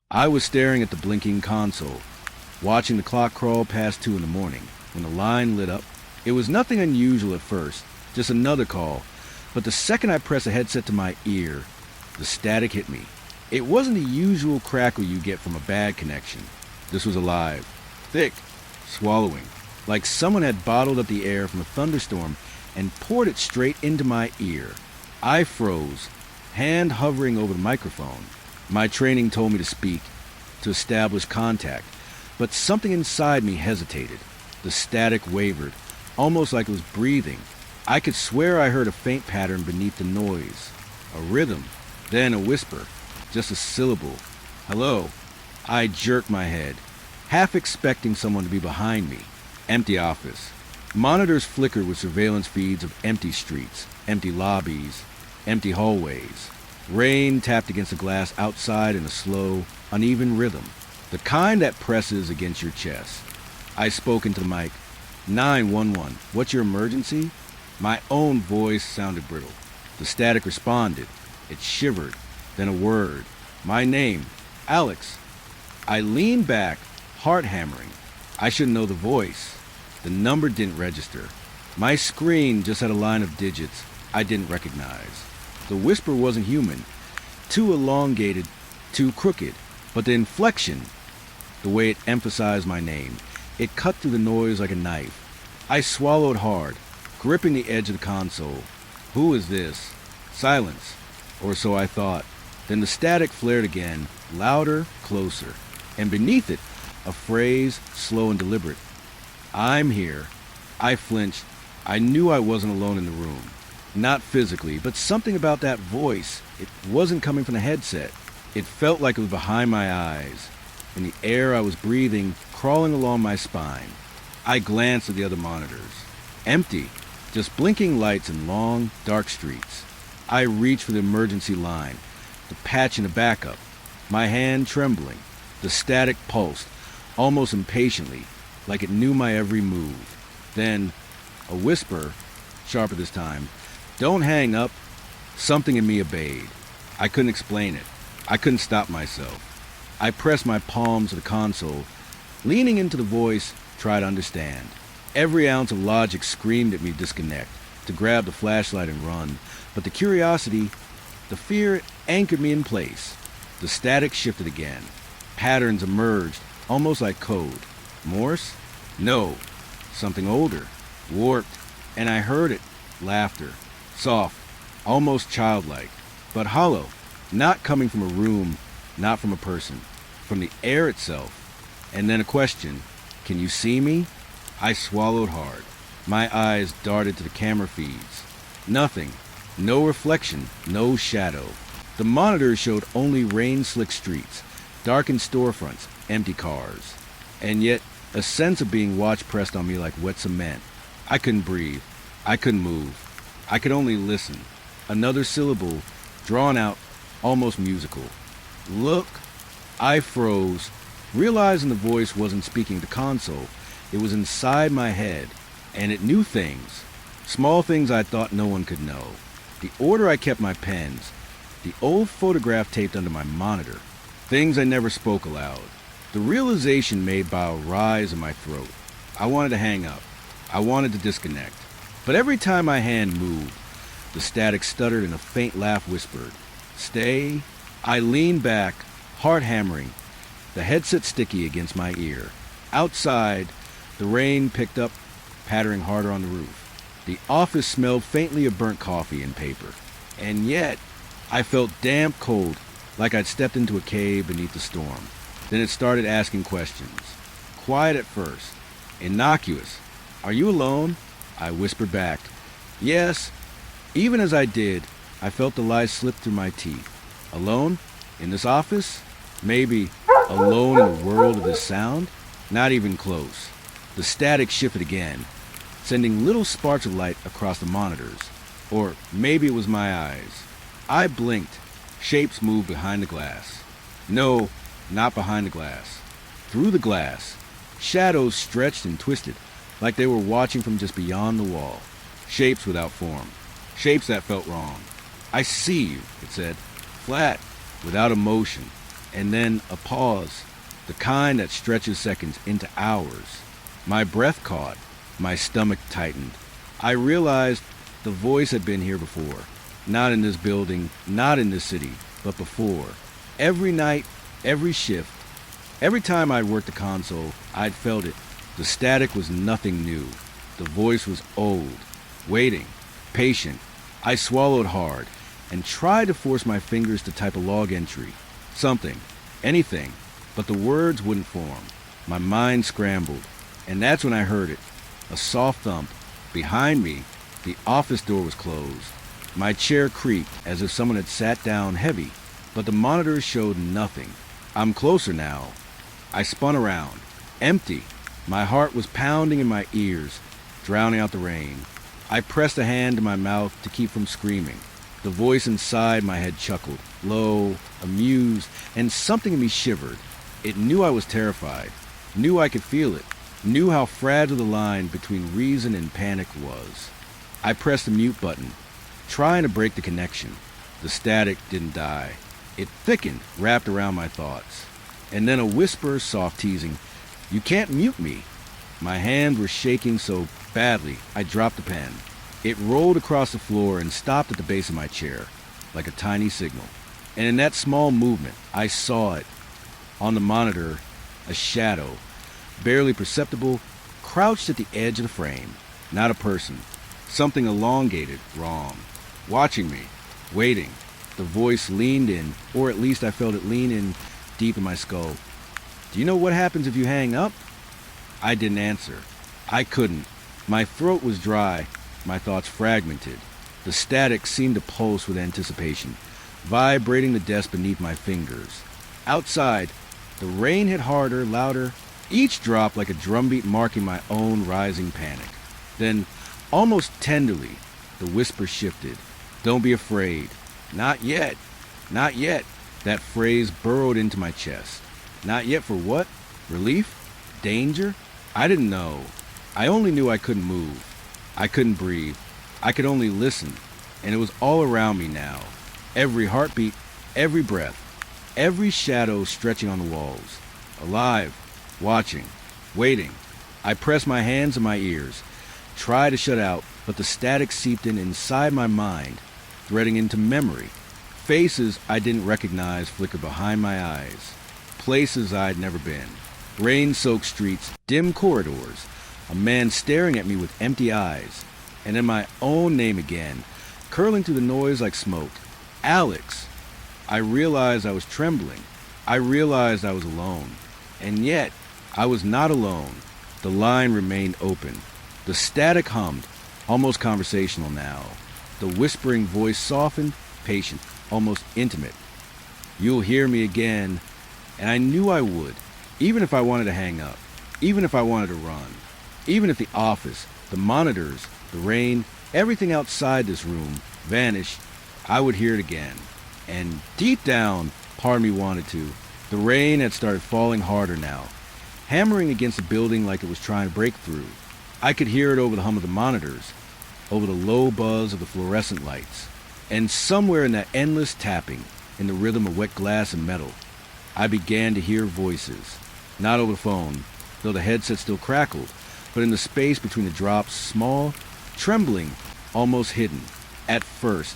I was staring at the blinking console, watching the clock crawl past 2 in the morning, when the line lit up. It was nothing unusual at first, just another call, but the second I pressed a headset to my ear, the static hit me. It wasn't the usual crackle you get from a bad connection. This was alive, thick, swallowing, like someone had bottled up the air from a thunderstorm and poured it straight into my ear. I froze, hand hovering over the microphone. My training told me to speak, to establish contact, but something inside me hesitated. The static wavered, almost like it was breathing. I could swear I heard a faint pattern beneath the noise. A rhythm, then a whisper, just a syllable. Hello. I jerked my head, half expecting someone to be behind me. Empty office. Monitors flickered with surveillance feeds of empty streets, empty lobbies, empty hallways. Rain tapped against the glass outside in a slow, uneven rhythm, the kind that presses against your chest. I spoke into the mic. 911, what's your emergency? My own voice sounded brittle. The static responded. It shivered, then a word. My name, Alex. I leaned back, heart hammering. I should know the voice. The number didn't register. My screen just had a line of digits I didn't recognize. The whisper wasn't human, too elongated, too crooked, but the inflection, the way it emphasized my name, it cut through the noise like a knife. I swallowed hard, gripping the edge of the console. Who is this? Silence, or so I thought. Then the static flared again, louder, closer, and beneath it, a phrase, slow and deliberate. I'm here. I flinched. I knew I wasn't alone in the room. Not physically, but something about that voice. It wasn't coming from the headset. It felt like it was behind my eyes, in the air I was breathing, crawling along my spine. I glanced at the other monitors. Empty, just blinking lights in long, dark streets. I reached for the emergency line, the patch in the backup, my hand trembling. The static pulsed, almost impatiently, like it knew my every move. Then, a whisper, sharper this time, "Don't hang up." Something in me obeyed. I couldn't explain it. I couldn't stop myself. I pressed my palms to the console, leaning into the voice, try to understand. Every ounce of logic screamed at me to disconnect, to grab the flashlight and run, but the curiosity, the fear anchored me in place. The static shifted again. Patterns emerged, almost like code. Morse? No. Something older, warped, and I heard it. Laughter. Soft, almost childlike, but hollow, not coming from a room, not from a person, from the air itself. And then a question. Can you see me? I swallowed hard. My eyes darted to the camera feeds. Nothing. No reflection, no shadow. The monitors showed only rain-slicked streets, darkened storefronts, empty cars. And yet, a sense of being watched pressed on me like wet cement. I couldn't breathe. I couldn't move. I could only listen. Another syllable, drawn out, almost musical. Look. I froze, realizing the voice wasn't speaking to console. It was inside my head, and it knew things. Small things I thought no one could know. The order I kept my pens. The old photograph taped under my monitor. Things I never spoke aloud. The realization made by a rise in my throat. I wanted to hang up. I wanted to disconnect. But every time my hand moved, the static stuttered and a faint laugh whispered, "Stay." I leaned back, heart hammering, the headset sticky against my ear. Outside, the rain picked up, pattering harder on the roof. The office smelled faintly of burnt coffee and paper. And yet, I felt damp cold, like I'd stepped into a cave beneath the storm. Then it started asking questions. Quiet at first. Innocuous. "Are you alone?" I whispered back. "Yes." Even as I did, I felt the lie slip through my teeth. Alone? In this office? Maybe alone in the world of this sound? Not even close. The static shifted again, sending little sparks of light across the monitors. Or maybe it was my eyes. I blinked. Shapes moved behind the glass. No, not behind the glass. Through the glass. Shadows stretched and twisted, like they were watching from just beyond the wall. Shapes without form. Shapes that felt wrong. "I see you," it said. Flat, without emotion. and then a pause, the kind that stretches seconds into hours. My breath caught, my stomach tightened. I realized the voice had been here before. Not in this building, not in this city, but before. Every night, every shift, every time I'd worked the console, I'd felt it. The static was nothing new. The voice was old, waiting, patient. I swallowed hard and tried to force my fingers to type a log entry. Something, anything, but the words wouldn't form. My mind scrambled, and that's when I heard it. A soft thump. Behind me, the office door was closed. My chair creaked as if someone had sat down heavy, but the monitors showed nothing. I'm closer now. I spun around. Empty. My heart was pounding in my ears, drowning out the rain. I pressed a hand to my mouth to keep from screaming. The voice inside my head chuckled, low, amused, and something in me shivered. It knew I was terrified, knew I could feel it, knew how fragile the line between reason and panic was. I pressed the mute button, trying to break the connection. The static didn't die. It thickened, wrapped around my thoughts. And then a whisper, soft teasing, "You can't mute me." My hands were shaking so badly, I dropped the pen. It rolled across the floor and stopped at the base of my chair, like a tiny signal. And in that small movement, I saw it. On the monitor, a shadow, barely perceptible, crouched at the edge of the frame. Not a person. Something elongated, wrong. Watching me. Waiting. The voice leaned in, or at least I felt it lean in deep in my skull. "Do you know what happens if you hang up?" I didn't answer. I couldn't. My throat was dry, my thoughts fragmented. The static seemed to pulse with anticipation, vibrating the desk beneath my fingers. Outside, the rain hit harder, louder, each drop like a drumbeat marking my own rising panic. Then, almost tenderly, the whisper shifted. "Don't be afraid. Not yet. Not yet." That phrase burrowed into my chest. Not yet for what? Relief? Danger? I didn't know. I only knew I couldn't move. I couldn't breathe. I could only listen. And it was all around me now. Every heartbeat, every breath, every shadow stretching on the walls. Alive, watching, waiting. I pressed my hands to my ears, tried to shut out, but the static seeped in inside my mind, threading into memory. Faces I didn't recognize flickered behind my eyes. Places I'd never been. Rain-soaked streets, dim corridors, a man staring at me with empty eyes, and then my own name again, curling through the noise like smoke. Alex. I realized I was trembling. I realized I was alone. And yet, I was not alone. The line remained open. The static hummed, almost conversational now. The whispering voice softened, patient, almost intimate. "You'll hear me again." And I knew I would, even if I wanted to hang up, even if I wanted to run, even if the office, the monitors, the rain, everything outside this room vanished, I would hear it again. And deep down, part of me wanted to. The rain had started falling harder now, hammering against the building like it was trying to break through. I could hear it over the hum of the monitors, over the low buzz of the fluorescent lights. And somewhere in that endless tapping, in the rhythm of wet glass and metal, I began to hear voices. Not over the phone, though the headset still crackled, but in the space between the drops, small, trembling, almost hidden. At first,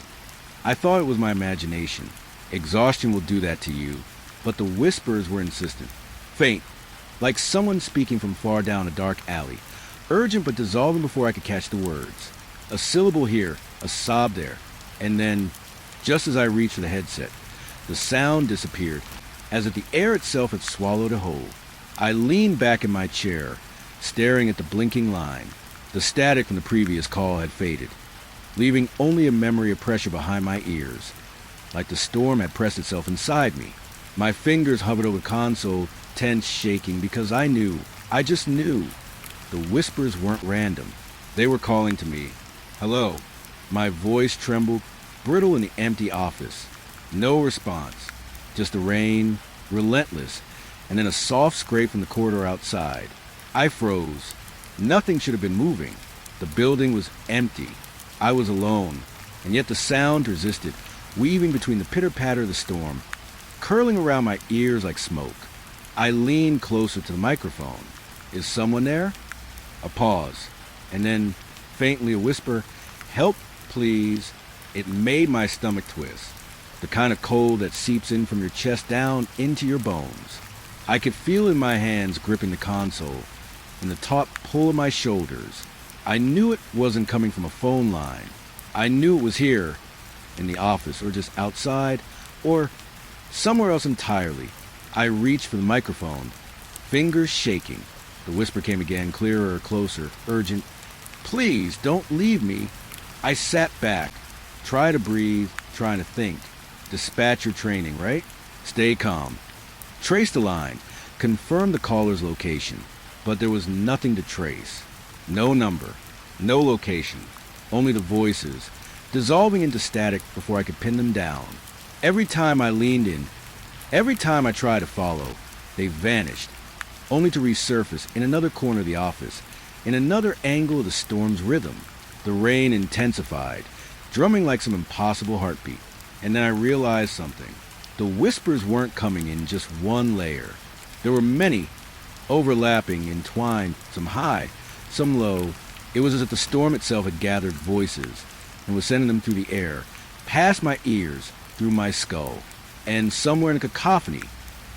I thought it was my imagination. Exhaustion will do that to you. But the whispers were insistent, faint, like someone speaking from far down a dark alley, urgent but dissolving before I could catch the words. A syllable here, a sob there, and then, just as I reached for the headset, the sound disappeared, as if the air itself had swallowed it whole. I leaned back in my chair, staring at the blinking line. The static from the previous call had faded, leaving only a memory of pressure behind my ears, like the storm had pressed itself inside me. My fingers hovered over the console, tense, shaking, because I knew, I just knew. The whispers weren't random. They were calling to me. "Hello." My voice trembled, brittle in the empty office. No response. Just the rain, relentless, and then a soft scrape from the corridor outside. I froze. Nothing should have been moving. The building was empty. I was alone, and yet the sound resisted, weaving between the pitter-patter of the storm. curling around my ears like smoke. I leaned closer to the microphone. Is someone there? A pause, and then faintly a whisper, "Help, please." It made my stomach twist, the kind of cold that seeps in from your chest down into your bones. I could feel in my hands gripping the console, and the taut pull of my shoulders. I knew it wasn't coming from a phone line. I knew it was here, in the office, or just outside, or somewhere else entirely. I reached for the microphone, fingers shaking. The whisper came again, clearer, closer, urgent. "Please, don't leave me." I sat back, try to breathe, trying to think. Dispatcher training, right? Stay calm. Trace the line, confirm the caller's location, but there was nothing to trace. No number, no location, only the voices, dissolving into static before I could pin them down. Every time I leaned in, every time I tried to follow, they vanished, only to resurface in another corner of the office, in another angle of the storm's rhythm. The rain intensified, drumming like some impossible heartbeat. And then I realized something. The whispers weren't coming in just one layer. There were many, overlapping, entwined, some high, some low. It was as if the storm itself had gathered voices and was sending them through the air, past my ears, through my skull. And somewhere in a cacophony,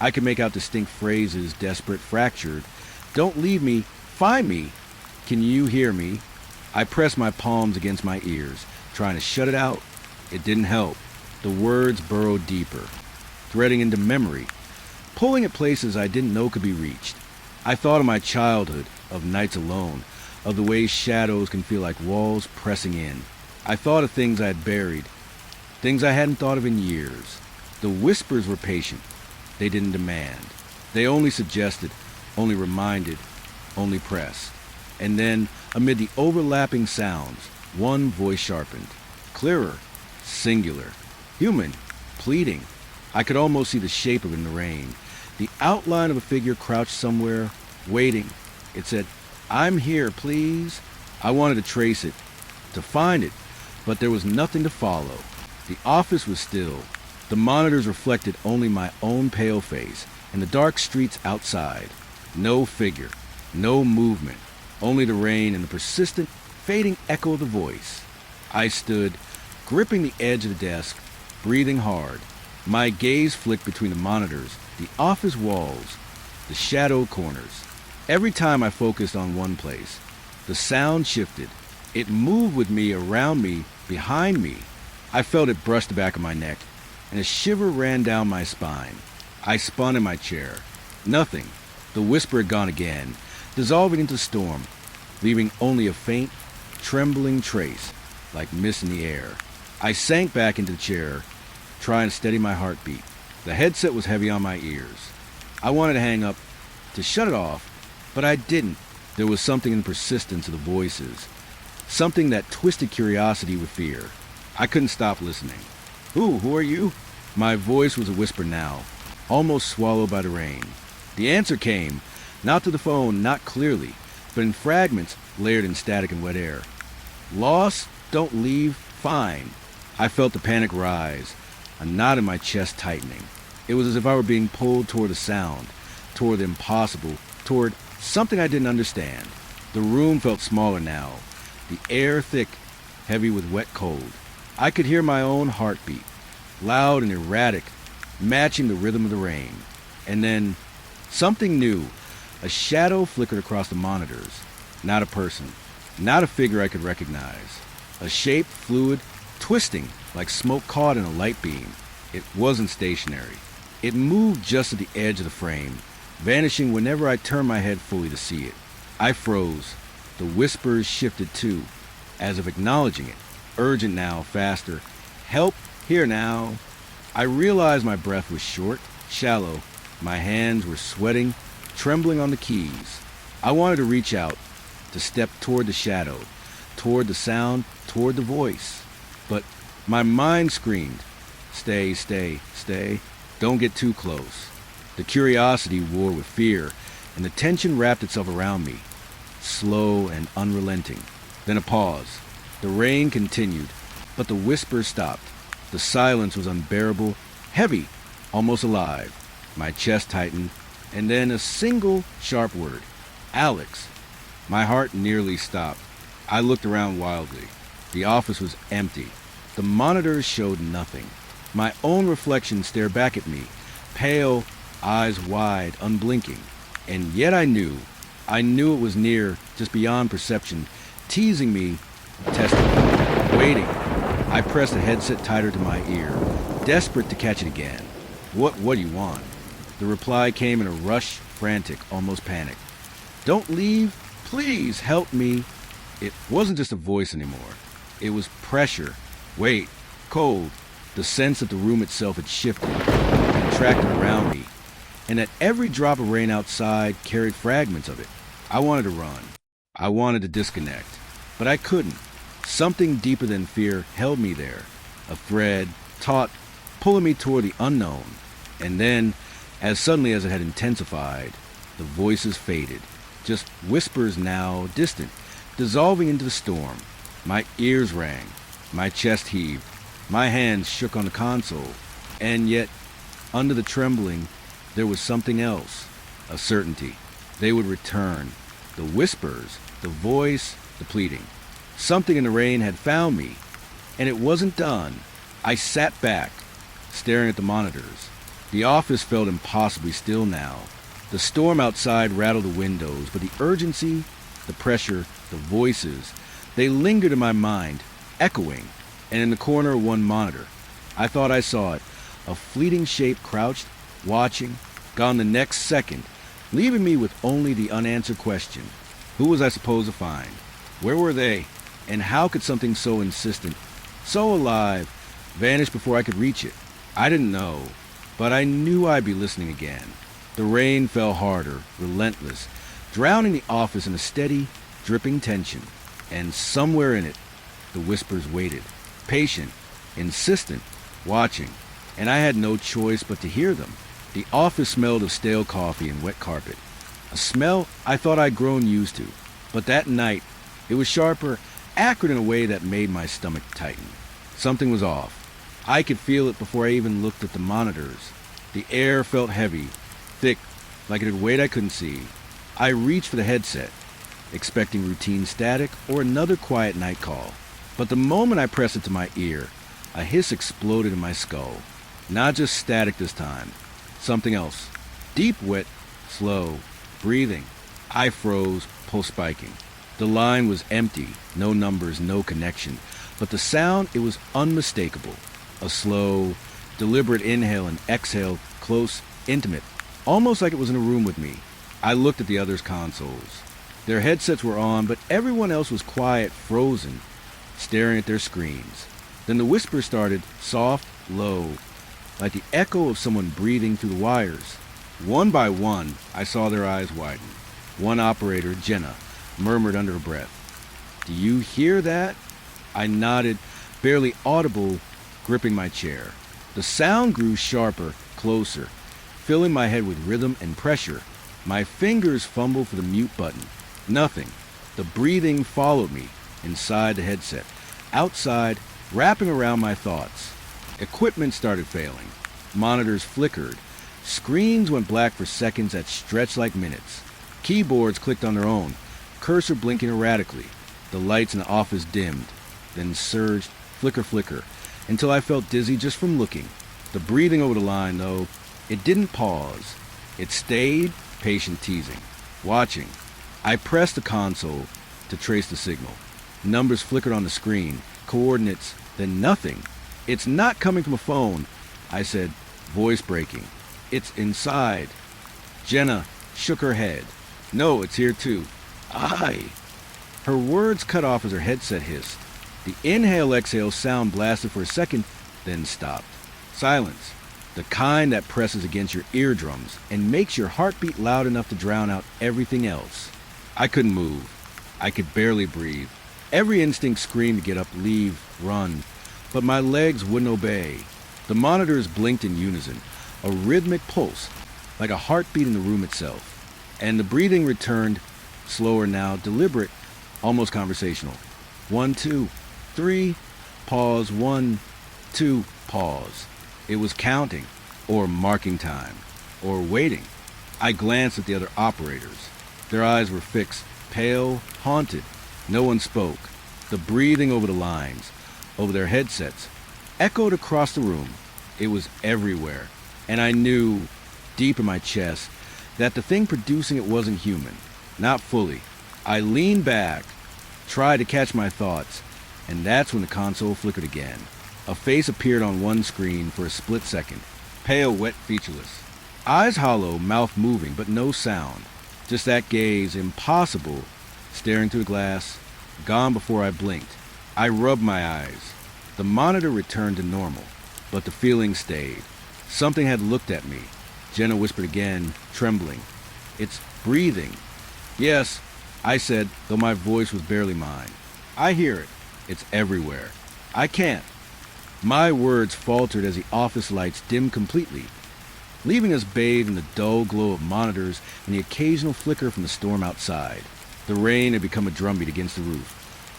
I could make out distinct phrases, desperate, fractured. "Don't leave me. Find me. Can you hear me?" I pressed my palms against my ears, trying to shut it out. It didn't help. The words burrowed deeper, threading into memory, pulling at places I didn't know could be reached. I thought of my childhood, of nights alone, of the way shadows can feel like walls pressing in. I thought of things I had buried, things I hadn't thought of in years. The whispers were patient. They didn't demand. They only suggested, only reminded, only pressed. And then, amid the overlapping sounds, one voice sharpened, clearer, singular, human, pleading. I could almost see the shape of it in the rain, the outline of a figure crouched somewhere, waiting. It said, "I'm here, please." I wanted to trace it, to find it, but there was nothing to follow. The office was still. The monitors reflected only my own pale face and the dark streets outside. No figure, no movement, only the rain and the persistent, fading echo of the voice. I stood, gripping the edge of the desk, breathing hard. My gaze flicked between the monitors, the office walls, the shadowed corners. Every time I focused on one place, the sound shifted. It moved with me, around me, behind me. I felt it brush the back of my neck, and a shiver ran down my spine. I spun in my chair. Nothing. The whisper had gone again, dissolving into storm, leaving only a faint, trembling trace, like mist in the air. I sank back into the chair, trying to steady my heartbeat. The headset was heavy on my ears. I wanted to hang up, to shut it off, but I didn't. There was something in the persistence of the voices, something that twisted curiosity with fear. I couldn't stop listening. Who are you?" My voice was a whisper now, almost swallowed by the rain. The answer came, not to the phone, not clearly, but in fragments layered in static and wet air. "Lost? Don't leave? Fine." I felt the panic rise, a knot in my chest tightening. It was as if I were being pulled toward the sound, toward the impossible, toward something I didn't understand. The room felt smaller now, the air thick, heavy with wet cold. I could hear my own heartbeat, loud and erratic, matching the rhythm of the rain. And then, something new. A shadow flickered across the monitors. Not a person, not a figure I could recognize. A shape, fluid, twisting, like smoke caught in a light beam. It wasn't stationary. It moved just at the edge of the frame, vanishing whenever I turned my head fully to see it. I froze. The whispers shifted too, as if acknowledging it. Urgent now, faster. "Help, here now." I realized my breath was short, shallow. My hands were sweating, trembling on the keys. I wanted to reach out, to step toward the shadow, toward the sound, toward the voice. But my mind screamed, "Stay, stay, stay. Don't get too close." The curiosity warred with fear, and the tension wrapped itself around me, slow and unrelenting. Then a pause. The rain continued, but the whispers stopped. The silence was unbearable, heavy, almost alive. My chest tightened, and then a single sharp word. Alex. My heart nearly stopped. I looked around wildly. The office was empty. The monitors showed nothing. My own reflection stared back at me, pale, eyes wide, unblinking. And yet I knew it was near, just beyond perception, teasing me, testing me, waiting. I pressed the headset tighter to my ear, desperate to catch it again. What do you want? The reply came in a rush, frantic, almost panic. Don't leave. Please help me. It wasn't just a voice anymore. It was pressure, weight, cold, the sense that the room itself had shifted, contracted around me, and that every drop of rain outside carried fragments of it. I wanted to run. I wanted to disconnect, but I couldn't. Something deeper than fear held me there, a thread, taut, pulling me toward the unknown. And then, as suddenly as it had intensified, the voices faded, just whispers now, distant, dissolving into the storm. My ears rang, my chest heaved, my hands shook on the console, and yet, under the trembling, there was something else, a certainty. They would return. The whispers, the voice, the pleading. Something in the rain had found me, and it wasn't done. I sat back, staring at the monitors. The office felt impossibly still now. The storm outside rattled the windows, but the urgency, the pressure, the voices, they lingered in my mind, echoing, and in the corner of one monitor, I thought I saw it, a fleeting shape crouched, watching, gone the next second, leaving me with only the unanswered question. Who was I supposed to find? Where were they? And how could something so insistent, so alive, vanish before I could reach it? I didn't know, but I knew I'd be listening again. The rain fell harder, relentless, drowning the office in a steady, dripping tension. And somewhere in it, the whispers waited, patient, insistent, watching. And I had no choice but to hear them. The office smelled of stale coffee and wet carpet, a smell I thought I'd grown used to. But that night, it was sharper, acrid in a way that made my stomach tighten. Something was off. I could feel it before I even looked at the monitors. The air felt heavy, thick, like it had weight I couldn't see. I reached for the headset, expecting routine static or another quiet night call. But the moment I pressed it to my ear, a hiss exploded in my skull. Not just static this time. Something else. Deep, wet, slow, breathing. I froze, pulse spiking. The line was empty, no numbers, no connection. But the sound, it was unmistakable. A slow, deliberate inhale and exhale, close, intimate, almost like it was in a room with me. I looked at the others' consoles. Their headsets were on, but everyone else was quiet, frozen, staring at their screens. Then the whisper started, soft, low, like the echo of someone breathing through the wires. One by one, I saw their eyes widen. One operator, Jenna, murmured under her breath, "Do you hear that?" I nodded, barely audible, gripping my chair. The sound grew sharper, closer, filling my head with rhythm and pressure. My fingers fumbled for the mute button. Nothing. The breathing followed me, inside the headset, outside, wrapping around my thoughts. Equipment started failing. Monitors flickered. Screens went black for seconds that stretched like minutes. Keyboards clicked on their own, cursor blinking erratically. The lights in the office dimmed, then surged, flicker, until I felt dizzy just from looking. The breathing over the line, though, it didn't pause. It stayed, patient teasing, watching. I pressed the console to trace the signal. Numbers flickered on the screen, coordinates, then nothing. "It's not coming from a phone," I said, voice breaking. "It's inside." Jenna shook her head. "No, it's here too." "Aye." Her words cut off as her headset hissed. The inhale-exhale sound blasted for a second, then stopped. Silence. The kind that presses against your eardrums and makes your heart beat loud enough to drown out everything else. I couldn't move. I could barely breathe. Every instinct screamed to get up, leave, run. But my legs wouldn't obey. The monitors blinked in unison, a rhythmic pulse, like a heartbeat in the room itself. And the breathing returned, slower now, deliberate, almost conversational. 1, 2, 3, pause, 1, 2, pause. It was counting, or marking time, or waiting. I glanced at the other operators. Their eyes were fixed, pale, haunted. No one spoke. The breathing over the lines, over their headsets, echoed across the room. It was everywhere, and I knew, deep in my chest, that the thing producing it wasn't human. Not fully. I leaned back, tried to catch my thoughts, and that's when the console flickered again. A face appeared on one screen for a split second. Pale, wet, featureless. Eyes hollow, mouth moving, but no sound. Just that gaze, impossible, staring through the glass, gone before I blinked. I rubbed my eyes. The monitor returned to normal, but the feeling stayed. Something had looked at me. Jenna whispered again, trembling. "It's breathing." "Yes," I said, though my voice was barely mine. "I hear it. It's everywhere. I can't." My words faltered as the office lights dimmed completely, leaving us bathed in the dull glow of monitors and the occasional flicker from the storm outside. The rain had become a drumbeat against the roof,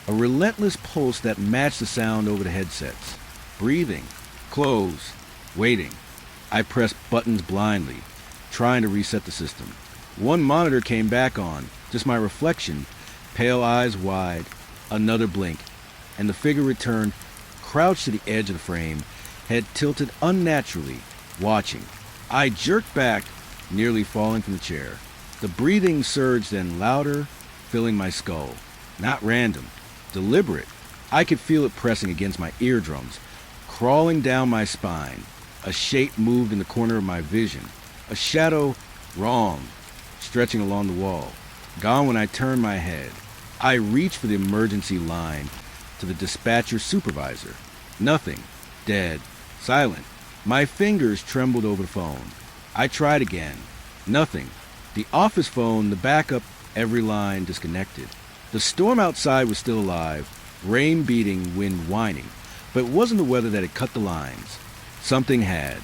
a relentless pulse that matched the sound over the headsets. Breathing, close, waiting. I pressed buttons blindly, trying to reset the system. One monitor came back on, just my reflection, pale eyes wide, another blink, and the figure returned, crouched to the edge of the frame, head tilted unnaturally, watching. I jerked back, nearly falling from the chair. The breathing surged then louder, filling my skull. Not random, deliberate. I could feel it pressing against my eardrums, crawling down my spine. A shape moved in the corner of my vision. A shadow, wrong, stretching along the wall. Gone when I turned my head. I reached for the emergency line to the dispatcher supervisor. Nothing. Dead. Silent. My fingers trembled over the phone. I tried again. Nothing. The office phone, the backup, every line disconnected. The storm outside was still alive, rain beating, wind whining, but it wasn't the weather that had cut the lines. Something had.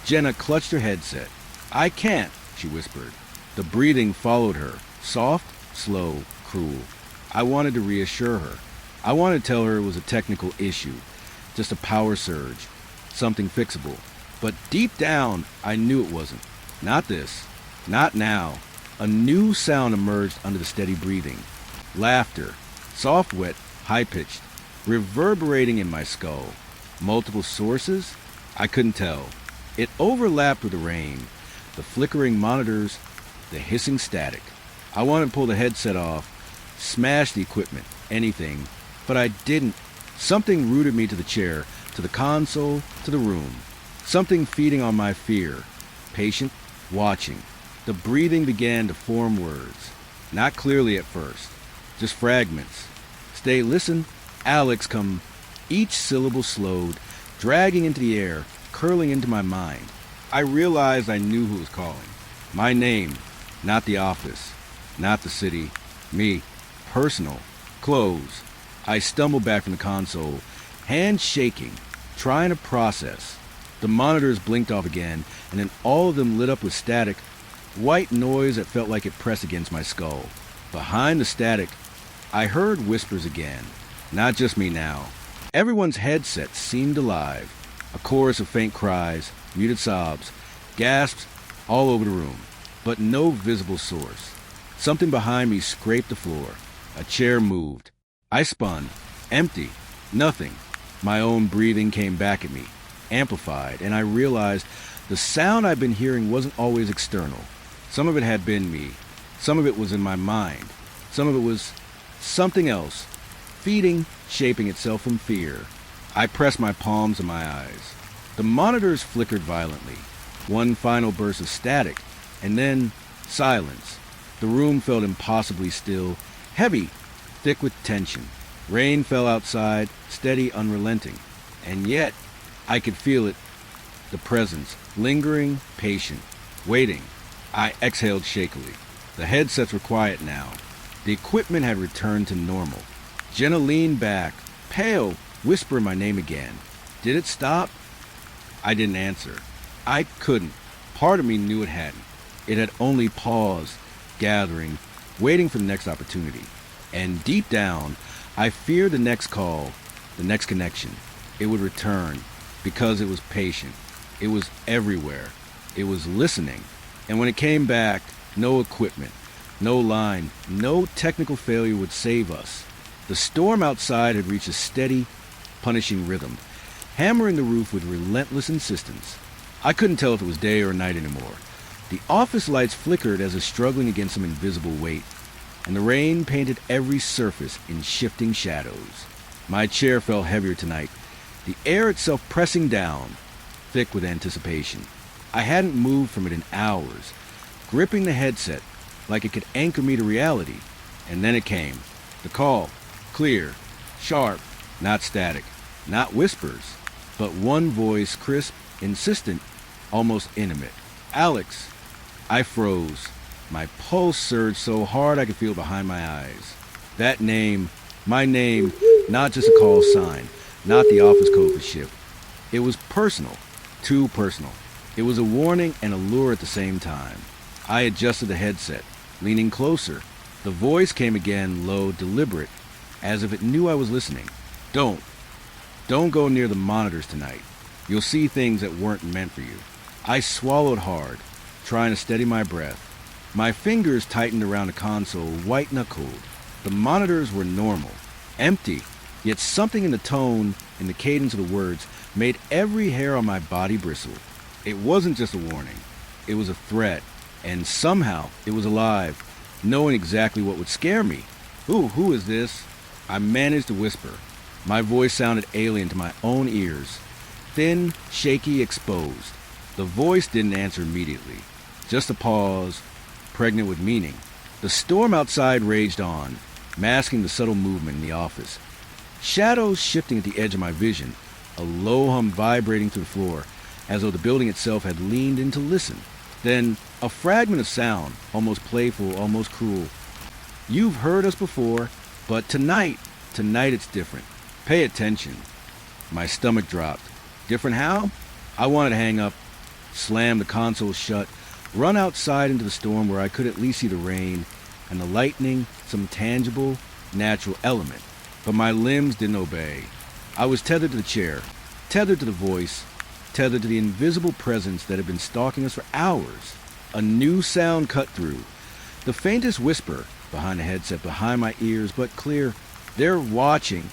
Jenna clutched her headset. "I can't," she whispered. The breathing followed her, soft, slow, cruel. I wanted to reassure her. I wanted to tell her it was a technical issue, just a power surge, something fixable. But deep down, I knew it wasn't. Not this. Not now. A new sound emerged under the steady breathing. Laughter. Soft, wet, high-pitched, reverberating in my skull. Multiple sources? I couldn't tell. It overlapped with the rain, the flickering monitors, the hissing static. I wanted to pull the headset off, smash the equipment, anything, but I didn't. Something rooted me to the chair, to the console, to the room. Something feeding on my fear. Patient, watching. The breathing began to form words. Not clearly at first. Just fragments. "Stay, listen. Alex, come." Each syllable slowed, dragging into the air, curling into my mind. I realized I knew who was calling. My name. Not the office. Not the city. Me. Personal. Close. I stumbled back from the console, hands shaking, trying to process. The monitors blinked off again, and then all of them lit up with static, white noise that felt like it pressed against my skull. Behind the static, I heard whispers again. Not just me now. Everyone's headsets seemed alive. A chorus of faint cries, muted sobs, gasps all over the room, but no visible source. Something behind me scraped the floor. A chair moved. I spun. Empty. Nothing. My own breathing came back at me, amplified, and I realized the sound I'd been hearing wasn't always external. Some of it had been me. Some of it was in my mind. Some of it was something else, feeding, shaping itself from fear. I pressed my palms to my eyes. The monitors flickered violently. One final burst of static, and then silence. The room felt impossibly still, heavy, thick with tension. Rain fell outside, steady, unrelenting. And yet, I could feel it, the presence, lingering, patient, waiting. I exhaled shakily. The headsets were quiet now. The equipment had returned to normal. Jenna leaned back, pale, whispering my name again. Did it stop? I didn't answer. I couldn't. Part of me knew it hadn't. It had only paused, gathering, waiting for the next opportunity. And deep down, I feared the next call, the next connection. It would return, because it was patient, It was everywhere. It was listening. And when it came back, no equipment, no line, no technical failure would save us. The storm outside had reached a steady, punishing rhythm, hammering the roof with relentless insistence. I couldn't tell if it was day or night anymore. The office lights flickered as if struggling against some invisible weight, and the rain painted every surface in shifting shadows. My chair felt heavier tonight, the air itself pressing down, thick with anticipation. I hadn't moved from it in hours, gripping the headset like it could anchor me to reality. And then it came. The call. Clear. Sharp. Not static. Not whispers. But one voice, crisp, insistent, almost intimate. Alex. I froze. My pulse surged so hard I could feel it behind my eyes. That name, my name, not just a call sign, not the office code for shift. It was personal. Too personal. It was a warning and a lure at the same time. I adjusted the headset, leaning closer. The voice came again, low, deliberate, as if it knew I was listening. Don't go near the monitors tonight. You'll see things that weren't meant for you. I swallowed hard, trying to steady my breath. My fingers tightened around the console, white-knuckled. The monitors were normal, empty, yet something in the tone, in the cadence of the words, made every hair on my body bristle. It wasn't just a warning. It was a threat, and somehow it was alive, knowing exactly what would scare me. Who is this? I managed to whisper. My voice sounded alien to my own ears. Thin, shaky, exposed. The voice didn't answer immediately. Just a pause, pregnant with meaning. The storm outside raged on, masking the subtle movement in the office. Shadows shifting at the edge of my vision, a low hum vibrating through the floor, as though the building itself had leaned in to listen. Then, a fragment of sound, almost playful, almost cruel. You've heard us before, but tonight it's different. Pay attention. My stomach dropped. Different how? I wanted to hang up, slam the console shut, run outside into the storm where I could at least see the rain and the lightning, some tangible, natural element. But my limbs didn't obey. I was tethered to the chair, tethered to the voice, tethered to the invisible presence that had been stalking us for hours. A new sound cut through. The faintest whisper behind the headset, behind my ears, but clear. They're watching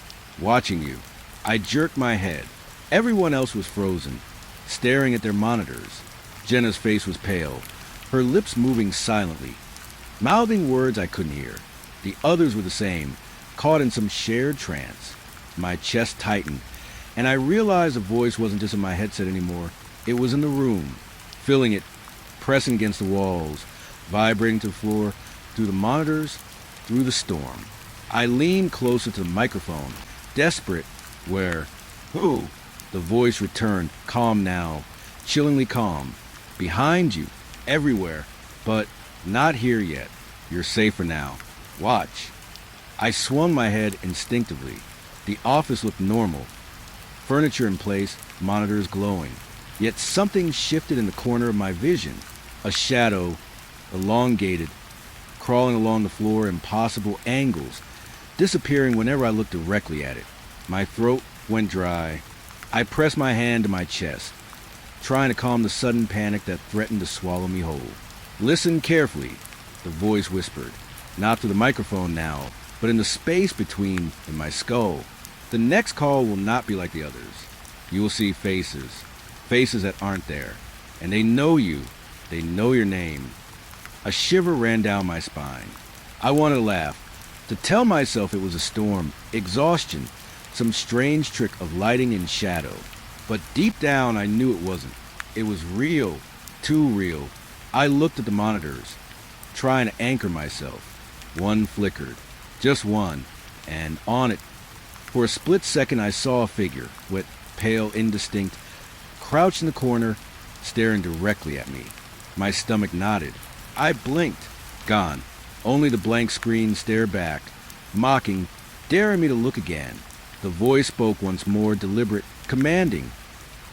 you. I jerked my head. Everyone else was frozen, staring at their monitors. Jenna's face was pale, her lips moving silently, mouthing words I couldn't hear. The others were the same, caught in some shared trance. My chest tightened, and I realized the voice wasn't just in my headset anymore. It was in the room, filling it, pressing against the walls, vibrating to the floor, through the monitors, through the storm. I leaned closer to the microphone, desperate, where, who? The voice returned, calm now, chillingly calm. Behind you, everywhere, but not here yet. You're safer now. Watch. I swung my head instinctively. The office looked normal. Furniture in place, monitors glowing. Yet something shifted in the corner of my vision. A shadow, elongated, crawling along the floor in possible angles, disappearing whenever I looked directly at it. My throat went dry. I pressed my hand to my chest, trying to calm the sudden panic that threatened to swallow me whole. Listen carefully, the voice whispered, not through the microphone now, but in the space between in my skull. The next call will not be like the others. You will see faces that aren't there, and they know you. They know your name. A shiver ran down my spine. I wanted to laugh, to tell myself it was a storm, exhaustion, some strange trick of lighting and shadow. But deep down I knew it wasn't. It was real, too real. I looked at the monitors, trying to anchor myself. One flickered, just one, and on it, for a split second I saw a figure, wet, pale, indistinct, crouched in the corner, staring directly at me. My stomach knotted. I blinked. Gone. Only the blank screen stared back, mocking, daring me to look again. The voice spoke once more, deliberate, commanding.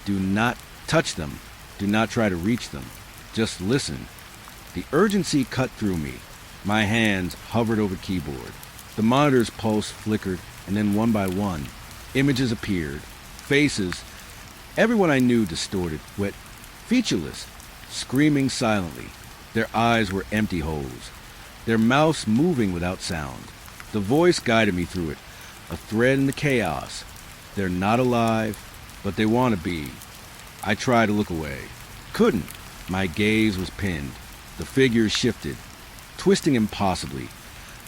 Do not touch them. Do not try to reach them. Just listen. The urgency cut through me. My hands hovered over the keyboard. The monitor's pulse flickered, and then one by one, images appeared. Faces, everyone I knew distorted, wet, featureless, screaming silently. Their eyes were empty holes, their mouths moving without sound. The voice guided me through it, a thread in the chaos. They're not alive, but they want to be. I tried to look away. Couldn't. My gaze was pinned. The figures shifted, twisting impossibly,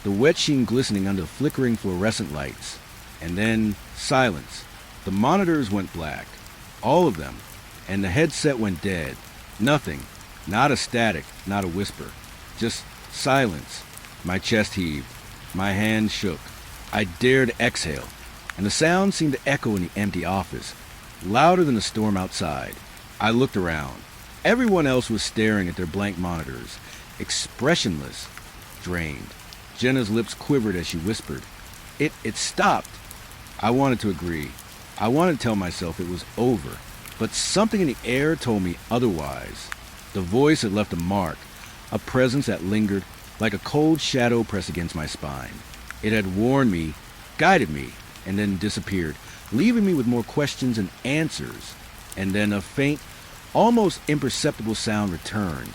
the wet sheen glistening under flickering fluorescent lights. And then silence. The monitors went black, all of them, and the headset went dead. Nothing, not a static, not a whisper, just silence. My chest heaved, my hands shook. I dared exhale, and the sound seemed to echo in the empty office, louder than the storm outside. I looked around. Everyone else was staring at their blank monitors, expressionless, drained. Jenna's lips quivered as she whispered, It stopped." I wanted to agree. I wanted to tell myself it was over, but something in the air told me otherwise. The voice had left a mark, a presence that lingered like a cold shadow pressed against my spine. It had warned me, guided me, and then disappeared, leaving me with more questions and answers. And then a faint, almost imperceptible sound returned,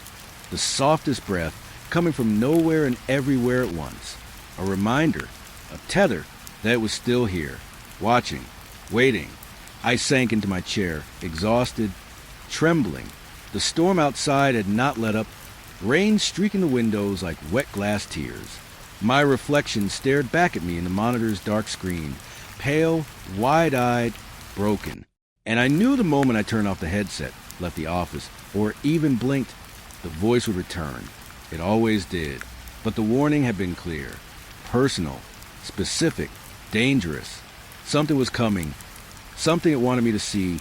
the softest breath coming from nowhere and everywhere at once. A reminder, a tether that it was still here, watching, waiting. I sank into my chair, exhausted, trembling. The storm outside had not let up, rain streaking the windows like wet glass tears. My reflection stared back at me in the monitor's dark screen, pale, wide-eyed, broken. And I knew the moment I turned off the headset, left the office, or even blinked, the voice would return. It always did. But the warning had been clear. Personal, specific, dangerous. Something was coming. Something it wanted me to see.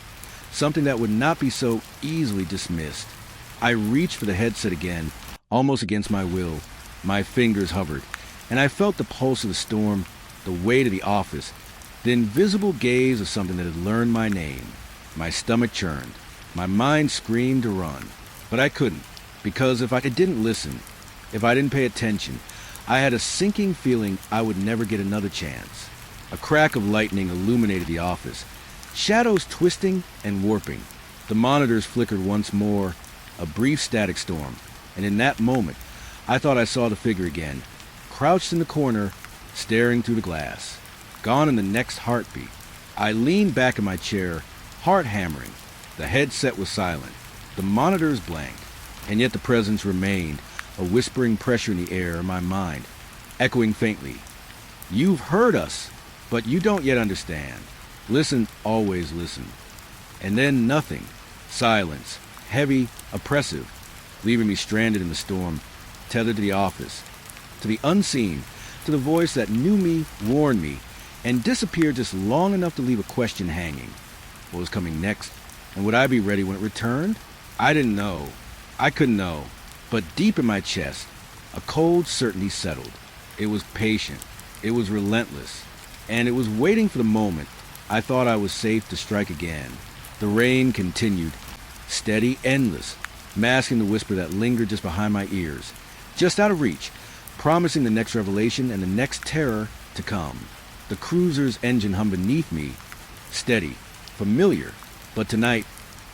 Something that would not be so easily dismissed. I reached for the headset again, almost against my will. My fingers hovered, and I felt the pulse of the storm, the weight of the office, the invisible gaze of something that had learned my name. My stomach churned. My mind screamed to run. But I couldn't, because if I didn't listen, if I didn't pay attention, I had a sinking feeling I would never get another chance. A crack of lightning illuminated the office, shadows twisting and warping. The monitors flickered once more, a brief static storm, and in that moment, I thought I saw the figure again, crouched in the corner, staring through the glass. Gone in the next heartbeat. I leaned back in my chair, heart hammering. The headset was silent, the monitors blank, and yet the presence remained, a whispering pressure in the air in my mind, echoing faintly. "You've heard us, but you don't yet understand. Listen, always listen." And then nothing. Silence, heavy, oppressive, leaving me stranded in the storm, tethered to the office, to the unseen, to the voice that knew me, warned me, and disappeared just long enough to leave a question hanging. What was coming next? And would I be ready when it returned? I didn't know. I couldn't know. But deep in my chest, a cold certainty settled. It was patient. It was relentless. And it was waiting for the moment I thought I was safe to strike again. The rain continued, steady, endless, masking the whisper that lingered just behind my ears, just out of reach, promising the next revelation and the next terror to come. The cruiser's engine hummed beneath me, steady, familiar, but tonight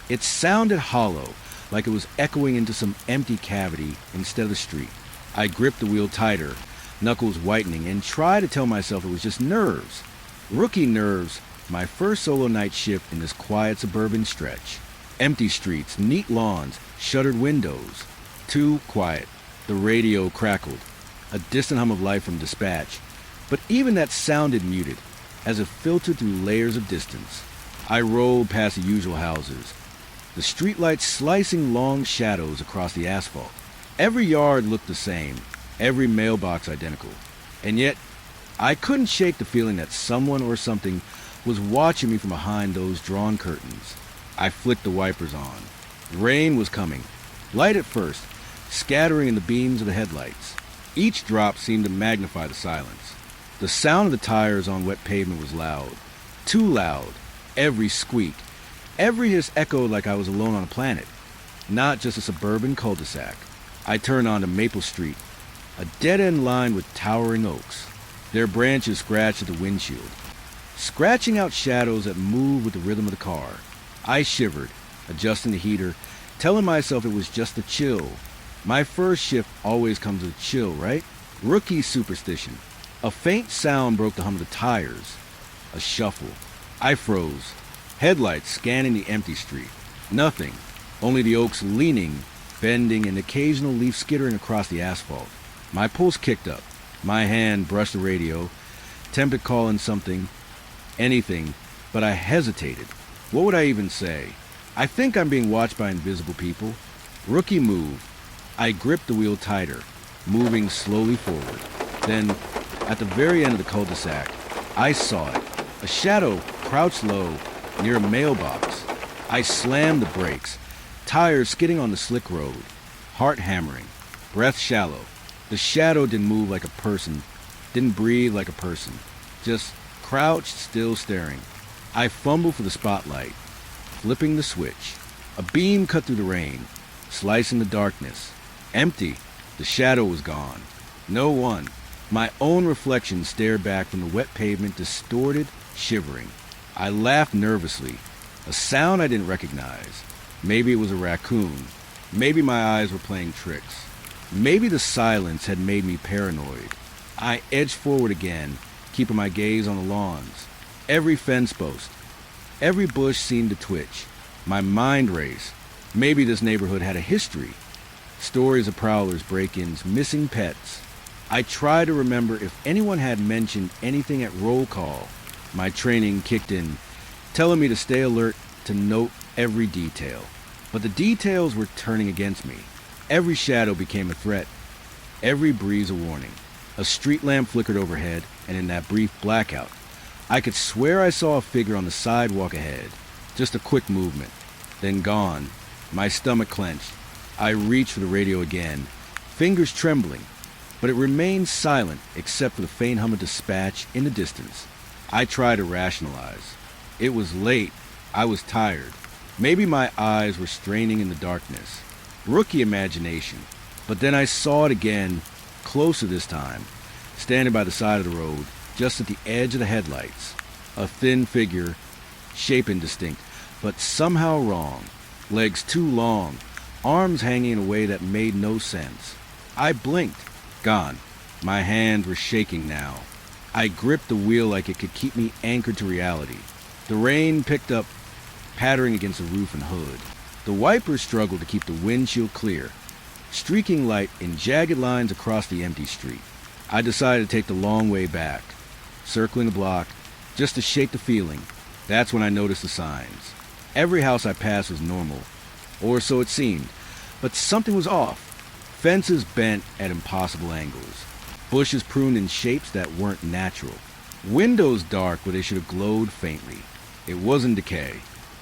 it sounded hollow, like it was echoing into some empty cavity instead of the street. I gripped the wheel tighter, knuckles whitening, and tried to tell myself it was just nerves. Rookie nerves, my first solo night shift in this quiet suburban stretch. Empty streets, neat lawns, shuttered windows. Too quiet. The radio crackled, a distant hum of life from dispatch. But even that sounded muted, as if filtered through layers of distance. I rolled past the usual houses, the streetlights slicing long shadows across the asphalt. Every yard looked the same, every mailbox identical. And yet, I couldn't shake the feeling that someone or something was watching me from behind those drawn curtains. I flicked the wipers on. Rain was coming, light at first, scattering in the beams of the headlights. Each drop seemed to magnify the silence. The sound of the tires on wet pavement was loud, too loud. Every squeak, every hiss echoed like I was alone on a planet, not just a suburban cul-de-sac. I turned onto Maple Street, a dead-end line with towering oaks. Their branches scratched at the windshield, scratching out shadows that moved with the rhythm of the car. I shivered, adjusting the heater, telling myself it was just a chill. My first shift always comes with a chill, right? Rookie superstition. A faint sound broke the hum of the tires. A shuffle. I froze. Headlights scanning the empty street. Nothing. Only the oaks leaning, bending, and occasional leaf skittering across the asphalt. My pulse kicked up. My hand brushed the radio, tempted calling something, anything, but I hesitated. What would I even say? I think I'm being watched by invisible people. Rookie move. I gripped the wheel tighter, moving slowly forward. Then, at the very end of the cul-de-sac, I saw it. A shadow crouched low near a mailbox. I slammed the brakes, tires skidding on the slick road, heart hammering, breath shallow. The shadow didn't move like a person, didn't breathe like a person, just crouched, still staring. I fumbled for the spotlight, flipping the switch. A beam cut through the rain, slicing the darkness. Empty. The shadow was gone. No one. My own reflection stared back from the wet pavement, distorted, shivering. I laughed nervously, a sound I didn't recognize. Maybe it was a raccoon. Maybe my eyes were playing tricks. Maybe the silence had made me paranoid. I edged forward again, keeping my gaze on the lawns. Every fence post, every bush seemed to twitch. My mind raced. Maybe this neighborhood had a history. Stories of prowlers, break-ins, missing pets. I tried to remember if anyone had mentioned anything at roll call. My training kicked in, telling me to stay alert, to note every detail. But the details were turning against me. Every shadow became a threat, every breeze a warning. A street lamp flickered overhead, and in that brief blackout, I could swear I saw a figure on the sidewalk ahead. Just a quick movement, then gone. My stomach clenched. I reached for the radio again, fingers trembling, but it remained silent except for the faint hum of dispatch in the distance. I tried to rationalize. It was late. I was tired. Maybe my eyes were straining in the darkness. Rookie imagination. But then I saw it again, closer this time, standing by the side of the road, just at the edge of the headlights. A thin figure, shape indistinct, but somehow wrong. Legs too long, arms hanging in a way that made no sense. I blinked. Gone. My hands were shaking now. I gripped the wheel like it could keep me anchored to reality. The rain picked up, pattering against the roof and hood. The wipers struggled to keep the windshield clear, streaking light in jagged lines across the empty street. I decided to take the long way back, circling the block, just to shake the feeling. That's when I noticed the signs. Every house I passed was normal, or so it seemed, but something was off. Fences bent at impossible angles, bushes pruned in shapes that weren't natural, windows dark where they should have glowed faintly. It wasn't decay.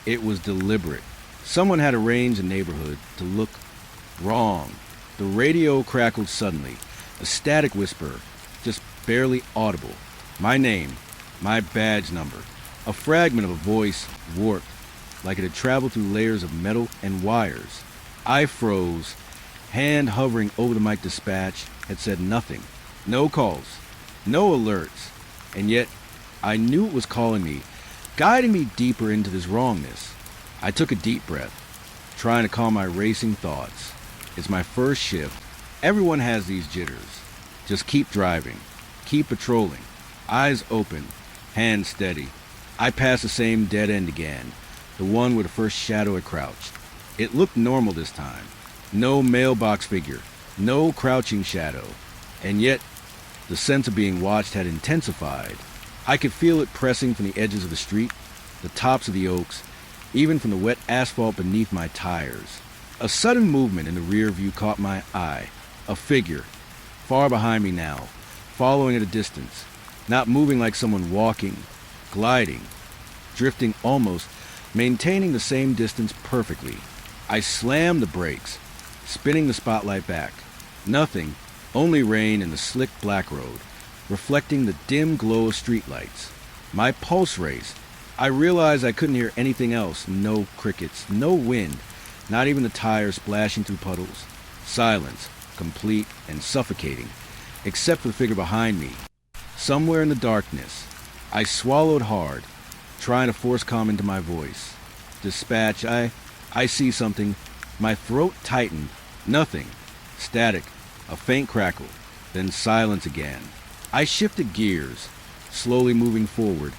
It was deliberate. Someone had arranged the neighborhood to look wrong. The radio crackled suddenly, a static whisper, just barely audible. My name, my badge number, a fragment of a voice warped, like it had traveled through layers of metal and wires. I froze, hand hovering over the mic dispatch, had said nothing. No calls, no alerts, and yet I knew it was calling me, guiding me deeper into this wrongness. I took a deep breath, trying to calm my racing thoughts. It's my first shift. Everyone has these jitters. Just keep driving, keep patrolling, eyes open, hands steady. I passed the same dead end again, the one where the first shadow had crouched. It looked normal this time. No mailbox figure, no crouching shadow. And yet, the sense of being watched had intensified. I could feel it pressing from the edges of the street, the tops of the oaks, even from the wet asphalt beneath my tires. A sudden movement in the rear view caught my eye. A figure, far behind me now, following at a distance, not moving like someone walking, gliding, drifting almost, maintaining the same distance perfectly. I slammed the brakes, spinning the spotlight back. Nothing, only rain and the slick black road, reflecting the dim glow of streetlights. My pulse raced. I realized I couldn't hear anything else. No crickets, no wind, not even the tires splashing through puddles. Silence, complete and suffocating, except for the figure behind me. Somewhere in the darkness, I swallowed hard, trying to force calm into my voice. Dispatch, I see something. My throat tightened. Nothing. Static. A faint crackle. Then silence again. I shifted gears, slowly moving forward,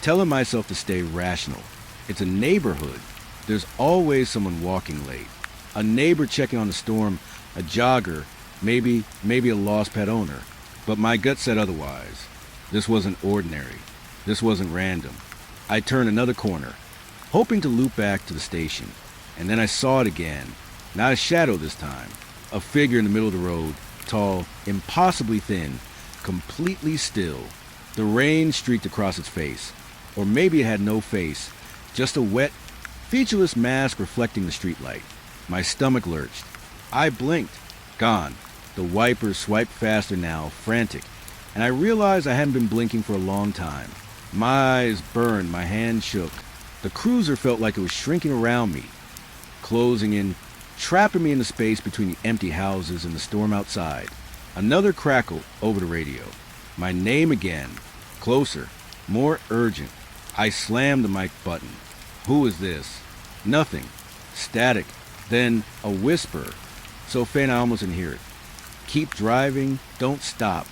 telling myself to stay rational. It's a neighborhood. There's always someone walking late. A neighbor checking on the storm, a jogger, maybe a lost pet owner. But my gut said otherwise. This wasn't ordinary. This wasn't random. I turned another corner, hoping to loop back to the station. And then I saw it again. Not a shadow this time. A figure in the middle of the road, tall, impossibly thin, completely still. The rain streaked across its face. Or maybe it had no face, just a wet, featureless mask reflecting the streetlight. My stomach lurched. I blinked. Gone. The wipers swiped faster now, frantic, and I realized I hadn't been blinking for a long time. My eyes burned, my hand shook. The cruiser felt like it was shrinking around me, closing in, trapping me in the space between the empty houses and the storm outside. Another crackle over the radio. My name again. Closer. More urgent. I slammed the mic button. Who is this? Nothing. Static. Then a whisper. So faint I almost didn't hear it. Keep driving. Don't stop.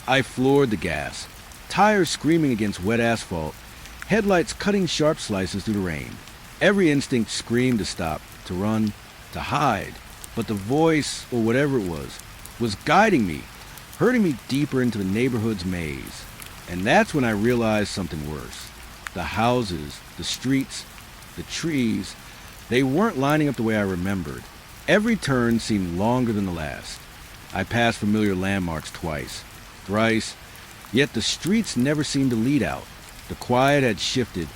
I floored the gas. Tires screaming against wet asphalt. Headlights cutting sharp slices through the rain. Every instinct screamed to stop, to run, to hide. But the voice, or whatever it was guiding me, herding me deeper into the neighborhood's maze. And that's when I realized something worse. The houses, the streets, the trees, they weren't lining up the way I remembered. Every turn seemed longer than the last. I passed familiar landmarks twice, thrice, yet the streets never seemed to lead out. The quiet had shifted,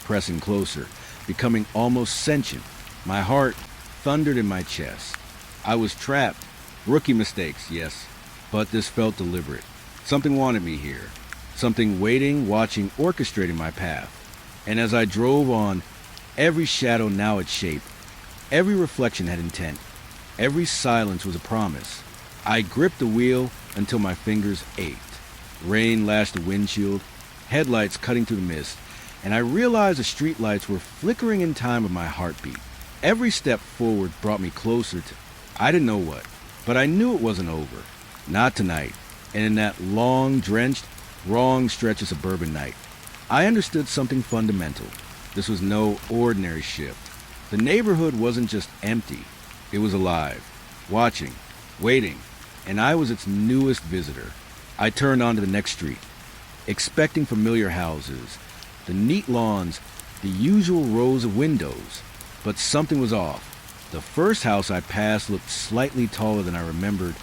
pressing closer, becoming almost sentient. My heart thundered in my chest. I was trapped. Rookie mistakes, yes, but this felt deliberate. Something wanted me here. Something waiting, watching, orchestrating my path. And as I drove on, every shadow now had shape. Every reflection had intent. Every silence was a promise. I gripped the wheel until my fingers ached. Rain lashed the windshield, headlights cutting through the mist, and I realized the streetlights were flickering in time with my heartbeat. Every step forward brought me closer to I didn't know what, but I knew it wasn't over. Not tonight, and in that long, drenched, wrong stretch of suburban night. I understood something fundamental. This was no ordinary shift. The neighborhood wasn't just empty. It was alive, watching, waiting, and I was its newest visitor. I turned onto the next street, expecting familiar houses, the neat lawns, the usual rows of windows. But something was off. The first house I passed looked slightly taller than I remembered,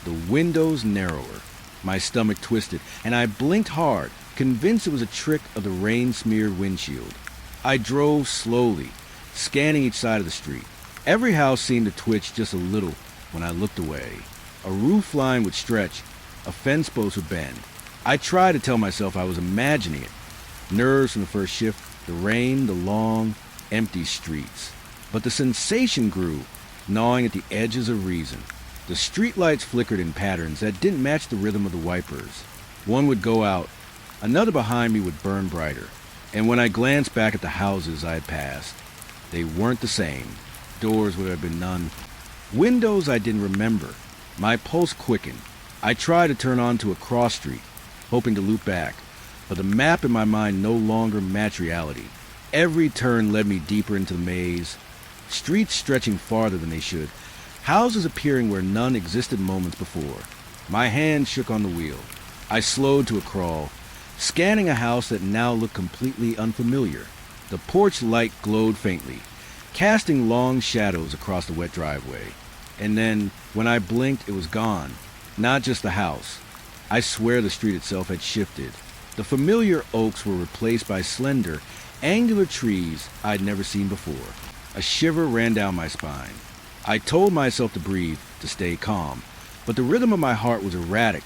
the windows narrower. My stomach twisted, and I blinked hard, convinced it was a trick of the rain-smeared windshield. I drove slowly, scanning each side of the street. Every house seemed to twitch just a little when I looked away. A roof line would stretch, a fence post would bend. I tried to tell myself I was imagining it. Nerves from the first shift, the rain, the long, empty streets. But the sensation grew, gnawing at the edges of reason. The streetlights flickered in patterns that didn't match the rhythm of the wipers. One would go out, another behind me would burn brighter. And when I glanced back at the houses I had passed, they weren't the same. Doors would have been none. Windows I didn't remember. My pulse quickened. I tried to turn onto a cross street, hoping to loop back, but the map in my mind no longer matched reality. Every turn led me deeper into the maze, streets stretching farther than they should, houses appearing where none existed moments before. My hand shook on the wheel. I slowed to a crawl, scanning a house that now looked completely unfamiliar. The porch light glowed faintly, casting long shadows across the wet driveway. And then, when I blinked, it was gone. Not just the house. I swear the street itself had shifted. The familiar oaks were replaced by slender, angular trees I'd never seen before. A shiver ran down my spine. I told myself to breathe, to stay calm, but the rhythm of my heart was erratic,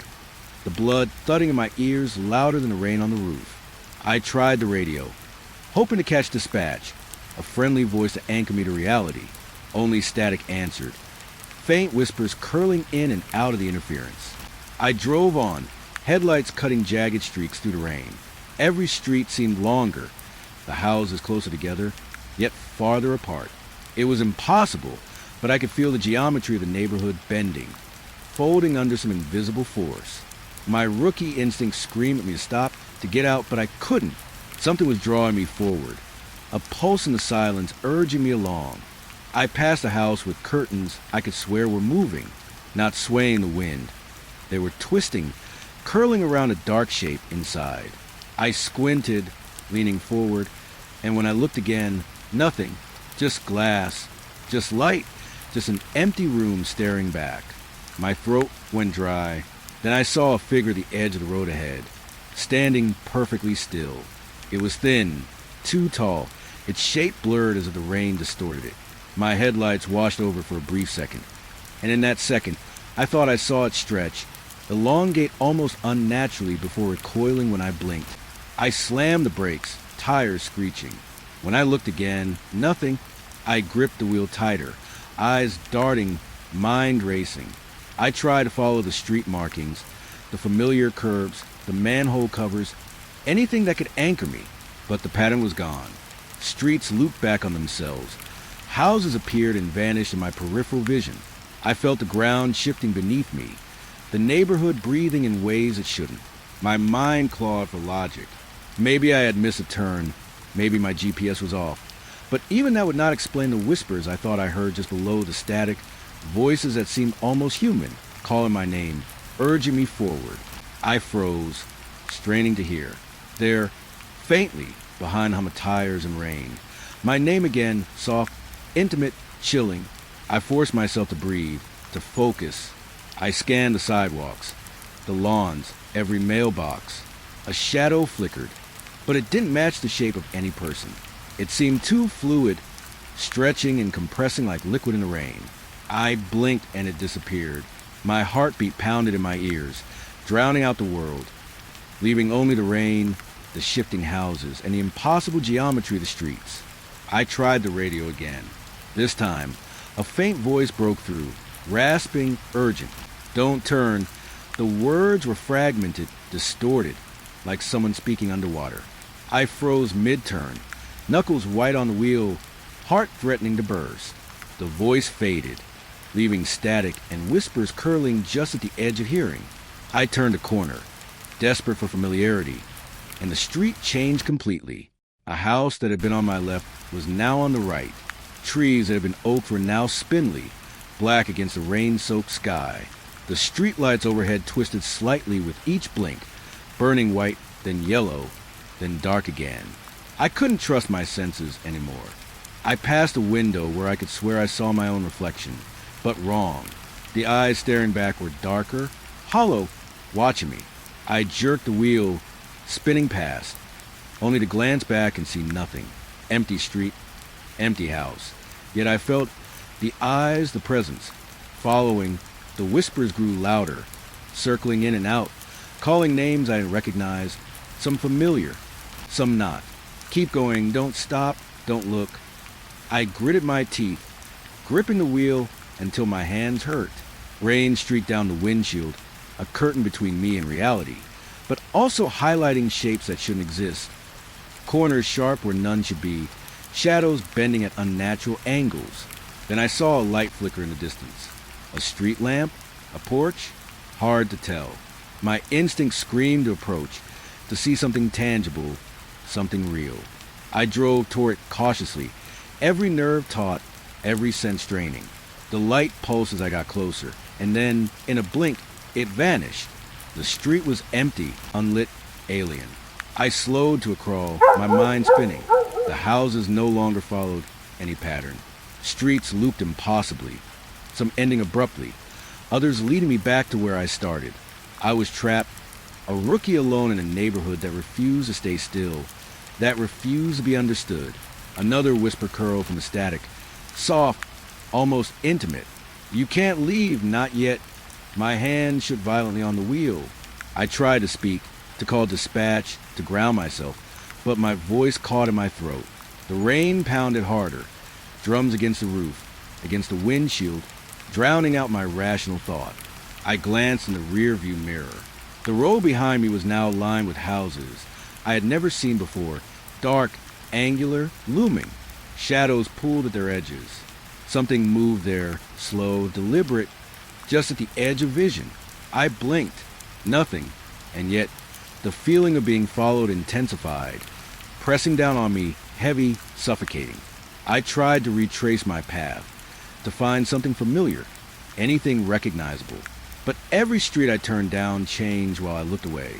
the blood thudding in my ears louder than the rain on the roof. I tried the radio, hoping to catch dispatch, a friendly voice to anchor me to reality. Only static answered, faint whispers curling in and out of the interference. I drove on, headlights cutting jagged streaks through the rain. Every street seemed longer, the houses closer together, yet farther apart. It was impossible, but I could feel the geometry of the neighborhood bending, folding under some invisible force. My rookie instinct screamed at me to stop, to get out, but I couldn't. Something was drawing me forward, a pulse in the silence urging me along. I passed a house with curtains I could swear were moving, not swaying in the wind. They were twisting, curling around a dark shape inside. I squinted, leaning forward, and when I looked again, nothing, just glass, just light, just an empty room staring back. My throat went dry. Then I saw a figure at the edge of the road ahead, standing perfectly still. It was thin, too tall, its shape blurred as if the rain distorted it. My headlights washed over for a brief second, and in that second, I thought I saw it stretch, elongate almost unnaturally before recoiling when I blinked. I slammed the brakes, tires screeching. When I looked again, nothing. I gripped the wheel tighter, eyes darting, mind racing. I tried to follow the street markings, the familiar curbs, the manhole covers, anything that could anchor me, but the pattern was gone. Streets looped back on themselves. Houses appeared and vanished in my peripheral vision. I felt the ground shifting beneath me, the neighborhood breathing in ways it shouldn't. My mind clawed for logic. Maybe I had missed a turn, maybe my GPS was off, but even that would not explain the whispers I thought I heard just below the static, voices that seemed almost human, calling my name, urging me forward. I froze, straining to hear. There, faintly, behind hum of tires and rain. My name again, soft, intimate, chilling. I forced myself to breathe, to focus. I scanned the sidewalks, the lawns, every mailbox. A shadow flickered, but it didn't match the shape of any person. It seemed too fluid, stretching and compressing like liquid in the rain. I blinked and it disappeared. My heartbeat pounded in my ears, drowning out the world, leaving only the rain, the shifting houses, and the impossible geometry of the streets. I tried the radio again. This time, a faint voice broke through, rasping, urgent. Don't turn. The words were fragmented, distorted, like someone speaking underwater. I froze mid-turn, knuckles white on the wheel, heart threatening to burst. The voice faded, leaving static and whispers curling just at the edge of hearing. I turned a corner, desperate for familiarity, and the street changed completely. A house that had been on my left was now on the right. Trees that had been oak were now spindly, black against the rain-soaked sky. The streetlights overhead twisted slightly with each blink, burning white, then yellow, then dark again. I couldn't trust my senses anymore. I passed a window where I could swear I saw my own reflection, but wrong. The eyes staring back were darker, hollow, watching me. I jerked the wheel, spinning past, only to glance back and see nothing. Empty street, empty house. Yet I felt the eyes, the presence, following. The whispers grew louder, circling in and out, calling names I didn't recognize, some familiar, some not. Keep going, don't stop, don't look. I gritted my teeth, gripping the wheel until my hands hurt. Rain streaked down the windshield, a curtain between me and reality, but also highlighting shapes that shouldn't exist. Corners sharp where none should be, shadows bending at unnatural angles. Then I saw a light flicker in the distance. A street lamp? A porch? Hard to tell. My instinct screamed to approach, to see something tangible, something real. I drove toward it cautiously, every nerve taut, every sense straining. The light pulsed as I got closer, and then, in a blink, it vanished. The street was empty, unlit, alien. I slowed to a crawl, my mind spinning. The houses no longer followed any pattern. Streets looped impossibly, some ending abruptly, others leading me back to where I started. I was trapped, a rookie alone in a neighborhood that refused to stay still, that refused to be understood. Another whisper curled from the static, soft, almost intimate. You can't leave, not yet. My hand shook violently on the wheel. I tried to speak, to call dispatch, to ground myself, but my voice caught in my throat. The rain pounded harder, drums against the roof, against the windshield, drowning out my rational thought. I glanced in the rearview mirror. The road behind me was now lined with houses I had never seen before, dark, angular, looming. Shadows pulled at their edges. Something moved there, slow, deliberate, just at the edge of vision. I blinked. Nothing. And yet, the feeling of being followed intensified, pressing down on me, heavy, suffocating. I tried to retrace my path, to find something familiar, anything recognizable. But every street I turned down changed while I looked away.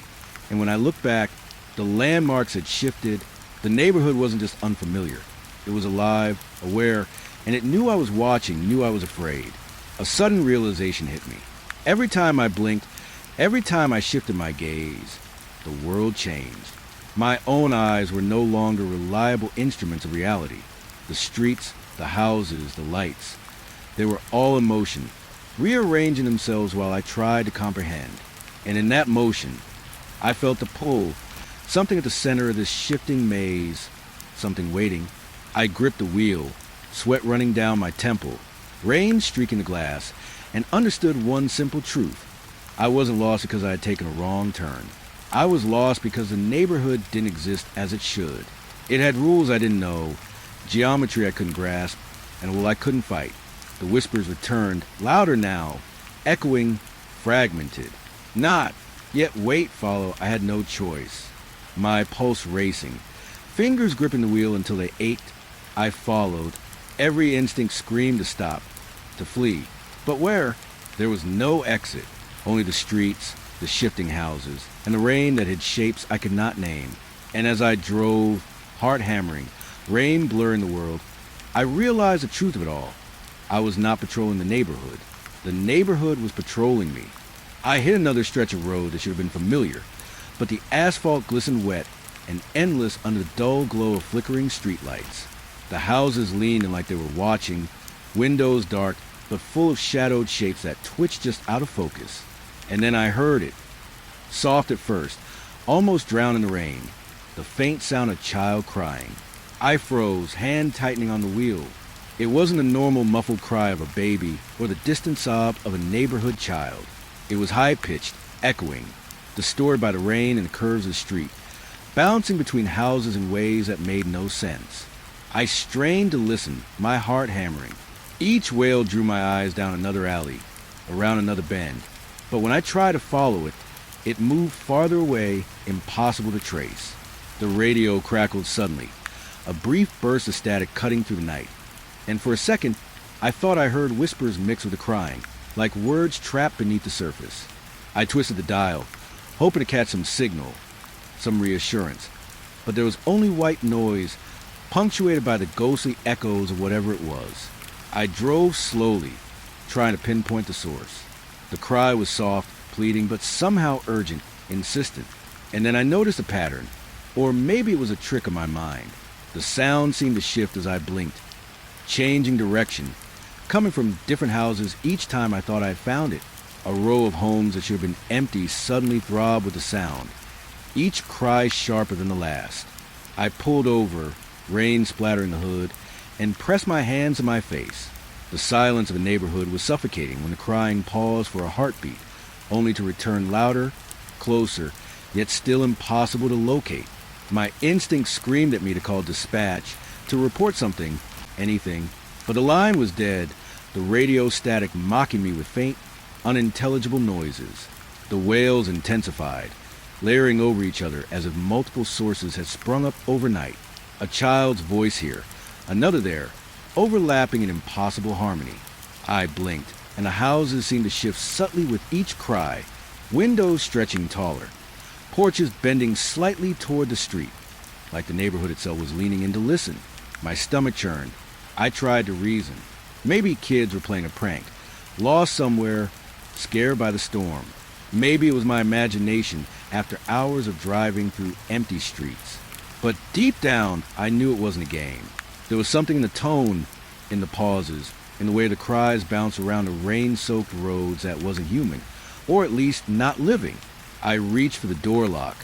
And when I looked back, the landmarks had shifted. The neighborhood wasn't just unfamiliar. It was alive, aware, and it knew I was watching, knew I was afraid. A sudden realization hit me. Every time I blinked, every time I shifted my gaze, the world changed. My own eyes were no longer reliable instruments of reality. The streets, the houses, the lights, they were all in motion, rearranging themselves while I tried to comprehend. And in that motion, I felt the pull, something at the center of this shifting maze, something waiting. I gripped the wheel, sweat running down my temple, rain streaking the glass, and understood one simple truth. I wasn't lost because I had taken a wrong turn. I was lost because the neighborhood didn't exist as it should. It had rules I didn't know, geometry I couldn't grasp, and a will I couldn't fight. The whispers returned, louder now, echoing, fragmented. Not, yet wait follow, I had no choice. My pulse racing, fingers gripping the wheel until they ached. I followed. Every instinct screamed to stop, to flee. But where? There was no exit, only the streets, the shifting houses, and the rain that had shapes I could not name. And as I drove, heart hammering, rain blurring the world, I realized the truth of it all. I was not patrolling the neighborhood. The neighborhood was patrolling me. I hit another stretch of road that should have been familiar, but the asphalt glistened wet and endless under the dull glow of flickering streetlights. The houses leaned like they were watching, windows dark, but full of shadowed shapes that twitched just out of focus. And then I heard it. Soft at first, almost drowned in the rain. The faint sound of a child crying. I froze, hand tightening on the wheel. It wasn't the normal muffled cry of a baby or the distant sob of a neighborhood child. It was high-pitched, echoing, distorted by the rain and the curves of the street, bouncing between houses in ways that made no sense. I strained to listen, my heart hammering. Each wail drew my eyes down another alley, around another bend. But when I tried to follow it, it moved farther away, impossible to trace. The radio crackled suddenly, a brief burst of static cutting through the night. And for a second, I thought I heard whispers mixed with the crying, like words trapped beneath the surface. I twisted the dial, hoping to catch some signal, some reassurance. But there was only white noise, punctuated by the ghostly echoes of whatever it was. I drove slowly, trying to pinpoint the source. The cry was soft, pleading, but somehow urgent, insistent. And then I noticed a pattern, or maybe it was a trick of my mind. The sound seemed to shift as I blinked, changing direction, coming from different houses each time I thought I had found it. A row of homes that should have been empty suddenly throbbed with the sound, each cry sharper than the last. I pulled over, rain splattering the hood, and pressed my hands to my face. The silence of the neighborhood was suffocating when the crying paused for a heartbeat, only to return louder, closer, yet still impossible to locate. My instinct screamed at me to call dispatch, to report something, anything, but the line was dead, the radio static mocking me with faint, unintelligible noises. The wails intensified, layering over each other as if multiple sources had sprung up overnight. A child's voice here, another there, overlapping in impossible harmony. I blinked, and the houses seemed to shift subtly with each cry, windows stretching taller, porches bending slightly toward the street, like the neighborhood itself was leaning in to listen. My stomach churned. I tried to reason. Maybe kids were playing a prank, lost somewhere, scared by the storm. Maybe it was my imagination after hours of driving through empty streets. But deep down, I knew it wasn't a game. There was something in the tone, in the pauses, in the way the cries bounced around the rain-soaked roads that wasn't human, or at least not living. I reached for the door lock,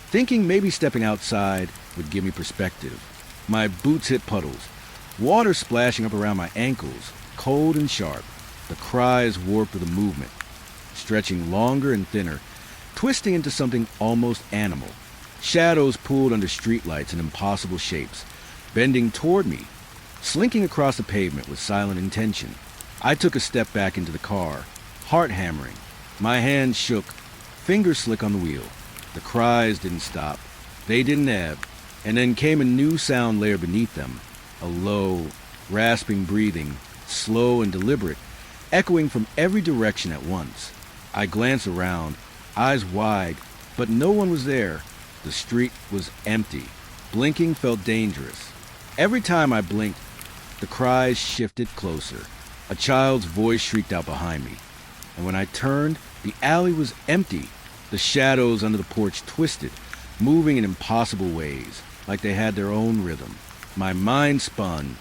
thinking maybe stepping outside would give me perspective. My boots hit puddles, water splashing up around my ankles, cold and sharp. The cries warped with the movement, stretching longer and thinner, twisting into something almost animal. Shadows pooled under streetlights in impossible shapes, bending toward me, slinking across the pavement with silent intention. I took a step back into the car, heart hammering. My hands shook, fingers slick on the wheel. The cries didn't stop. They didn't ebb. And then came a new sound layer beneath them, a low, rasping breathing, slow and deliberate, echoing from every direction at once. I glanced around, eyes wide, but no one was there. The street was empty. Blinking felt dangerous. Every time I blinked, the cries shifted closer. A child's voice shrieked out behind me. And when I turned, the alley was empty. The shadows under the porch twisted, moving in impossible ways, like they had their own rhythm. My mind spun,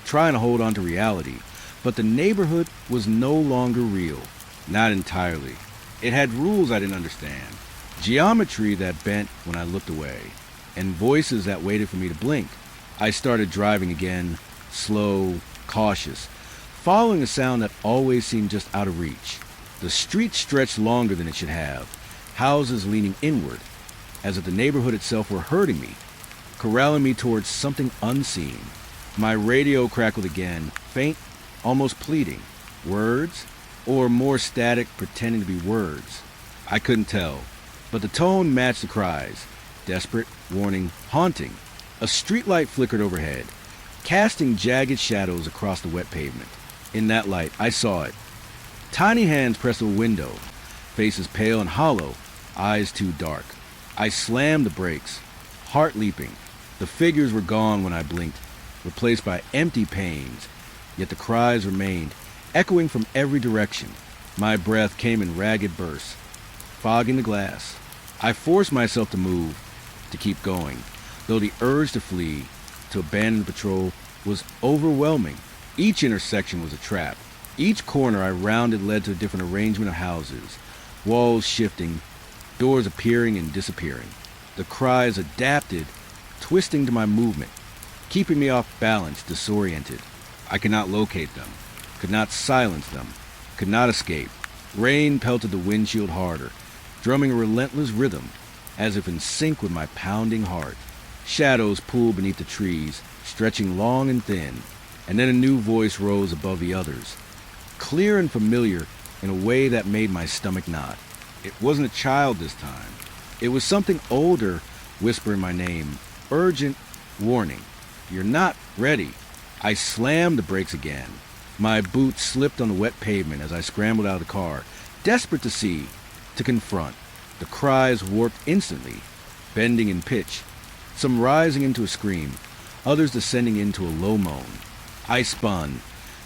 trying to hold on to reality, but the neighborhood was no longer real. Not entirely. It had rules I didn't understand, geometry that bent when I looked away, and voices that waited for me to blink. I started driving again, slow, cautious, following a sound that always seemed just out of reach. The street stretched longer than it should have, houses leaning inward, as if the neighborhood itself were hurting me, corralling me towards something unseen. My radio crackled again, faint, almost pleading. Words? Or more static, pretending to be words? I couldn't tell, but the tone matched the cries. Desperate, warning, haunting. A streetlight flickered overhead, casting jagged shadows across the wet pavement. In that light, I saw it. Tiny hands pressed a window, faces pale and hollow, eyes too dark. I slammed the brakes, heart leaping. The figures were gone when I blinked, replaced by empty panes, yet the cries remained, echoing from every direction. My breath came in ragged bursts, fogging the glass. I forced myself to move, to keep going, though the urge to flee, to abandon the patrol, was overwhelming. Each intersection was a trap. Each corner I rounded led to a different arrangement of houses, walls shifting, doors appearing and disappearing. The cries adapted, twisting to my movement, keeping me off balance, disoriented. I could not locate them, could not silence them, could not escape. Rain pelted the windshield harder, drumming a relentless rhythm, as if in sync with my pounding heart. Shadows pooled beneath the trees, stretching long and thin, and then a new voice rose above the others, clear and familiar in a way that made my stomach knot. It wasn't a child this time. It was something older whispering my name. Urgent warning. You're not ready. I slammed the brakes again. My boots slipped on the wet pavement as I scrambled out of the car, desperate to see, to confront. The cries warped instantly, bending in pitch, some rising into a scream, others descending into a low moan. I spun,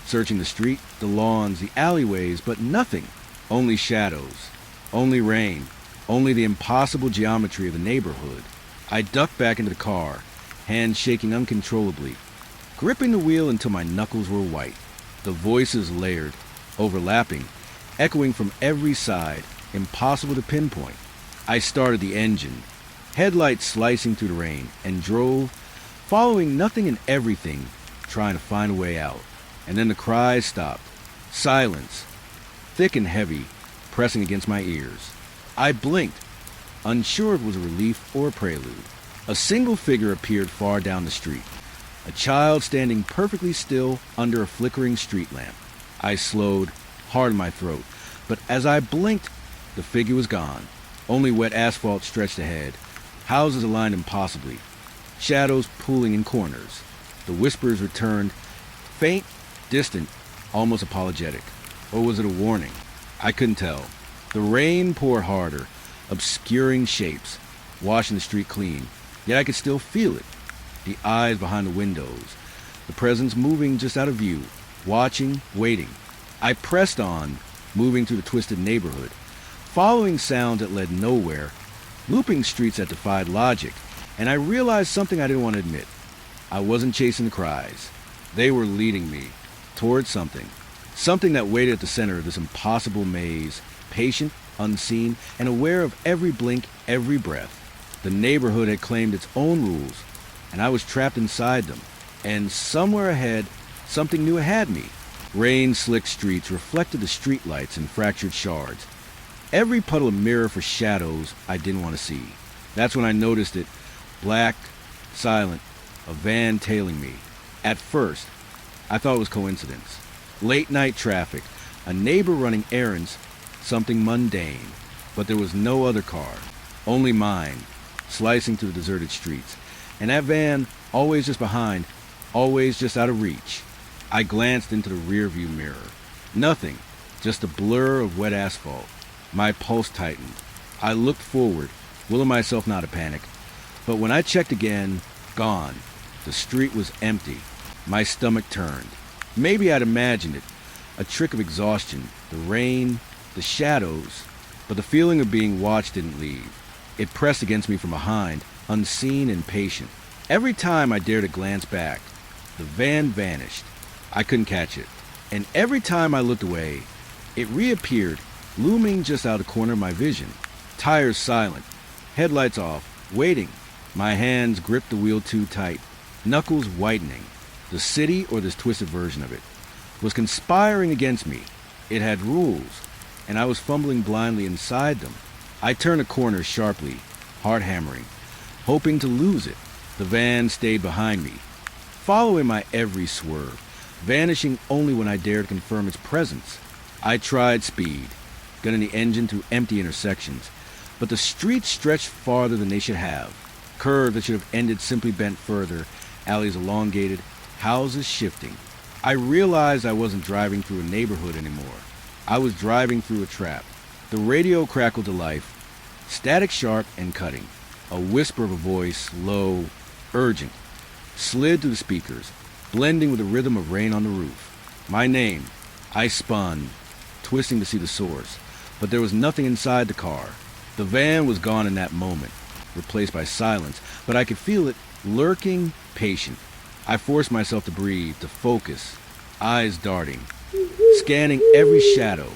searching the street, the lawns, the alleyways, but nothing. Only shadows, only rain, only the impossible geometry of the neighborhood. I ducked back into the car, hands shaking uncontrollably, gripping the wheel until my knuckles were white. The voices layered, overlapping, echoing from every side, impossible to pinpoint. I started the engine, headlights slicing through the rain, and drove, following nothing and everything, trying to find a way out. And then the cries stopped. Silence, thick and heavy, pressing against my ears. I blinked, unsure if it was a relief or a prelude. A single figure appeared far down the street, a child standing perfectly still under a flickering street lamp. I slowed, hard in my throat, but as I blinked, the figure was gone. Only wet asphalt stretched ahead, houses aligned impossibly, shadows pooling in corners. The whispers returned, faint, distant, almost apologetic. Or was it a warning? I couldn't tell. The rain poured harder, obscuring shapes, washing the street clean, yet I could still feel it. The eyes behind the windows, the presence moving just out of view, watching, waiting. I pressed on, moving through the twisted neighborhood, following sounds that led nowhere, looping streets that defied logic, and I realized something I didn't want to admit. I wasn't chasing the cries. They were leading me towards something that waited at the center of this impossible maze, patient, unseen, and aware of every blink, every breath. The neighborhood had claimed its own rules, and I was trapped inside them. And somewhere ahead, something new had me. Rain-slicked streets reflected the streetlights in fractured shards. Every puddle a mirror for shadows I didn't want to see. That's when I noticed it, black, silent, a van tailing me. At first, I thought it was coincidence. Late night traffic, a neighbor running errands, something mundane. But there was no other car, only mine, slicing through the deserted streets. And that van, always just behind, always just out of reach. I glanced into the rearview mirror. Nothing, just a blur of wet asphalt. My pulse tightened. I looked forward, willing myself not to panic. But when I checked again, gone. The street was empty. My stomach turned. Maybe I'd imagined it. A trick of exhaustion, the rain, the shadows. But the feeling of being watched didn't leave. It pressed against me from behind, unseen and patient. Every time I dared to glance back, the van vanished. I couldn't catch it. And every time I looked away, it reappeared, looming just out of the corner of my vision. Tires silent, headlights off, waiting. My hands gripped the wheel too tight, knuckles whitening. The city, or this twisted version of it, was conspiring against me. It had rules, and I was fumbling blindly inside them. I turned a corner sharply, heart hammering, hoping to lose it. The van stayed behind me, following my every swerve, vanishing only when I dared confirm its presence. I tried speed, gunning the engine through empty intersections, but the streets stretched farther than they should have. Curves that should have ended simply bent further, alleys elongated, houses shifting. I realized I wasn't driving through a neighborhood anymore. I was driving through a trap. The radio crackled to life, static sharp and cutting. A whisper of a voice, low, urgent, slid through the speakers, blending with the rhythm of rain on the roof. My name. I spun, twisting to see the source, but there was nothing inside the car. The van was gone in that moment, replaced by silence, but I could feel it lurking, patient. I forced myself to breathe, to focus, eyes darting, scanning every shadow,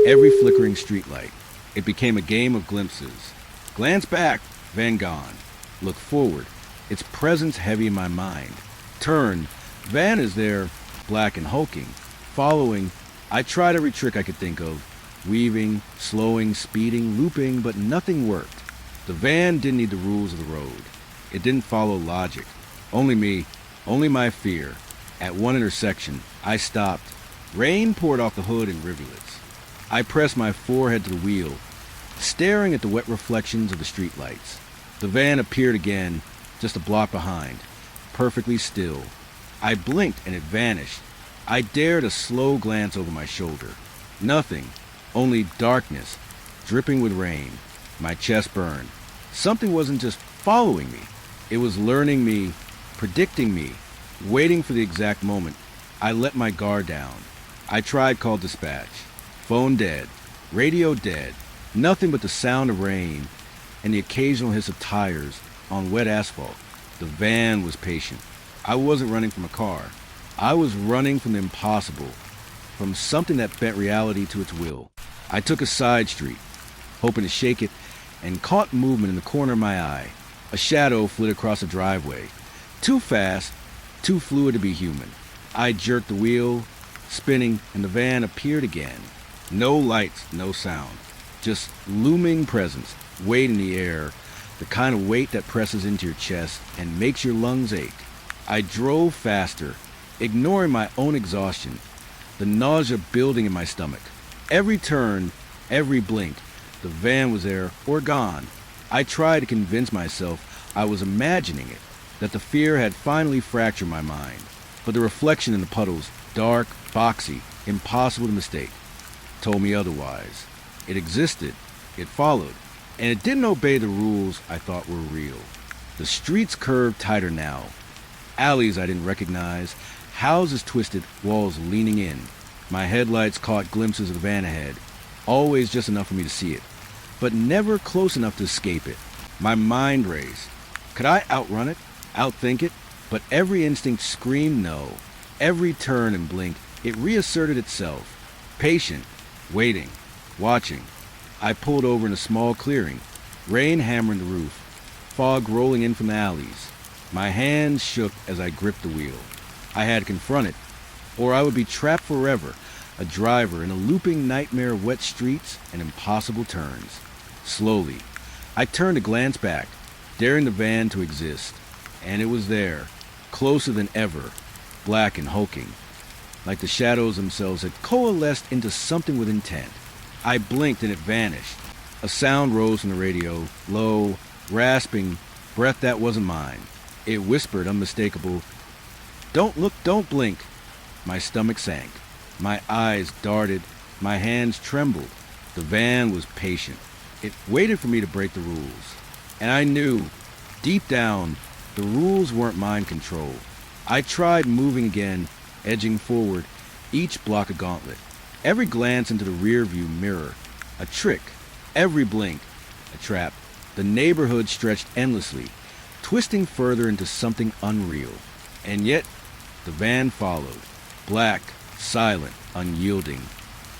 every flickering streetlight. It became a game of glimpses. Glance back, van gone. Look forward, its presence heavy in my mind. Turn, van is there, black and hulking. Following, I tried every trick I could think of, weaving, slowing, speeding, looping, but nothing worked. The van didn't need the rules of the road. It didn't follow logic. Only me, only my fear. At one intersection, I stopped. Rain poured off the hood in rivulets. I pressed my forehead to the wheel, staring at the wet reflections of the streetlights. The van appeared again, just a block behind, perfectly still. I blinked and it vanished. I dared a slow glance over my shoulder. Nothing, only darkness, dripping with rain. My chest burned. Something wasn't just following me. It was learning me, predicting me, waiting for the exact moment. I let my guard down. I tried call dispatch. Phone dead. Radio dead. Nothing but the sound of rain and the occasional hiss of tires on wet asphalt. The van was patient. I wasn't running from a car. I was running from the impossible, from something that bent reality to its will. I took a side street, hoping to shake it, and caught movement in the corner of my eye. A shadow flit across the driveway. Too fast, too fluid to be human. I jerked the wheel, spinning, and the van appeared again. No lights, no sound. Just looming presence, weight in the air, the kind of weight that presses into your chest and makes your lungs ache. I drove faster, ignoring my own exhaustion, the nausea building in my stomach. Every turn, every blink, the van was there or gone. I tried to convince myself I was imagining it, that the fear had finally fractured my mind. But the reflection in the puddles, dark, boxy, impossible to mistake, told me otherwise. It existed, it followed, and it didn't obey the rules I thought were real. The streets curved tighter now. Alleys I didn't recognize, houses twisted, walls leaning in. My headlights caught glimpses of the van ahead, always just enough for me to see it, but never close enough to escape it. My mind raced. Could I outrun it, outthink it? But every instinct screamed no. Every turn and blink, it reasserted itself. Patient, waiting, watching. I pulled over in a small clearing, rain hammering the roof, fog rolling in from the alleys. My hands shook as I gripped the wheel. I had to confront it, or I would be trapped forever, a driver in a looping nightmare of wet streets and impossible turns. Slowly, I turned to glance back, daring the van to exist, and it was there, closer than ever, black and hulking, like the shadows themselves had coalesced into something with intent. I blinked and it vanished. A sound rose from the radio, low, rasping, breath that wasn't mine. It whispered, unmistakable, "Don't look, don't blink." My stomach sank. My eyes darted. My hands trembled. The van was patient. It waited for me to break the rules. And I knew, deep down, the rules weren't mind control. I tried moving again, edging forward, each block a gauntlet. Every glance into the rearview mirror, a trick. Every blink, a trap. The neighborhood stretched endlessly, twisting further into something unreal. And yet, the van followed, black, silent, unyielding.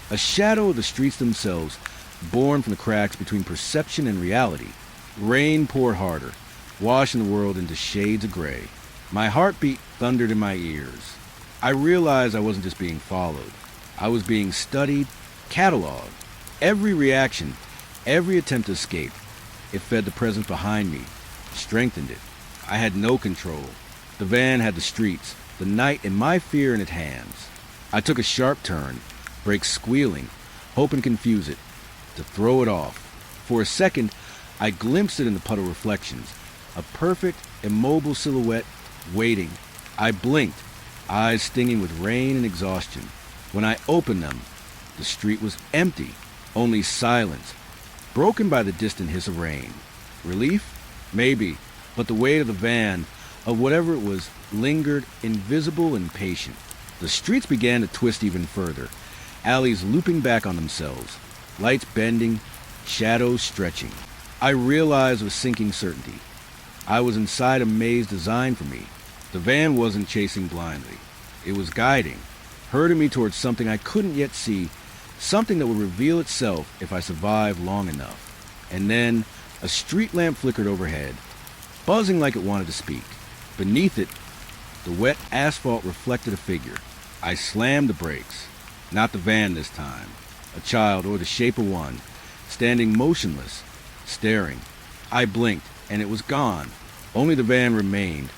A shadow of the streets themselves, born from the cracks between perception and reality. Rain poured harder, washing the world into shades of gray. My heartbeat thundered in my ears. I realized I wasn't just being followed. I was being studied, cataloged. Every reaction, every attempt to escape, it fed the presence behind me, strengthened it. I had no control. The van had the streets, the night and my fear in its hands. I took a sharp turn, brakes squealing, hoping to confuse it, to throw it off. For a second, I glimpsed it in the puddle reflections, a perfect, immobile silhouette waiting. I blinked, eyes stinging with rain and exhaustion. When I opened them, the street was empty, only silence, broken by the distant hiss of rain. Relief? Maybe, but the weight of the van, of whatever it was, lingered, invisible and patient. The streets began to twist even further, alleys looping back on themselves, lights bending, shadows stretching. I realized with sinking certainty, I was inside a maze designed for me. The van wasn't chasing blindly. It was guiding, herding me towards something I couldn't yet see, something that would reveal itself if I survived long enough. And then a street lamp flickered overhead, buzzing like it wanted to speak. Beneath it, the wet asphalt reflected a figure. I slammed the brakes. Not the van this time. A child, or the shape of one, standing motionless, staring. I blinked, and it was gone. Only the van remained,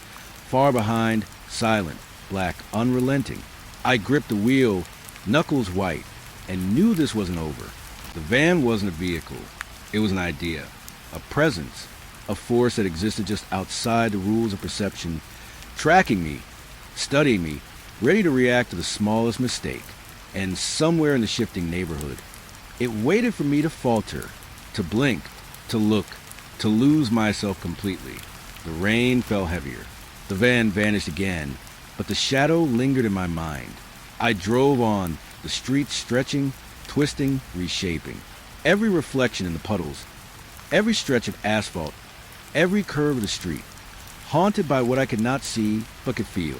far behind, silent, black, unrelenting. I gripped the wheel, knuckles white, and knew this wasn't over. The van wasn't a vehicle. It was an idea, a presence, a force that existed just outside the rules of perception, tracking me, studying me, ready to react to the smallest mistake. And somewhere in the shifting neighborhood, it waited for me to falter, to blink, to look, to lose myself completely. The rain fell heavier. The van vanished again, but the shadow lingered in my mind. I drove on, the streets stretching, twisting, reshaping. Every reflection in the puddles, every stretch of asphalt, every curve of the street, haunted by what I could not see but could feel.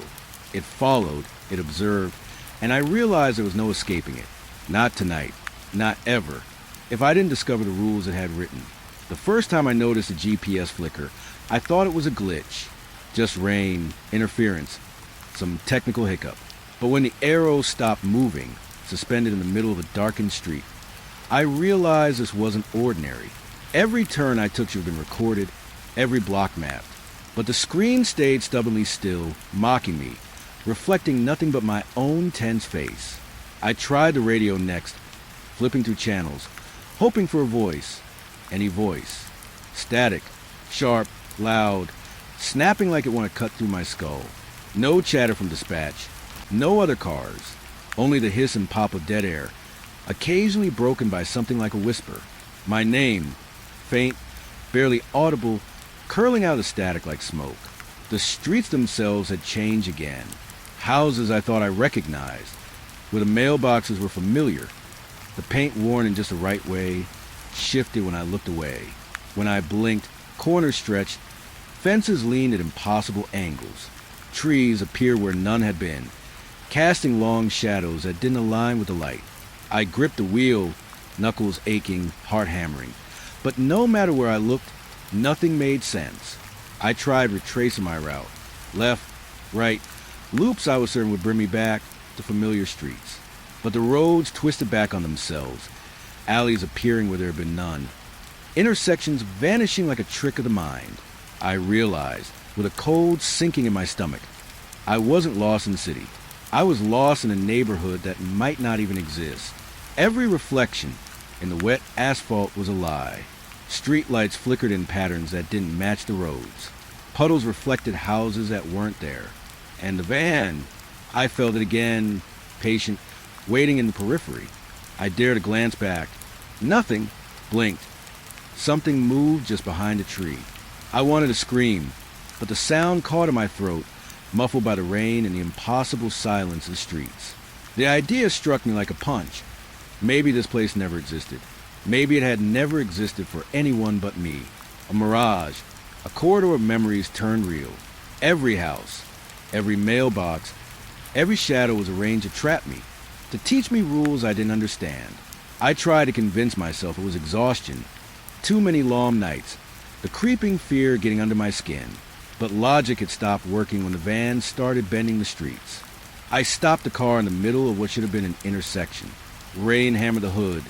It followed, it observed, and I realized there was no escaping it. Not tonight, not ever, if I didn't discover the rules it had written. The first time I noticed the GPS flicker, I thought it was a glitch. Just rain, interference, some technical hiccup. But when the arrow stopped moving, suspended in the middle of a darkened street, I realized this wasn't ordinary. Every turn I took should have been recorded, every block mapped. But the screen stayed stubbornly still, mocking me, reflecting nothing but my own tense face. I tried the radio next, flipping through channels, hoping for a voice. Any voice. Static, sharp, loud, snapping like it wanted to cut through my skull. No chatter from dispatch, no other cars, only the hiss and pop of dead air, occasionally broken by something like a whisper. My name, faint, barely audible, curling out of static like smoke. The streets themselves had changed again. Houses I thought I recognized, where the mailboxes were familiar. The paint worn in just the right way, shifted when I looked away. When I blinked, corners stretched, fences leaned at impossible angles. Trees appeared where none had been, casting long shadows that didn't align with the light. I gripped the wheel, knuckles aching, heart hammering. But no matter where I looked, nothing made sense. I tried retracing my route. Left, right, loops I was certain would bring me back to familiar streets. But the roads twisted back on themselves, alleys appearing where there had been none, intersections vanishing like a trick of the mind. I realized, with a cold sinking in my stomach, I wasn't lost in the city. I was lost in a neighborhood that might not even exist. Every reflection in the wet asphalt was a lie. Street lights flickered in patterns that didn't match the roads. Puddles reflected houses that weren't there. And the van, I felt it again, patient, waiting in the periphery. I dared to glance back. Nothing. Blinked. Something moved just behind a tree. I wanted to scream, but the sound caught in my throat, muffled by the rain and the impossible silence of the streets. The idea struck me like a punch. Maybe this place never existed. Maybe it had never existed for anyone but me. A mirage, a corridor of memories turned real. Every house, every mailbox, every shadow was arranged to trap me, to teach me rules I didn't understand. I tried to convince myself it was exhaustion, too many long nights, the creeping fear getting under my skin. But logic had stopped working when the van started bending the streets. I stopped the car in the middle of what should have been an intersection. Rain hammered the hood,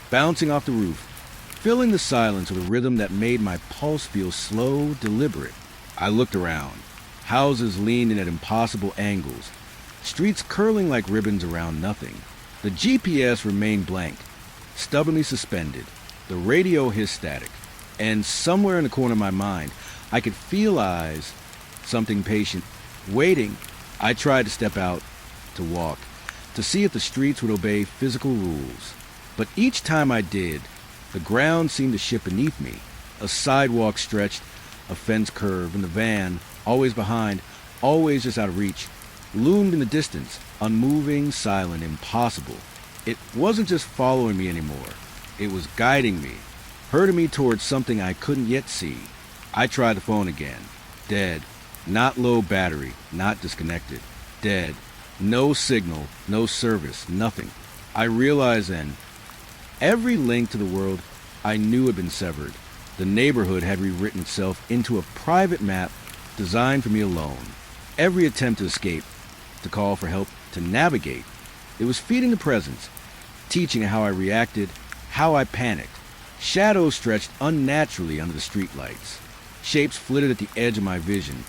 bouncing off the roof, filling the silence with a rhythm that made my pulse feel slow, deliberate. I looked around. Houses leaned in at impossible angles, streets curling like ribbons around nothing. The GPS remained blank, stubbornly suspended, the radio hissed static, and somewhere in the corner of my mind, I could feel eyes, something patient, waiting. I tried to step out, to walk, to see if the streets would obey physical rules. But each time I did, the ground seemed to shift beneath me. A sidewalk stretched, a fence curved, and the van, always behind, always just out of reach, loomed in the distance, unmoving, silent, impossible. It wasn't just following me anymore. It was guiding me, herding me towards something I couldn't yet see. I tried the phone again. Dead. Not low battery, not disconnected. Dead. No signal, no service, nothing. I realized then, every link to the world I knew had been severed. The neighborhood had rewritten itself into a private map designed for me alone. Every attempt to escape, to call for help, to navigate, it was feeding the presence, teaching how I reacted, how I panicked. Shadows stretched unnaturally under the streetlights. Shapes flitted at the edge of my vision.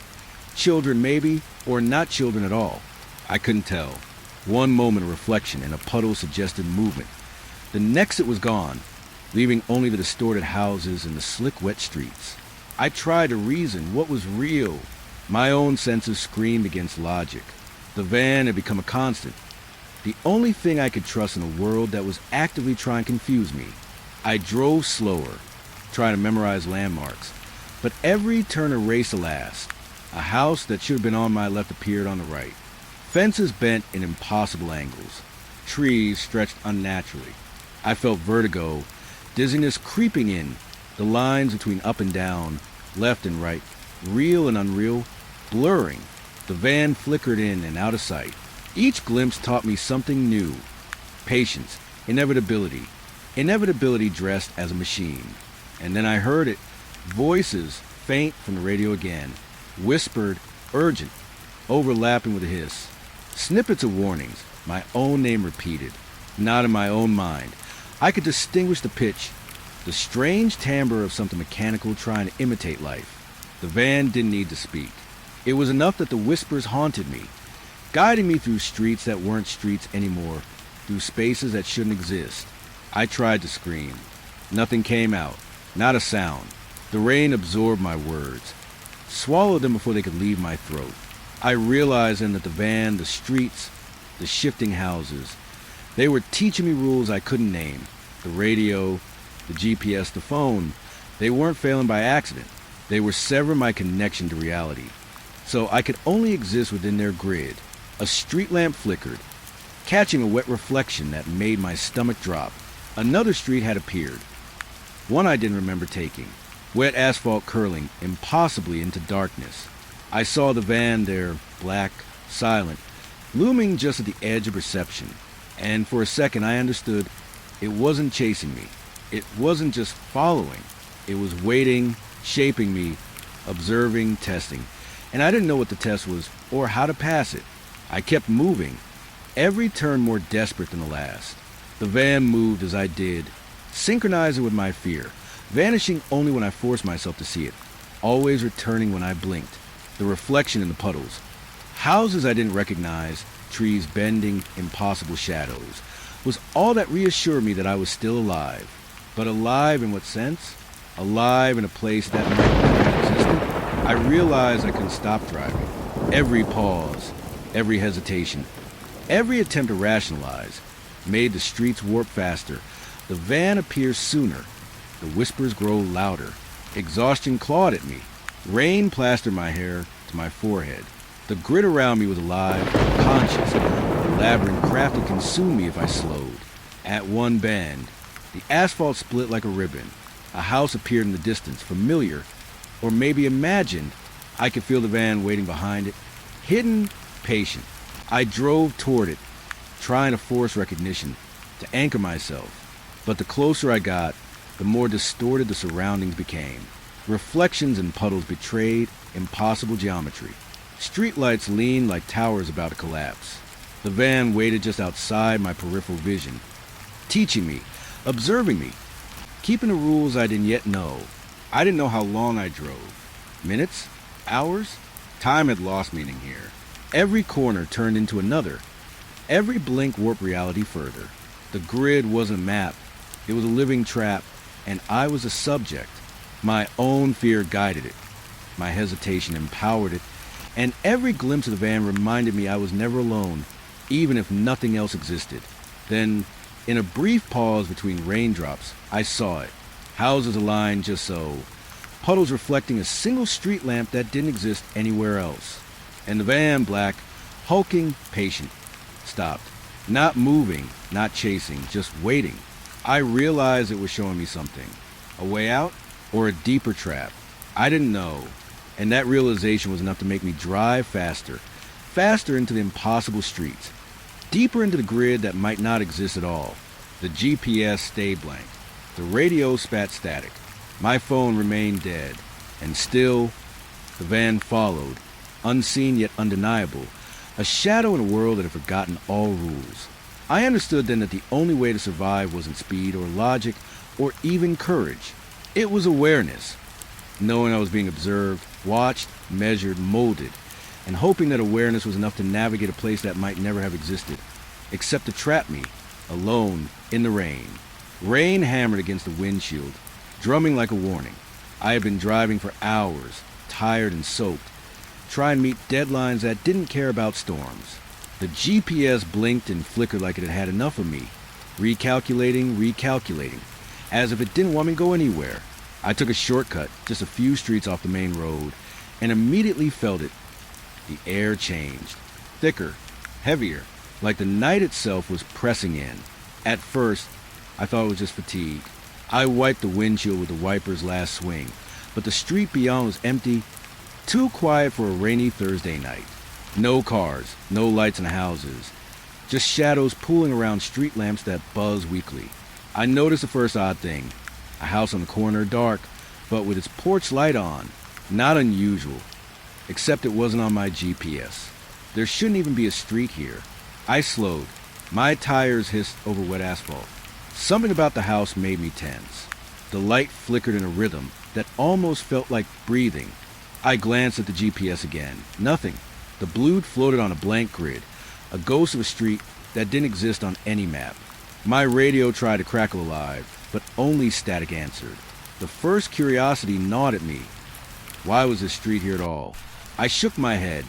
Children maybe, or not children at all. I couldn't tell. One moment of reflection and a puddle suggested movement. The next it was gone, leaving only the distorted houses and the slick wet streets. I tried to reason what was real. My own senses screamed against logic. The van had become a constant. The only thing I could trust in a world that was actively trying to confuse me. I drove slower, trying to memorize landmarks. But every turn erased the last. A house that should have been on my left appeared on the right. Fences bent in impossible angles. Trees stretched unnaturally. I felt vertigo, dizziness creeping in, the lines between up and down, left and right, real and unreal, blurring. The van flickered in and out of sight. Each glimpse taught me something new. Patience, inevitability. Inevitability dressed as a machine. And then I heard it. Voices, faint from the radio again. Whispered, urgent, overlapping with a hiss. Snippets of warnings, my own name repeated. Not in my own mind. I could distinguish the pitch, the strange timbre of something mechanical trying to imitate life. The van didn't need to speak. It was enough that the whispers haunted me, guiding me through streets that weren't streets anymore, through spaces that shouldn't exist. I tried to scream. Nothing came out, not a sound. The rain absorbed my words, swallowed them before they could leave my throat. I realized then that the van, the streets, the shifting houses, they were teaching me rules I couldn't name. The radio, the GPS, the phone, they weren't failing by accident. They were severing my connection to reality. So I could only exist within their grid. A street lamp flickered, catching a wet reflection that made my stomach drop. Another street had appeared. One I didn't remember taking. Wet asphalt curling impossibly into darkness. I saw the van there, black, silent, looming just at the edge of perception. And for a second I understood it wasn't chasing me. It wasn't just following. It was waiting, shaping me, observing, testing. And I didn't know what the test was or how to pass it. I kept moving, every turn more desperate than the last. The van moved as I did, synchronizing with my fear, vanishing only when I forced myself to see it, always returning when I blinked. The reflection in the puddles. Houses I didn't recognize, trees bending, impossible shadows, was all that reassured me that I was still alive. But alive in what sense? Alive in a place that might never have existed? I realized I couldn't stop driving. Every pause, every hesitation, every attempt to rationalize made the streets warp faster. The van appears sooner. The whispers grow louder. Exhaustion clawed at me. Rain plastered my hair to my forehead. The grid around me was alive, conscious. The labyrinth craft would consume me if I slowed. At one bend, the asphalt split like a ribbon. A house appeared in the distance, familiar, or maybe imagined. I could feel the van waiting behind it, hidden, patient. I drove toward it, trying to force recognition, to anchor myself. But the closer I got, the more distorted the surroundings became. Reflections and puddles betrayed impossible geometry. Streetlights leaned like towers about to collapse. The van waited just outside my peripheral vision, teaching me, observing me, keeping the rules I didn't yet know. I didn't know how long I drove. Minutes? Hours? Time had lost meaning here. Every corner turned into another. Every blink warped reality further. The grid wasn't a map. It was a living trap, and I was a subject. My own fear guided it. My hesitation empowered it, and every glimpse of the van reminded me I was never alone, even if nothing else existed. Then, in a brief pause between raindrops, I saw it. Houses aligned just so, puddles reflecting a single street lamp that didn't exist anywhere else. And the van, black, hulking, patient, stopped. Not moving, not chasing, just waiting. I realized it was showing me something. A way out, or a deeper trap. I didn't know. And that realization was enough to make me drive faster. Faster into the impossible streets. Deeper into the grid that might not exist at all. The GPS stayed blank. The radio spat static. My phone remained dead. And still, the van followed. Unseen yet undeniable. A shadow in a world that had forgotten all rules. I understood then that the only way to survive wasn't speed or logic or even courage. It was awareness. Knowing I was being observed, watched, measured, molded, and hoping that awareness was enough to navigate a place that might never have existed, except to trap me, alone, in the rain. Rain hammered against the windshield, drumming like a warning. I had been driving for hours, tired and soaked, trying to meet deadlines that didn't care about storms. The GPS blinked and flickered like it had had enough of me, recalculating, as if it didn't want me to go anywhere. I took a shortcut, just a few streets off the main road, and immediately felt it. The air changed. Thicker, heavier, like the night itself was pressing in. At first, I thought it was just fatigue. I wiped the windshield with the wiper's last swing, but the street beyond was empty, too quiet for a rainy Thursday night. No cars, no lights in the houses, just shadows pooling around street lamps that buzz weakly. I noticed the first odd thing. A house on the corner, dark, but with its porch light on. Not unusual, except it wasn't on my GPS. There shouldn't even be a street here. I slowed. My tires hissed over wet asphalt. Something about the house made me tense. The light flickered in a rhythm that almost felt like breathing. I glanced at the GPS again. Nothing. The blue floated on a blank grid, a ghost of a street that didn't exist on any map. My radio tried to crackle alive, but only static answered. The first curiosity gnawed at me. Why was this street here at all? I shook my head,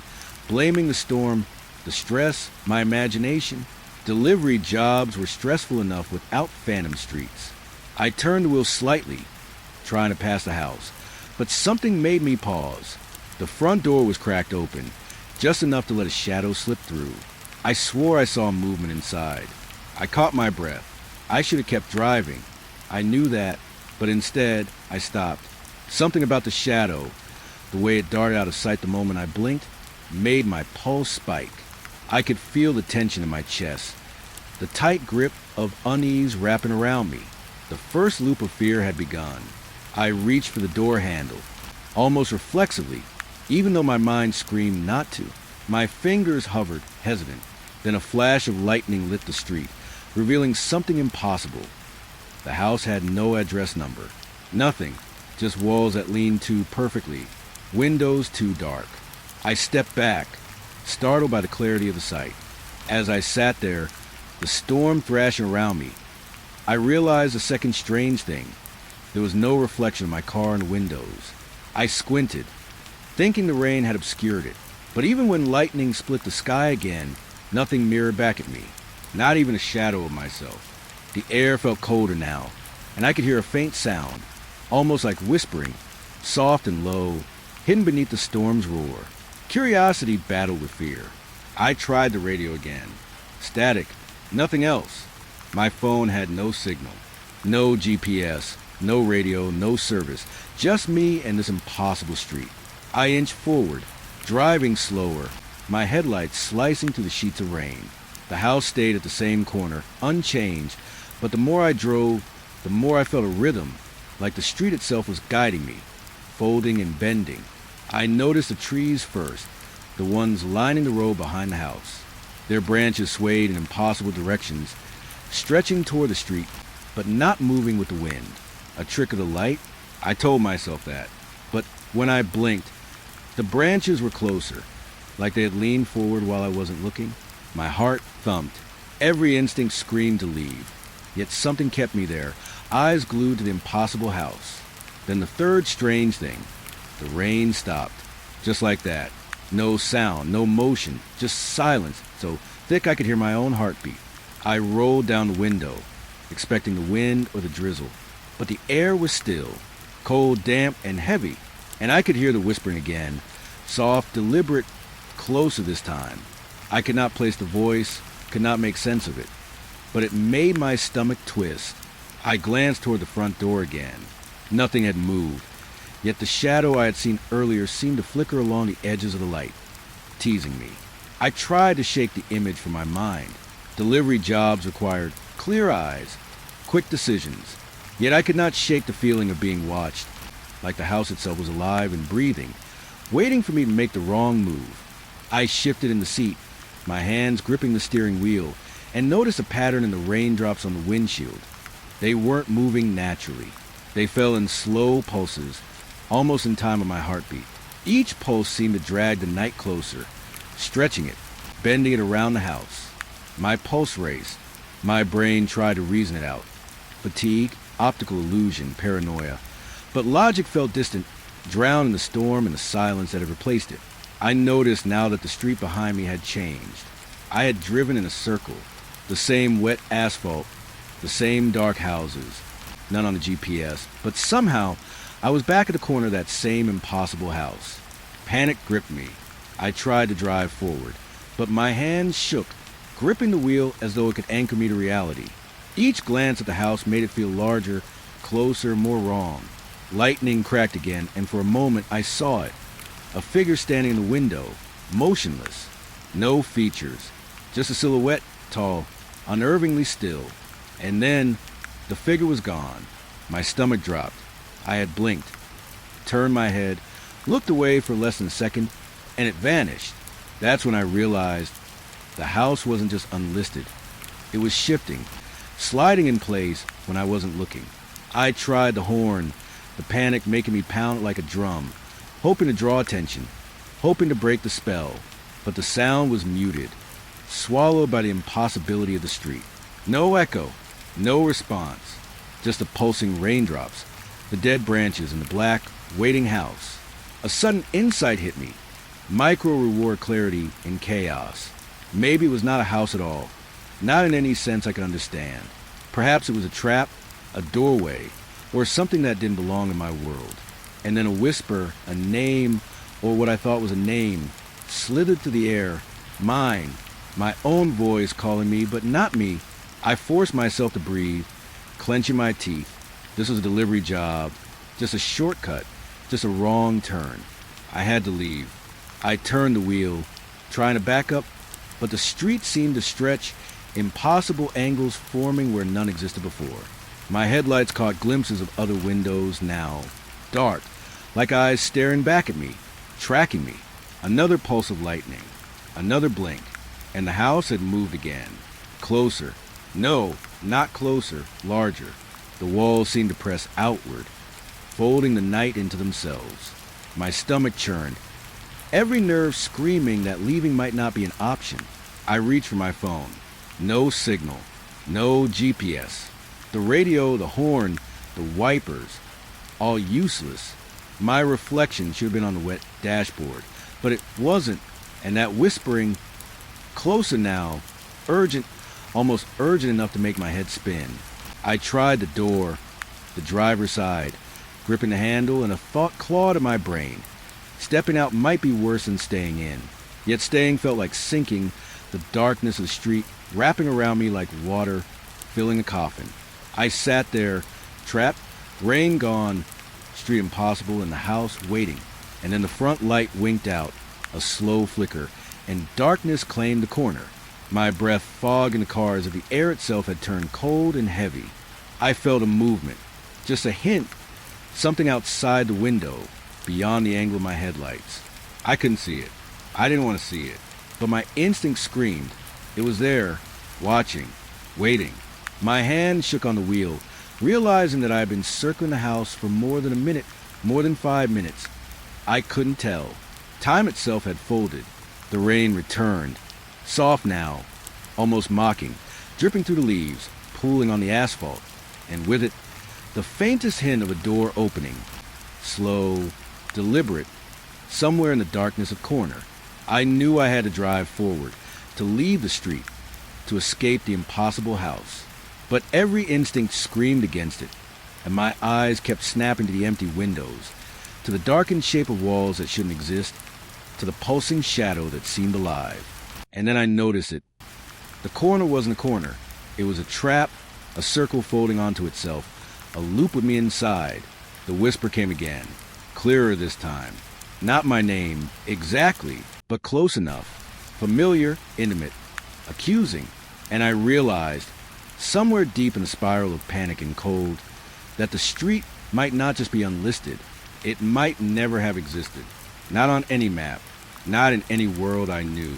blaming the storm, the stress, my imagination. Delivery jobs were stressful enough without phantom streets. I turned the wheel slightly, trying to pass the house, but something made me pause. The front door was cracked open, just enough to let a shadow slip through. I swore I saw movement inside. I caught my breath. I should have kept driving. I knew that, but instead, I stopped. Something about the shadow, the way it darted out of sight the moment I blinked, made my pulse spike. I could feel the tension in my chest, the tight grip of unease wrapping around me. The first loop of fear had begun. I reached for the door handle, almost reflexively, even though my mind screamed not to. My fingers hovered, hesitant. Then a flash of lightning lit the street, revealing something impossible. The house had no address number. Nothing, just walls that leaned too perfectly, windows too dark. I stepped back, startled by the clarity of the sight. As I sat there, the storm thrashing around me, I realized a second strange thing. There was no reflection of my car in the windows. I squinted, thinking the rain had obscured it. But even when lightning split the sky again, nothing mirrored back at me, not even a shadow of myself. The air felt colder now, and I could hear a faint sound, almost like whispering, soft and low, hidden beneath the storm's roar. Curiosity battled with fear. I tried the radio again. Static, nothing else. My phone had no signal, no GPS, no radio, no service, just me and this impossible street. I inched forward, driving slower, my headlights slicing through the sheets of rain. The house stayed at the same corner, unchanged, but the more I drove, the more I felt a rhythm, like the street itself was guiding me, folding and bending. I noticed the trees first, the ones lining the road behind the house. Their branches swayed in impossible directions, stretching toward the street, but not moving with the wind. A trick of the light? I told myself that. But when I blinked, the branches were closer, like they had leaned forward while I wasn't looking. My heart thumped. Every instinct screamed to leave. Yet something kept me there, eyes glued to the impossible house. Then the third strange thing. The rain stopped. Just like that. No sound, no motion, just silence, so thick I could hear my own heartbeat. I rolled down the window, expecting the wind or the drizzle. But the air was still, cold, damp, and heavy, and I could hear the whispering again, soft, deliberate, closer this time. I could not place the voice, could not make sense of it, but it made my stomach twist. I glanced toward the front door again. Nothing had moved, yet the shadow I had seen earlier seemed to flicker along the edges of the light, teasing me. I tried to shake the image from my mind. Delivery jobs required clear eyes, quick decisions, yet I could not shake the feeling of being watched, like the house itself was alive and breathing, waiting for me to make the wrong move. I shifted in the seat, my hands gripping the steering wheel, and noticed a pattern in the raindrops on the windshield. They weren't moving naturally. They fell in slow pulses, almost in time with my heartbeat. Each pulse seemed to drag the night closer, stretching it, bending it around the house. My pulse raced. My brain tried to reason it out. Fatigue, optical illusion, paranoia. But logic felt distant, drowned in the storm and the silence that had replaced it. I noticed now that the street behind me had changed. I had driven in a circle, the same wet asphalt, the same dark houses, none on the GPS, but somehow I was back at the corner of that same impossible house. Panic gripped me. I tried to drive forward, but my hands shook, gripping the wheel as though it could anchor me to reality. Each glance at the house made it feel larger, closer, more wrong. Lightning cracked again, and for a moment I saw it. A figure standing in the window, motionless. No features, just a silhouette, tall, unnervingly still. And then, the figure was gone. My stomach dropped. I had blinked, turned my head, looked away for less than a second, and it vanished. That's when I realized the house wasn't just unlisted. It was shifting, sliding in place when I wasn't looking. I tried the horn, the panic making me pound like a drum, hoping to draw attention, hoping to break the spell, but the sound was muted, swallowed by the impossibility of the street. No echo, no response, just the pulsing raindrops, the dead branches, and the black, waiting house. A sudden insight hit me, micro-reward clarity in chaos. Maybe it was not a house at all, not in any sense I could understand. Perhaps it was a trap, a doorway, or something that didn't belong in my world. And then a whisper, a name, or what I thought was a name, slithered through the air. Mine, my own voice calling me, but not me. I forced myself to breathe, clenching my teeth. This was a delivery job, just a shortcut, just a wrong turn. I had to leave. I turned the wheel, trying to back up, but the street seemed to stretch, impossible angles forming where none existed before. My headlights caught glimpses of other windows now, dark, like eyes staring back at me, tracking me. Another pulse of lightning, another blink, and the house had moved again. Closer. No, not closer, larger. The walls seemed to press outward, folding the night into themselves. My stomach churned, every nerve screaming that leaving might not be an option. I reached for my phone. No signal. No GPS. The radio, the horn, the wipers, all useless. My reflection should have been on the wet dashboard, but it wasn't, and that whispering, closer now, urgent, almost urgent enough to make my head spin. I tried the door, the driver's side, gripping the handle, and a thought clawed at my brain. Stepping out might be worse than staying in, yet staying felt like sinking, the darkness of the street wrapping around me like water, filling a coffin. I sat there, trapped, rain gone, street impossible, in the house waiting, and then the front light winked out, a slow flicker, and darkness claimed the corner. My breath fogged in the car as if the air itself had turned cold and heavy. I felt a movement, just a hint, something outside the window, beyond the angle of my headlights. I couldn't see it. I didn't want to see it, but my instinct screamed. It was there, watching, waiting. My hand shook on the wheel, realizing that I had been circling the house for more than a minute, more than 5 minutes. I couldn't tell. Time itself had folded. The rain returned, soft now, almost mocking, dripping through the leaves, pooling on the asphalt, and with it, the faintest hint of a door opening. Slow, deliberate, somewhere in the darkness of corner. I knew I had to drive forward, to leave the street, to escape the impossible house. But every instinct screamed against it, and my eyes kept snapping to the empty windows, to the darkened shape of walls that shouldn't exist, to the pulsing shadow that seemed alive. And then I noticed it. The corner wasn't a corner. It was a trap, a circle folding onto itself, a loop with me inside. The whisper came again, clearer this time. Not my name, exactly, but close enough. Familiar, intimate, accusing. And I realized, somewhere deep in the spiral of panic and cold, that the street might not just be unlisted. It might never have existed. Not on any map. Not in any world I knew.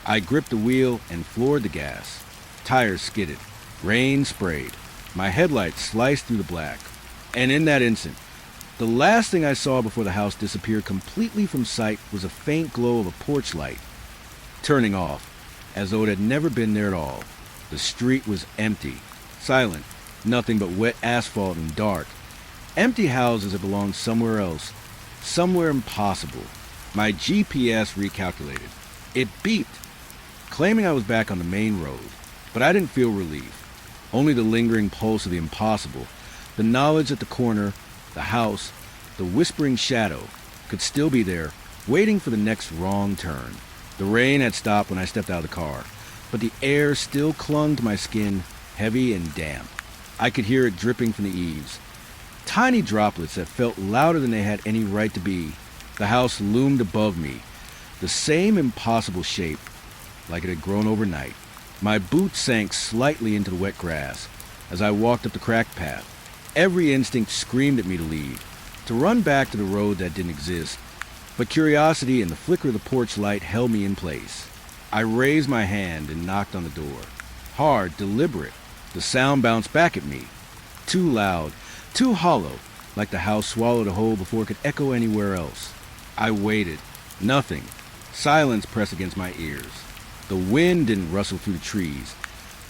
I gripped the wheel and floored the gas. Tires skidded. Rain sprayed. My headlights sliced through the black. And in that instant, the last thing I saw before the house disappeared completely from sight was a faint glow of a porch light, turning off, as though it had never been there at all. The street was empty, silent, nothing but wet asphalt and dark. Empty houses that belonged somewhere else, somewhere impossible. My GPS recalculated. It beeped, claiming I was back on the main road, but I didn't feel relief. Only the lingering pulse of the impossible, the knowledge that the corner, the house, the whispering shadow could still be there, waiting for the next wrong turn. The rain had stopped when I stepped out of the car, but the air still clung to my skin, heavy and damp. I could hear it dripping from the eaves. Tiny droplets that felt louder than they had any right to be. The house loomed above me, the same impossible shape, like it had grown overnight. My boots sank slightly into the wet grass as I walked up the cracked path. Every instinct screamed at me to leave, to run back to the road that didn't exist, but curiosity and the flicker of the porch light held me in place. I raised my hand and knocked on the door. Hard, deliberate. The sound bounced back at me. Too loud, too hollow, like the house swallowed a hole before it could echo anywhere else. I waited. Nothing. Silence pressed against my ears. The wind didn't rustle through the trees.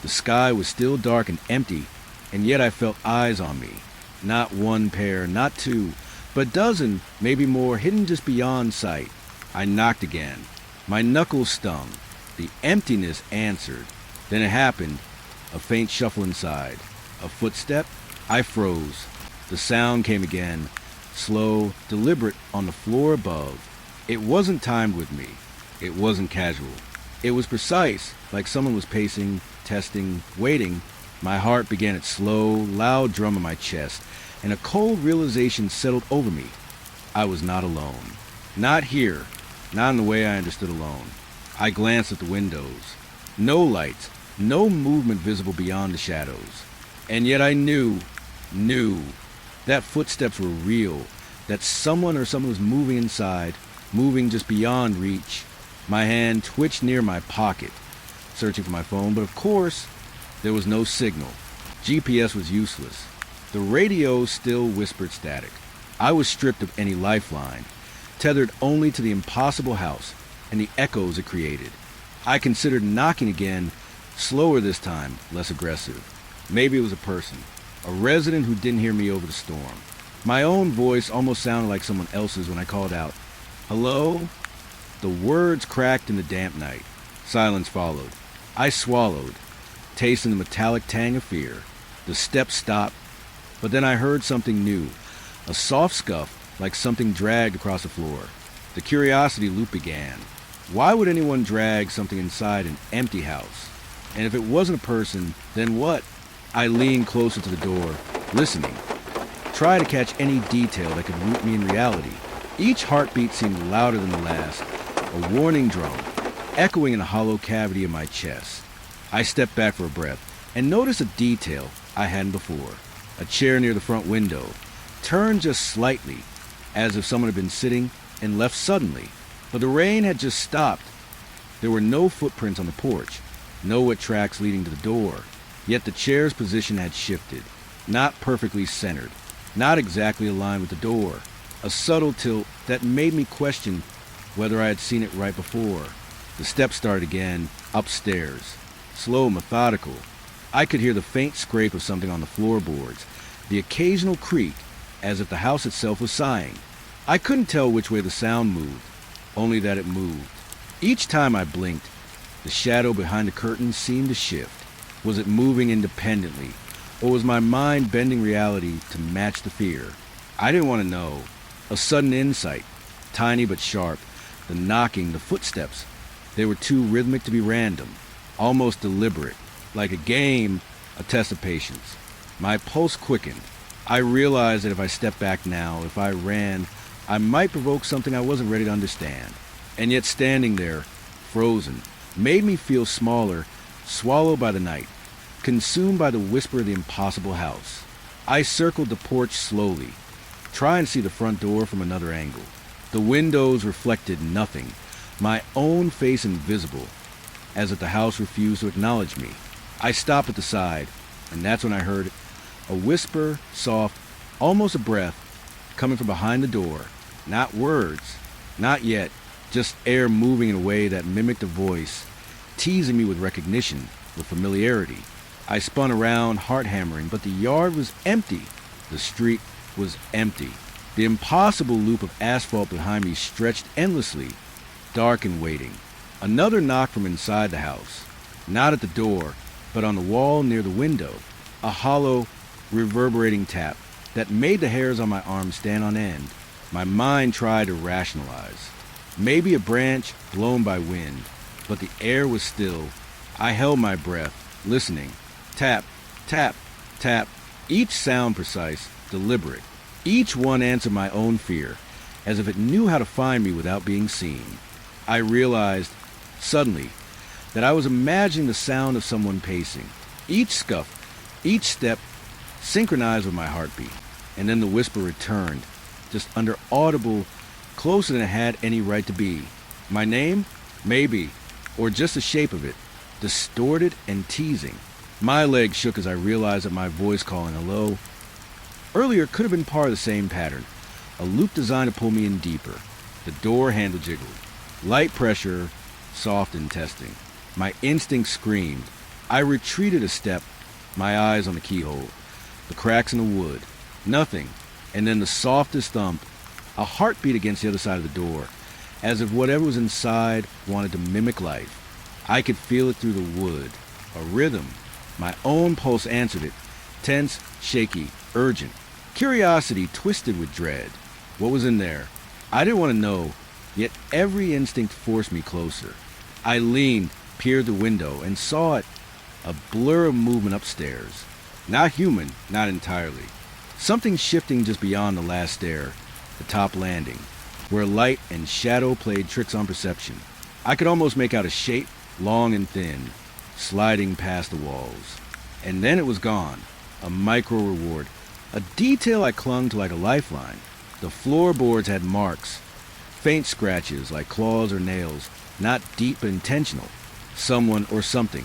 The sky was still dark and empty, and yet I felt eyes on me. Not one pair, not two, but a dozen, maybe more, hidden just beyond sight. I knocked again. My knuckles stung. The emptiness answered. Then it happened. A faint shuffle inside. A footstep. I froze. The sound came again, slow, deliberate, on the floor above. It wasn't timed with me. It wasn't casual. It was precise, like someone was pacing, testing, waiting. My heart began its slow, loud drum in my chest, and a cold realization settled over me. I was not alone. Not here. Not in the way I understood alone. I glanced at the windows. No lights, no movement visible beyond the shadows. And yet I knew that footsteps were real, that someone or someone was moving inside, moving just beyond reach. My hand twitched near my pocket, searching for my phone, but of course, there was no signal. GPS was useless. The radio still whispered static. I was stripped of any lifeline, tethered only to the impossible house and the echoes it created. I considered knocking again, slower this time, less aggressive. Maybe it was a person, a resident who didn't hear me over the storm. My own voice almost sounded like someone else's when I called out, "Hello?" The words cracked in the damp night. Silence followed. I swallowed, tasting the metallic tang of fear. The steps stopped, but then I heard something new, a soft scuff like something dragged across the floor. The curiosity loop began. Why would anyone drag something inside an empty house? And if it wasn't a person, then what? I leaned closer to the door, listening, try to catch any detail that could root me in reality. Each heartbeat seemed louder than the last, a warning drum, echoing in a hollow cavity in my chest. I stepped back for a breath and noticed a detail I hadn't before. A chair near the front window, turned just slightly, as if someone had been sitting and left suddenly. But the rain had just stopped. There were no footprints on the porch, no wet tracks leading to the door. Yet the chair's position had shifted, not perfectly centered, not exactly aligned with the door. A subtle tilt that made me question whether I had seen it right before. The steps started again, upstairs. Slow, methodical. I could hear the faint scrape of something on the floorboards, the occasional creak, as if the house itself was sighing. I couldn't tell which way the sound moved, only that it moved. Each time I blinked, the shadow behind the curtain seemed to shift. Was it moving independently, or was my mind bending reality to match the fear? I didn't want to know. A sudden insight, tiny but sharp, the knocking, the footsteps. They were too rhythmic to be random, almost deliberate, like a game, a test of patience. My pulse quickened. I realized that if I stepped back now, if I ran, I might provoke something I wasn't ready to understand. And yet standing there, frozen, made me feel smaller, swallowed by the night, consumed by the whisper of the impossible house. I circled the porch slowly, trying to see the front door from another angle. The windows reflected nothing, my own face invisible, as if the house refused to acknowledge me. I stopped at the side, and that's when I heard a whisper, soft, almost a breath, coming from behind the door. Not words, not yet, just air moving in a way that mimicked a voice, teasing me with recognition, with familiarity. I spun around, heart hammering, but the yard was empty. The street was empty. The impossible loop of asphalt behind me stretched endlessly, dark and waiting. Another knock from inside the house. Not at the door, but on the wall near the window. A hollow, reverberating tap that made the hairs on my arm stand on end. My mind tried to rationalize. Maybe a branch blown by wind, but the air was still. I held my breath, listening. Tap, tap, tap. Each sound precise, deliberate. Each one answered my own fear, as if it knew how to find me without being seen. I realized, suddenly, that I was imagining the sound of someone pacing. Each scuff, each step, synchronized with my heartbeat. And then the whisper returned, just under audible, closer than it had any right to be. My name? Maybe. Or just the shape of it, distorted and teasing. My legs shook as I realized that my voice calling hello earlier could have been part of the same pattern, a loop designed to pull me in deeper. The door handle jiggled. Light pressure, soft and testing. My instinct screamed. I retreated a step, my eyes on the keyhole, the cracks in the wood. Nothing. And then the softest thump, a heartbeat against the other side of the door, as if whatever was inside wanted to mimic life. I could feel it through the wood. A rhythm. My own pulse answered it. Tense, shaky, urgent. Curiosity twisted with dread. What was in there? I didn't want to know, yet every instinct forced me closer. I leaned, peered the window, and saw it. A blur of movement upstairs. Not human, not entirely. Something shifting just beyond the last stair, the top landing, where light and shadow played tricks on perception. I could almost make out a shape, long and thin, sliding past the walls. And then it was gone. A micro reward. A detail I clung to like a lifeline. The floorboards had marks, faint scratches like claws or nails, not deep but intentional. Someone or something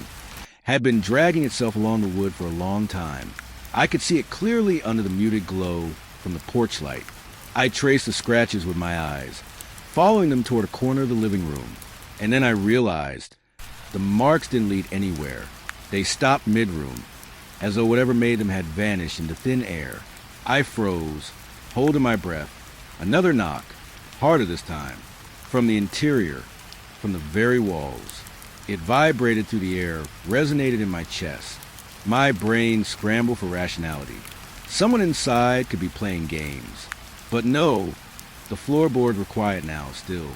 had been dragging itself along the wood for a long time. I could see it clearly under the muted glow from the porch light. I traced the scratches with my eyes, following them toward a corner of the living room. And then I realized The marks didn't lead anywhere. They stopped mid-room, as though whatever made them had vanished into thin air. I froze, holding my breath. Another knock, harder this time, from the interior, from the very walls. It vibrated through the air, resonated in my chest. My brain scrambled for rationality. Someone inside could be playing games. But no, the floorboards were quiet now, still.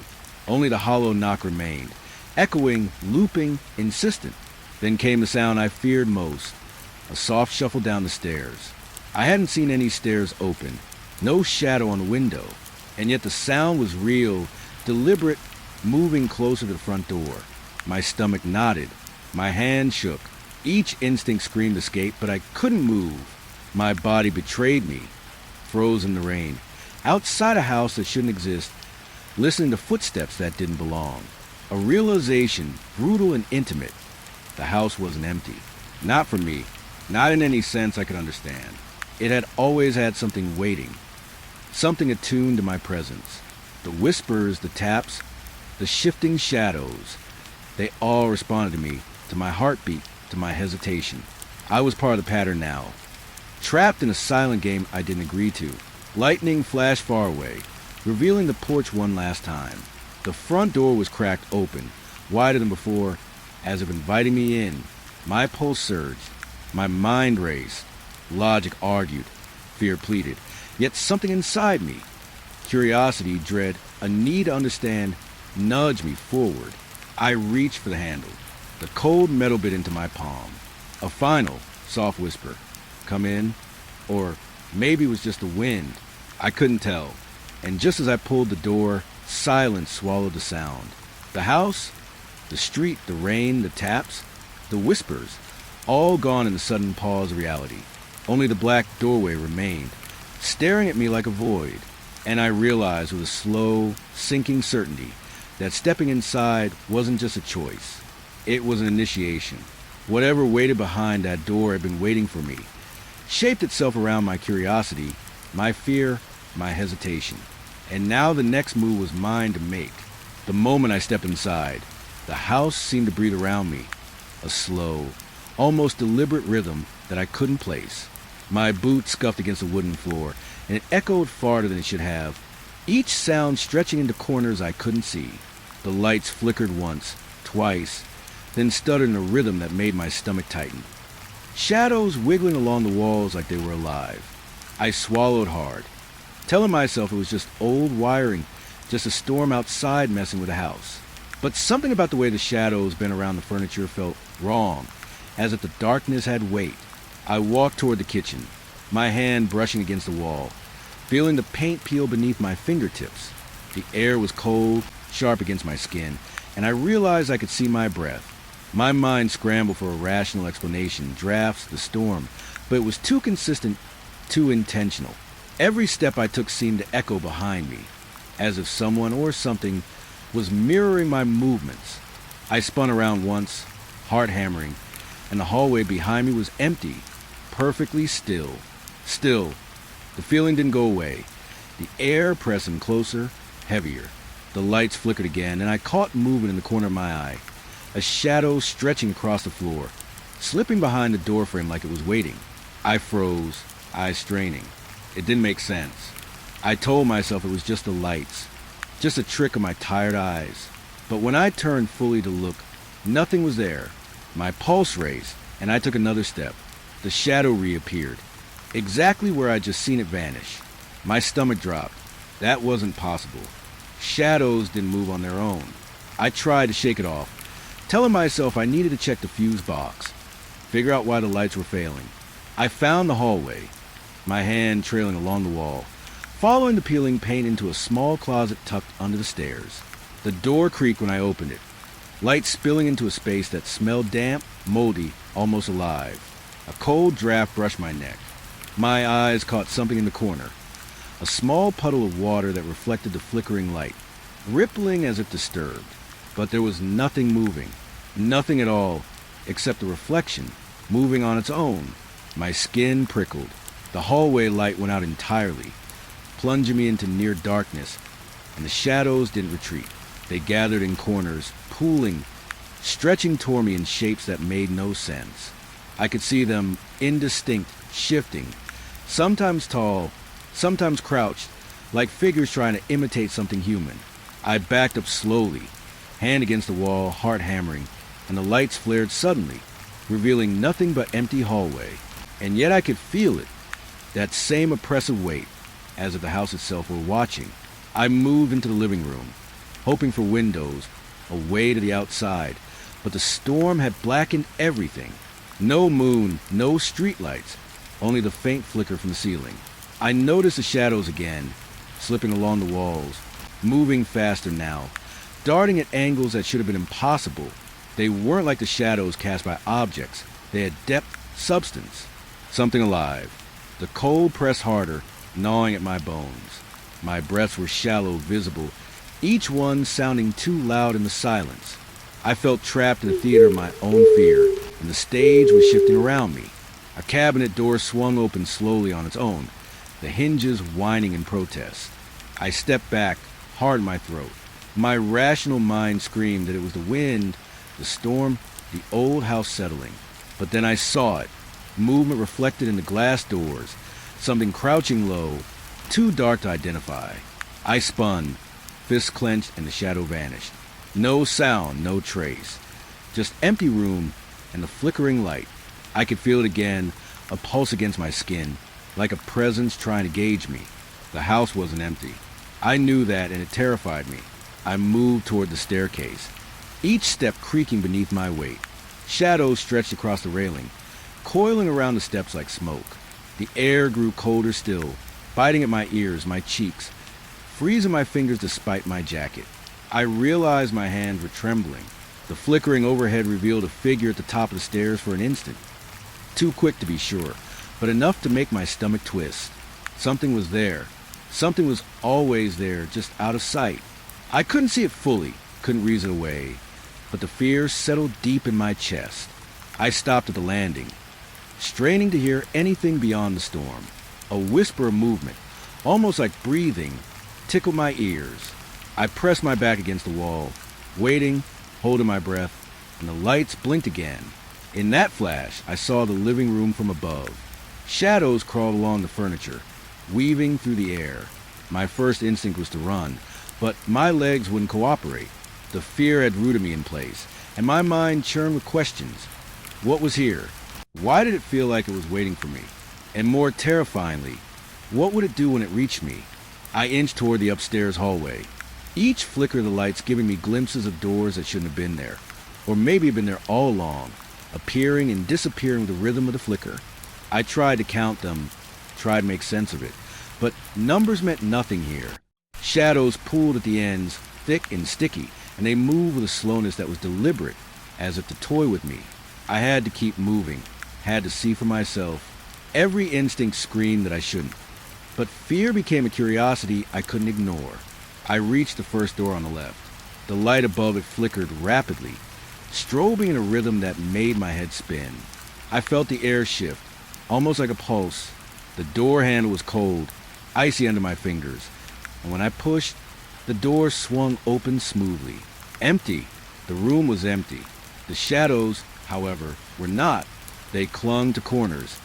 Only the hollow knock remained, echoing, looping, insistent. Then came the sound I feared most, a soft shuffle down the stairs. I hadn't seen any stairs open, no shadow on the window, and yet the sound was real, deliberate, moving closer to the front door. My stomach knotted, my hand shook. Each instinct screamed escape, but I couldn't move. My body betrayed me, froze in the rain, outside a house that shouldn't exist, listening to footsteps that didn't belong. A realization, brutal and intimate. The house wasn't empty. Not for me. Not in any sense I could understand. It had always had something waiting. Something attuned to my presence. The whispers, the taps, the shifting shadows. They all responded to me, to my heartbeat, to my hesitation. I was part of the pattern now. Trapped in a silent game I didn't agree to. Lightning flashed far away, revealing the porch one last time. The front door was cracked open, wider than before, as if inviting me in. My pulse surged. My mind raced. Logic argued. Fear pleaded. Yet something inside me, curiosity, dread, a need to understand, nudged me forward. I reached for the handle. The cold metal bit into my palm. A final, soft whisper. Come in. Or maybe it was just the wind. I couldn't tell. And just as I pulled the door, silence swallowed the sound. The house, the street, the rain, the taps, the whispers, all gone in the sudden pause of reality. Only the black doorway remained, staring at me like a void. And I realized with a slow, sinking certainty that stepping inside wasn't just a choice. It was an initiation. Whatever waited behind that door had been waiting for me, shaped itself around my curiosity, my fear, my hesitation. And now the next move was mine to make. The moment I stepped inside, the house seemed to breathe around me, a slow, almost deliberate rhythm that I couldn't place. My boot scuffed against the wooden floor, and it echoed farther than it should have, each sound stretching into corners I couldn't see. The lights flickered once, twice, then stuttered in a rhythm that made my stomach tighten. Shadows wiggling along the walls like they were alive. I swallowed hard, telling myself it was just old wiring, just a storm outside messing with the house. But something about the way the shadows bent around the furniture felt wrong, as if the darkness had weight. I walked toward the kitchen, my hand brushing against the wall, feeling the paint peel beneath my fingertips. The air was cold, sharp against my skin, and I realized I could see my breath. My mind scrambled for a rational explanation, drafts, the storm, but it was too consistent, too intentional. Every step I took seemed to echo behind me, as if someone or something was mirroring my movements. I spun around once, heart hammering, and the hallway behind me was empty, perfectly still. Still, the feeling didn't go away. The air pressing closer, heavier. The lights flickered again, and I caught movement in the corner of my eye. A shadow stretching across the floor, slipping behind the doorframe like it was waiting. I froze, eyes straining. It didn't make sense. I told myself it was just the lights, just a trick of my tired eyes. But when I turned fully to look, nothing was there. My pulse raced, and I took another step. The shadow reappeared, exactly where I'd just seen it vanish. My stomach dropped. That wasn't possible. Shadows didn't move on their own. I tried to shake it off, telling myself I needed to check the fuse box, figure out why the lights were failing. I found the hallway, my hand trailing along the wall, following the peeling paint into a small closet tucked under the stairs. The door creaked when I opened it, light spilling into a space that smelled damp, moldy, almost alive. A cold draft brushed my neck. My eyes caught something in the corner, a small puddle of water that reflected the flickering light, rippling as if disturbed. But there was nothing moving, nothing at all, except the reflection, moving on its own. My skin prickled. The hallway light went out entirely, plunging me into near darkness, and the shadows didn't retreat. They gathered in corners, pooling, stretching toward me in shapes that made no sense. I could see them indistinct, shifting, sometimes tall, sometimes crouched, like figures trying to imitate something human. I backed up slowly, hand against the wall, heart hammering, and the lights flared suddenly, revealing nothing but empty hallway. And yet I could feel it, that same oppressive weight, as if the house itself were watching. I moved into the living room, hoping for windows, a way to the outside, but the storm had blackened everything. No moon, no streetlights, only the faint flicker from the ceiling. I noticed the shadows again, slipping along the walls, moving faster now, darting at angles that should have been impossible. They weren't like the shadows cast by objects. They had depth, substance, something alive. The cold pressed harder, gnawing at my bones. My breaths were shallow, visible, each one sounding too loud in the silence. I felt trapped in the theater of my own fear, and the stage was shifting around me. A cabinet door swung open slowly on its own, the hinges whining in protest. I stepped back, hard in my throat. My rational mind screamed that it was the wind, the storm, the old house settling. But then I saw it, movement reflected in the glass doors, something crouching low, too dark to identify. I spun, fists clenched, and the shadow vanished. No sound, no trace. Just empty room and the flickering light. I could feel it again, a pulse against my skin, like a presence trying to gauge me. The house wasn't empty. I knew that, and it terrified me. I moved toward the staircase, each step creaking beneath my weight. Shadows stretched across the railing, coiling around the steps like smoke. The air grew colder still, biting at my ears, my cheeks, freezing my fingers despite my jacket. I realized my hands were trembling. The flickering overhead revealed a figure at the top of the stairs for an instant. Too quick to be sure, but enough to make my stomach twist. Something was there. Something was always there, just out of sight. I couldn't see it fully, couldn't reason it away, but the fear settled deep in my chest. I stopped at the landing, straining to hear anything beyond the storm. A whisper of movement, almost like breathing, tickled my ears. I pressed my back against the wall, waiting, holding my breath, and the lights blinked again. In that flash, I saw the living room from above. Shadows crawled along the furniture, weaving through the air. My first instinct was to run, but my legs wouldn't cooperate. The fear had rooted me in place, and my mind churned with questions. What was here? Why did it feel like it was waiting for me? And more terrifyingly, what would it do when it reached me? I inched toward the upstairs hallway, each flicker of the lights giving me glimpses of doors that shouldn't have been there, or maybe been there all along, appearing and disappearing with the rhythm of the flicker. I tried to count them, tried to make sense of it, but numbers meant nothing here. Shadows pooled at the ends, thick and sticky, and they moved with a slowness that was deliberate, as if to toy with me. I had to keep moving, had to see for myself. Every instinct screamed that I shouldn't, but fear became a curiosity I couldn't ignore. I reached the first door on the left. The light above it flickered rapidly, strobing in a rhythm that made my head spin. I felt the air shift, almost like a pulse. The door handle was cold, icy under my fingers, and when I pushed, the door swung open smoothly. Empty. The room was empty. The shadows, however, were not. They clung to corners,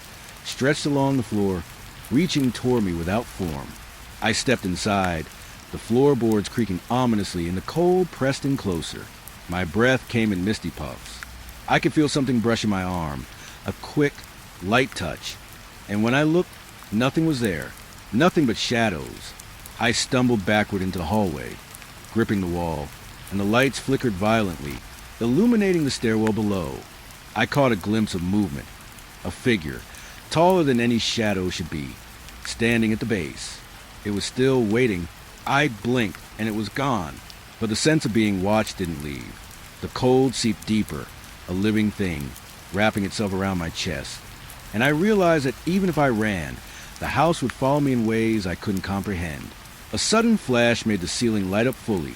stretched along the floor, reaching toward me without form. I stepped inside, the floorboards creaking ominously and the cold pressed in closer. My breath came in misty puffs. I could feel something brushing my arm, a quick, light touch, and when I looked, nothing was there, nothing but shadows. I stumbled backward into the hallway, gripping the wall, and the lights flickered violently, illuminating the stairwell below. I caught a glimpse of movement, a figure, taller than any shadow should be, standing at the base. It was still waiting. I blinked, and it was gone, but the sense of being watched didn't leave. The cold seeped deeper, a living thing, wrapping itself around my chest, and I realized that even if I ran, the house would follow me in ways I couldn't comprehend. A sudden flash made the ceiling light up fully,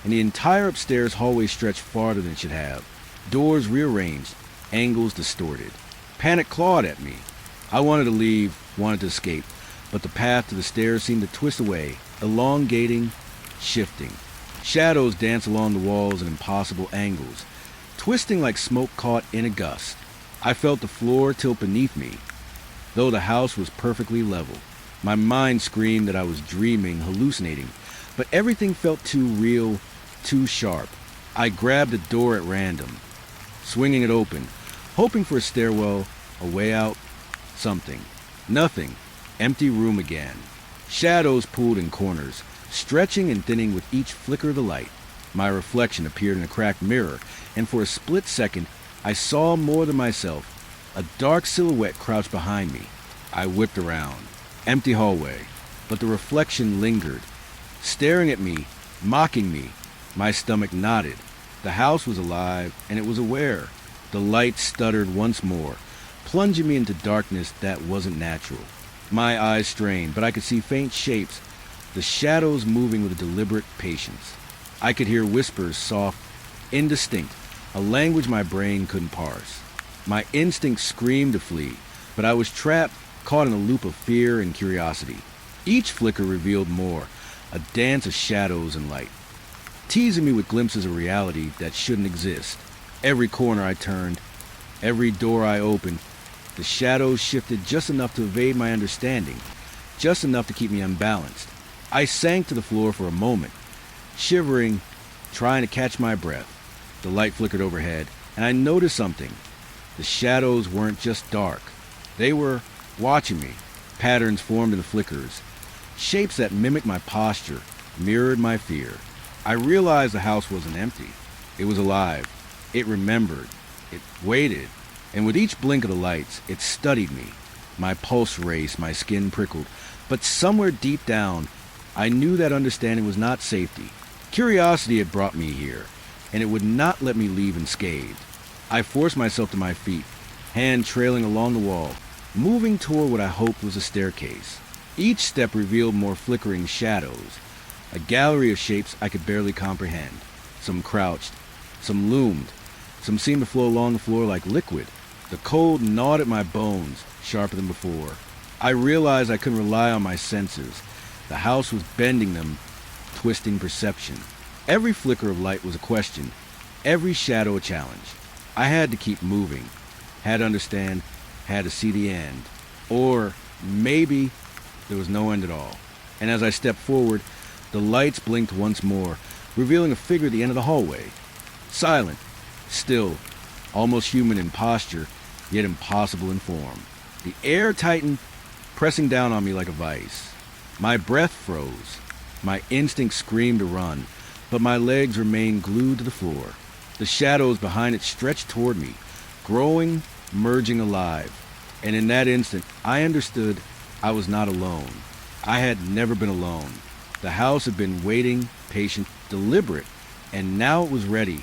and the entire upstairs hallway stretched farther than it should have. Doors rearranged, angles distorted. Panic clawed at me. I wanted to leave, wanted to escape, but the path to the stairs seemed to twist away, elongating, shifting. Shadows danced along the walls at impossible angles, twisting like smoke caught in a gust. I felt the floor tilt beneath me, though the house was perfectly level. My mind screamed that I was dreaming, hallucinating, but everything felt too real, too sharp. I grabbed a door at random, swinging it open, hoping for a stairwell, a way out, something. Nothing. Empty room again. Shadows pooled in corners, stretching and thinning with each flicker of the light. My reflection appeared in a cracked mirror, and for a split second, I saw more than myself. A dark silhouette crouched behind me. I whipped around. Empty hallway, but the reflection lingered, staring at me, mocking me. My stomach knotted. The house was alive, and it was aware. The light stuttered once more, plunging me into darkness that wasn't natural. My eyes strained, but I could see faint shapes, the shadows moving with a deliberate patience. I could hear whispers, soft, indistinct, a language my brain couldn't parse. My instinct screamed to flee, but I was trapped, caught in a loop of fear and curiosity. Each flicker revealed more, a dance of shadows and light, teasing me with glimpses of reality that shouldn't exist. Every corner I turned, every door I opened, the shadows shifted just enough to evade my understanding, just enough to keep me unbalanced. I sank to the floor for a moment, shivering, trying to catch my breath. The light flickered overhead, and I noticed something. The shadows weren't just dark. They were watching me. Patterns formed in the flickers, shapes that mimicked my posture, mirrored my fear. I realized the house wasn't empty. It was alive. It remembered. It waited. And with each blink of the lights, it studied me. My pulse raced, my skin prickled. But somewhere deep down, I knew that understanding was not safety. Curiosity had brought me here, and it would not let me leave unscathed. I forced myself to my feet, hand trailing along the wall, moving toward what I hoped was a staircase. Each step revealed more flickering shadows, a gallery of shapes I could barely comprehend. Some crouched, some loomed, some seemed to flow along the floor like liquid. The cold gnawed at my bones, sharper than before. I realized I couldn't rely on my senses. The house was bending them, twisting perception. Every flicker of light was a question, every shadow a challenge. I had to keep moving, had to understand, had to see the end. Or maybe there was no end at all. And as I stepped forward, the lights blinked once more, revealing a figure at the end of the hallway. Silent, still, almost human in posture, yet impossible in form. The air tightened, pressing down on me like a vice. My breath froze. My instinct screamed to run, but my legs remained glued to the floor. The shadows behind it stretched toward me, growing, merging alive. And in that instant, I understood I was not alone. I had never been alone. The house had been waiting, patient, deliberate, and now it was ready.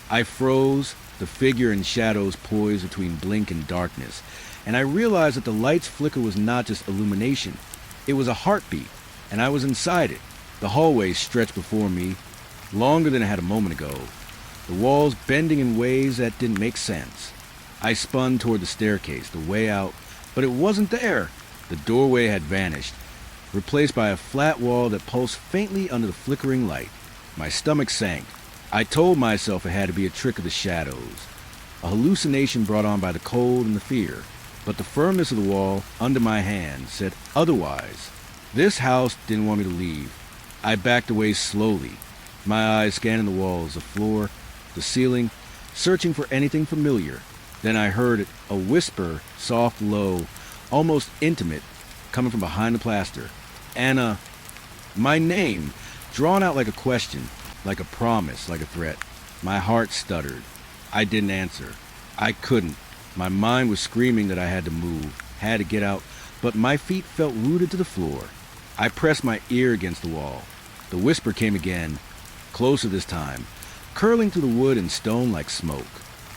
I froze, the figure and shadows poised between blink and darkness, and I realized that the light's flicker was not just illumination. It was a heartbeat, and I was inside it. The hallway stretched before me, longer than it had a moment ago, the walls bending in ways that didn't make sense. I spun toward the staircase, the way out, but it wasn't there. The doorway had vanished, replaced by a flat wall that pulsed faintly under the flickering light. My stomach sank. I told myself it had to be a trick of the shadows, a hallucination brought on by the cold and the fear. But the firmness of the wall under my hand said otherwise. This house didn't want me to leave. I backed away slowly, my eyes scanning the walls, the floor, the ceiling, searching for anything familiar. Then I heard a whisper, soft, low, almost intimate, coming from behind the plaster. Anna. My name, drawn out like a question, like a promise, like a threat. My heart stuttered. I didn't answer. I couldn't. My mind was screaming that I had to move, had to get out, but my feet felt rooted to the floor. I pressed my ear against the wall. The whisper came again, closer this time, curling through the wood and stone like smoke.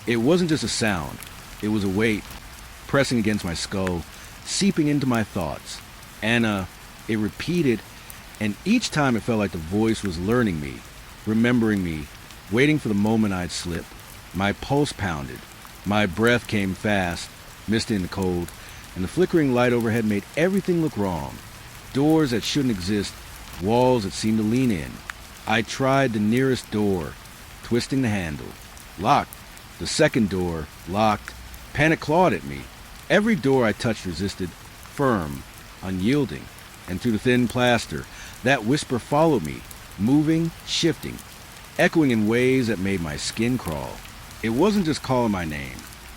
It wasn't just a sound. It was a weight, pressing against my skull, seeping into my thoughts. Anna, it repeated, and each time it felt like the voice was learning me, remembering me, waiting for the moment I'd slip. My pulse pounded. My breath came fast, misty in the cold, and the flickering light overhead made everything look wrong. Doors that shouldn't exist, walls that seemed to lean in. I tried the nearest door, twisting the handle. Locked. The second door, locked. Panic clawed at me. Every door I touched resisted, firm, unyielding. And through the thin plaster, that whisper followed me, moving, shifting, echoing in ways that made my skin crawl. It wasn't just calling my name.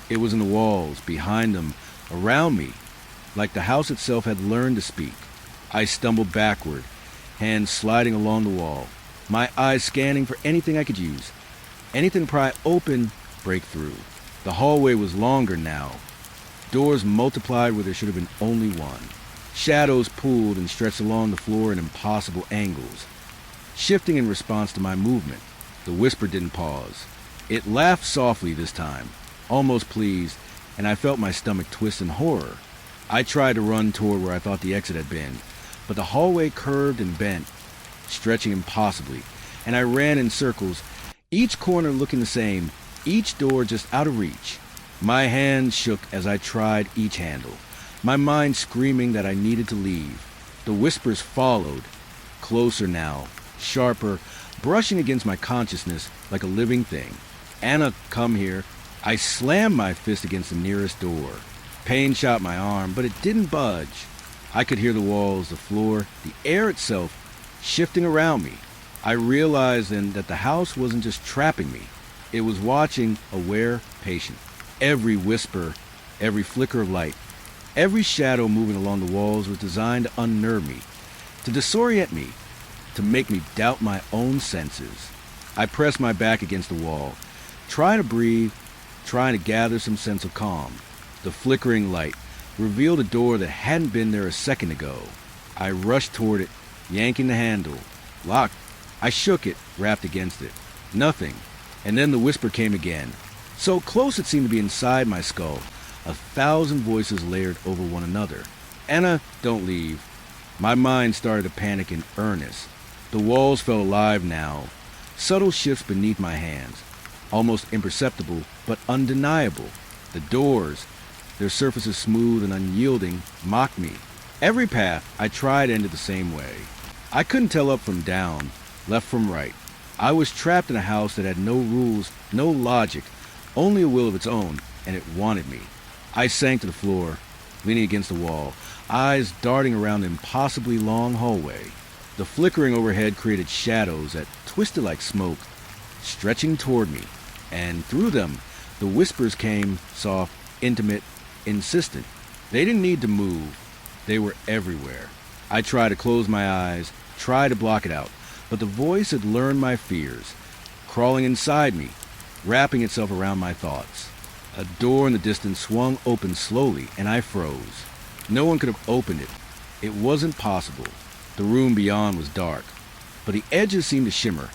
It was in the walls, behind them, around me, like the house itself had learned to speak. I stumbled backward, hands sliding along the wall, my eyes scanning for anything I could use, anything to pry open, break through. The hallway was longer now. Doors multiplied where there should have been only one. Shadows pooled and stretched along the floor in impossible angles, shifting in response to my movement. The whisper didn't pause. It laughed softly this time, almost pleased, and I felt my stomach twist in horror. I tried to run toward where I thought the exit had been, but the hallway curved and bent, stretching impossibly, and I ran in circles, each corner looking the same, each door just out of reach. My hands shook as I tried each handle, my mind screaming that I needed to leave. The whispers followed, closer now, sharper, brushing against my consciousness like a living thing. Anna, come here. I slammed my fist against the nearest door. Pain shot my arm, but it didn't budge. I could hear the walls, the floor, the air itself shifting around me. I realized then that the house wasn't just trapping me. It was watching, aware, patient. Every whisper, every flicker of light, every shadow moving along the walls was designed to unnerve me, to disorient me, to make me doubt my own senses. I pressed my back against the wall, trying to breathe, trying to gather some sense of calm. The flickering light revealed a door that hadn't been there a second ago. I rushed toward it, yanking the handle. Locked. I shook it, rapped against it. Nothing. And then the whisper came again. So close it seemed to be inside my skull. 1,000 voices layered over one another. Anna, don't leave. My mind started to panic in earnest. The walls felt alive now. Subtle shifts beneath my hands. Almost imperceptible, but undeniable. The doors, their surfaces smooth and unyielding, mocked me. Every path I tried ended the same way. I couldn't tell up from down, left from right. I was trapped in a house that had no rules, no logic, only a will of its own, and it wanted me. I sank to the floor, leaning against the wall, eyes darting around the impossibly long hallway. The flickering overhead created shadows that twisted like smoke, stretching toward me, and through them, the whispers came, soft, intimate, insistent. They didn't need to move. They were everywhere. I tried to close my eyes, tried to block it out, but the voice had learned my fears, crawling inside me, wrapping itself around my thoughts. A door in the distance swung open slowly, and I froze. No one could have opened it. It wasn't possible. The room beyond was dark, but the edges seemed to shimmer,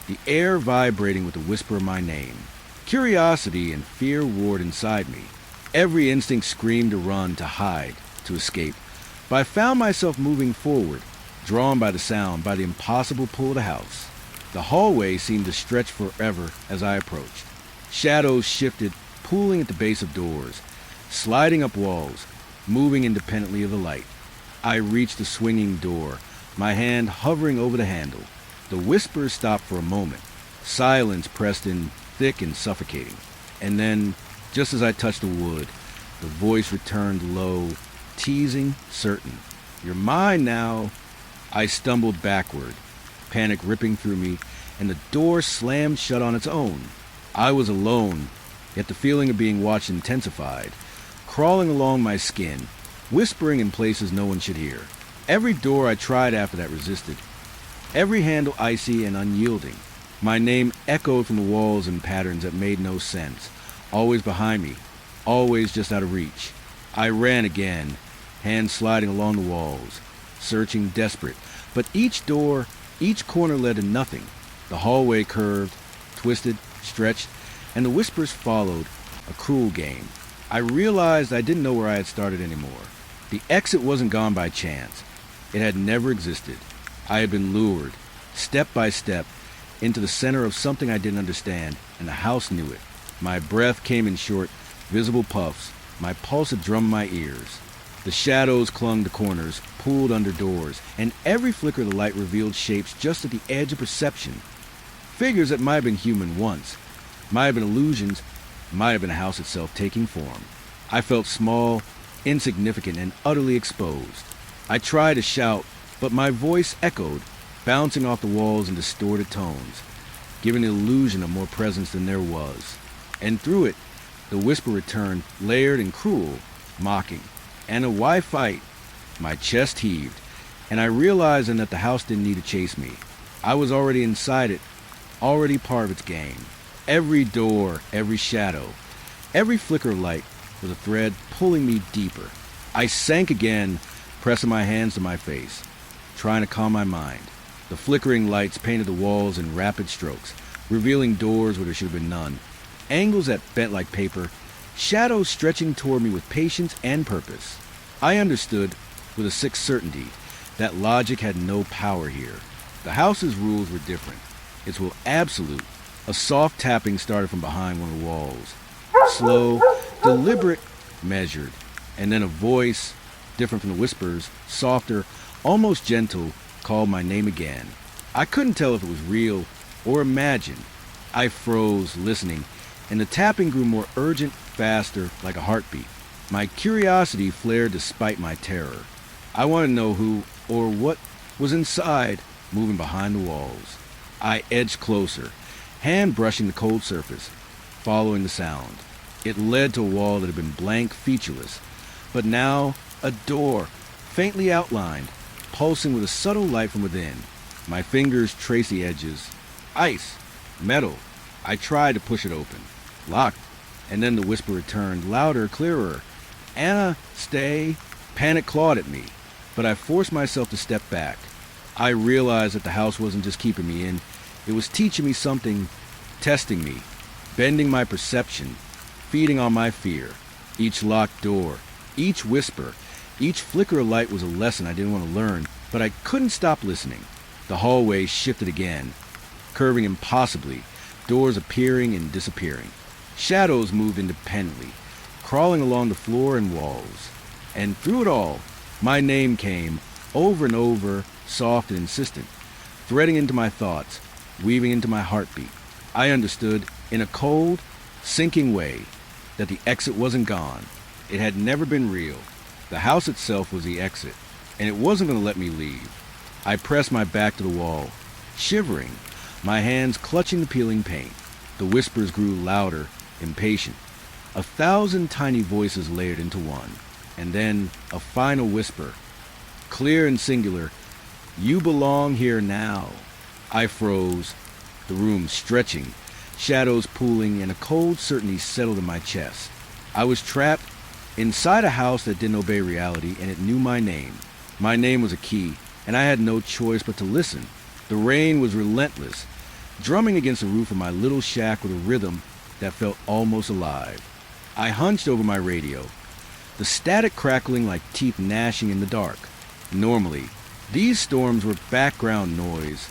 the air vibrating with the whisper of my name. Curiosity and fear warred inside me. Every instinct screamed to run, to hide, to escape. But I found myself moving forward, drawn by the sound, by the impossible pull of the house. The hallway seemed to stretch forever as I approached. Shadows shifted, pooling at the base of doors, sliding up walls, moving independently of the light. I reached the swinging door, my hand hovering over the handle. The whispers stopped for a moment. Silence pressed in thick and suffocating. And then, just as I touched the wood, the voice returned low, teasing, certain. You're mine now. I stumbled backward, panic ripping through me, and the door slammed shut on its own. I was alone, yet the feeling of being watched intensified, crawling along my skin, whispering in places no one should hear. Every door I tried after that resisted, every handle icy and unyielding. My name echoed from the walls in patterns that made no sense, always behind me, always just out of reach. I ran again, hands sliding along the walls, searching, desperate. But each door, each corner led to nothing. The hallway curved, twisted, stretched, and the whispers followed, a cruel game. I realized I didn't know where I had started anymore. The exit wasn't gone by chance. It had never existed. I had been lured, step by step, into the center of something I didn't understand, and the house knew it. My breath came in short, visible puffs. My pulse had drummed my ears. The shadows clung to corners, pooled under doors, and every flicker of the light revealed shapes just at the edge of perception. Figures that might have been human once, might have been illusions, might have been a house itself taking form. I felt small, insignificant, and utterly exposed. I tried to shout, but my voice echoed, bouncing off the walls in distorted tones, giving the illusion of more presence than there was. And through it, the whisper returned, layered and cruel, mocking. And a why fight? My chest heaved, and I realized then that the house didn't need to chase me. I was already inside it, already part of its game. Every door, every shadow, every flicker of light was a thread pulling me deeper. I sank again, pressing my hands to my face, trying to calm my mind. The flickering lights painted the walls in rapid strokes, revealing doors where there should have been none, angles that bent like paper, shadows stretching toward me with patience and purpose. I understood, with a sick certainty, that logic had no power here. The house's rules were different. Its will absolute. A soft tapping started from behind one of the walls. Slow, deliberate, measured. And then a voice, different from the whispers, softer, almost gentle, called my name again. I couldn't tell if it was real or imagined. I froze, listening, and the tapping grew more urgent, faster, like a heartbeat. My curiosity flared despite my terror. I wanted to know who or what was inside, moving behind the walls. I edged closer, hand brushing the cold surface, following the sound. It led to a wall that had been blank, featureless, but now a door, faintly outlined, pulsing with a subtle light from within. My fingers traced the edges. Ice, metal. I tried to push it open. Locked. And then the whisper returned, louder, clearer. "Anna, stay." Panic clawed at me, but I forced myself to step back. I realized that the house wasn't just keeping me in. It was teaching me something, testing me, bending my perception, feeding on my fear. Each locked door, each whisper, each flicker of light was a lesson I didn't want to learn, but I couldn't stop listening. The hallway shifted again, curving impossibly, doors appearing and disappearing. Shadows moved independently, crawling along the floor and walls. And through it all, my name came, over and over, soft and insistent, threading into my thoughts, weaving into my heartbeat. I understood, in a cold, sinking way, that the exit wasn't gone. It had never been real. The house itself was the exit, and it wasn't going to let me leave. I pressed my back to the wall, shivering, my hands clutching the peeling paint. The whispers grew louder, impatient. 1,000 tiny voices layered into one, and then a final whisper, clear and singular, "You belong here now." I froze, the room stretching, shadows pooling, and a cold certainty settled in my chest. I was trapped inside a house that didn't obey reality, and it knew my name. My name was a key, and I had no choice but to listen. The rain was relentless, drumming against the roof of my little shack with a rhythm that felt almost alive. I hunched over my radio, the static crackling like teeth gnashing in the dark. Normally, these storms were background noise,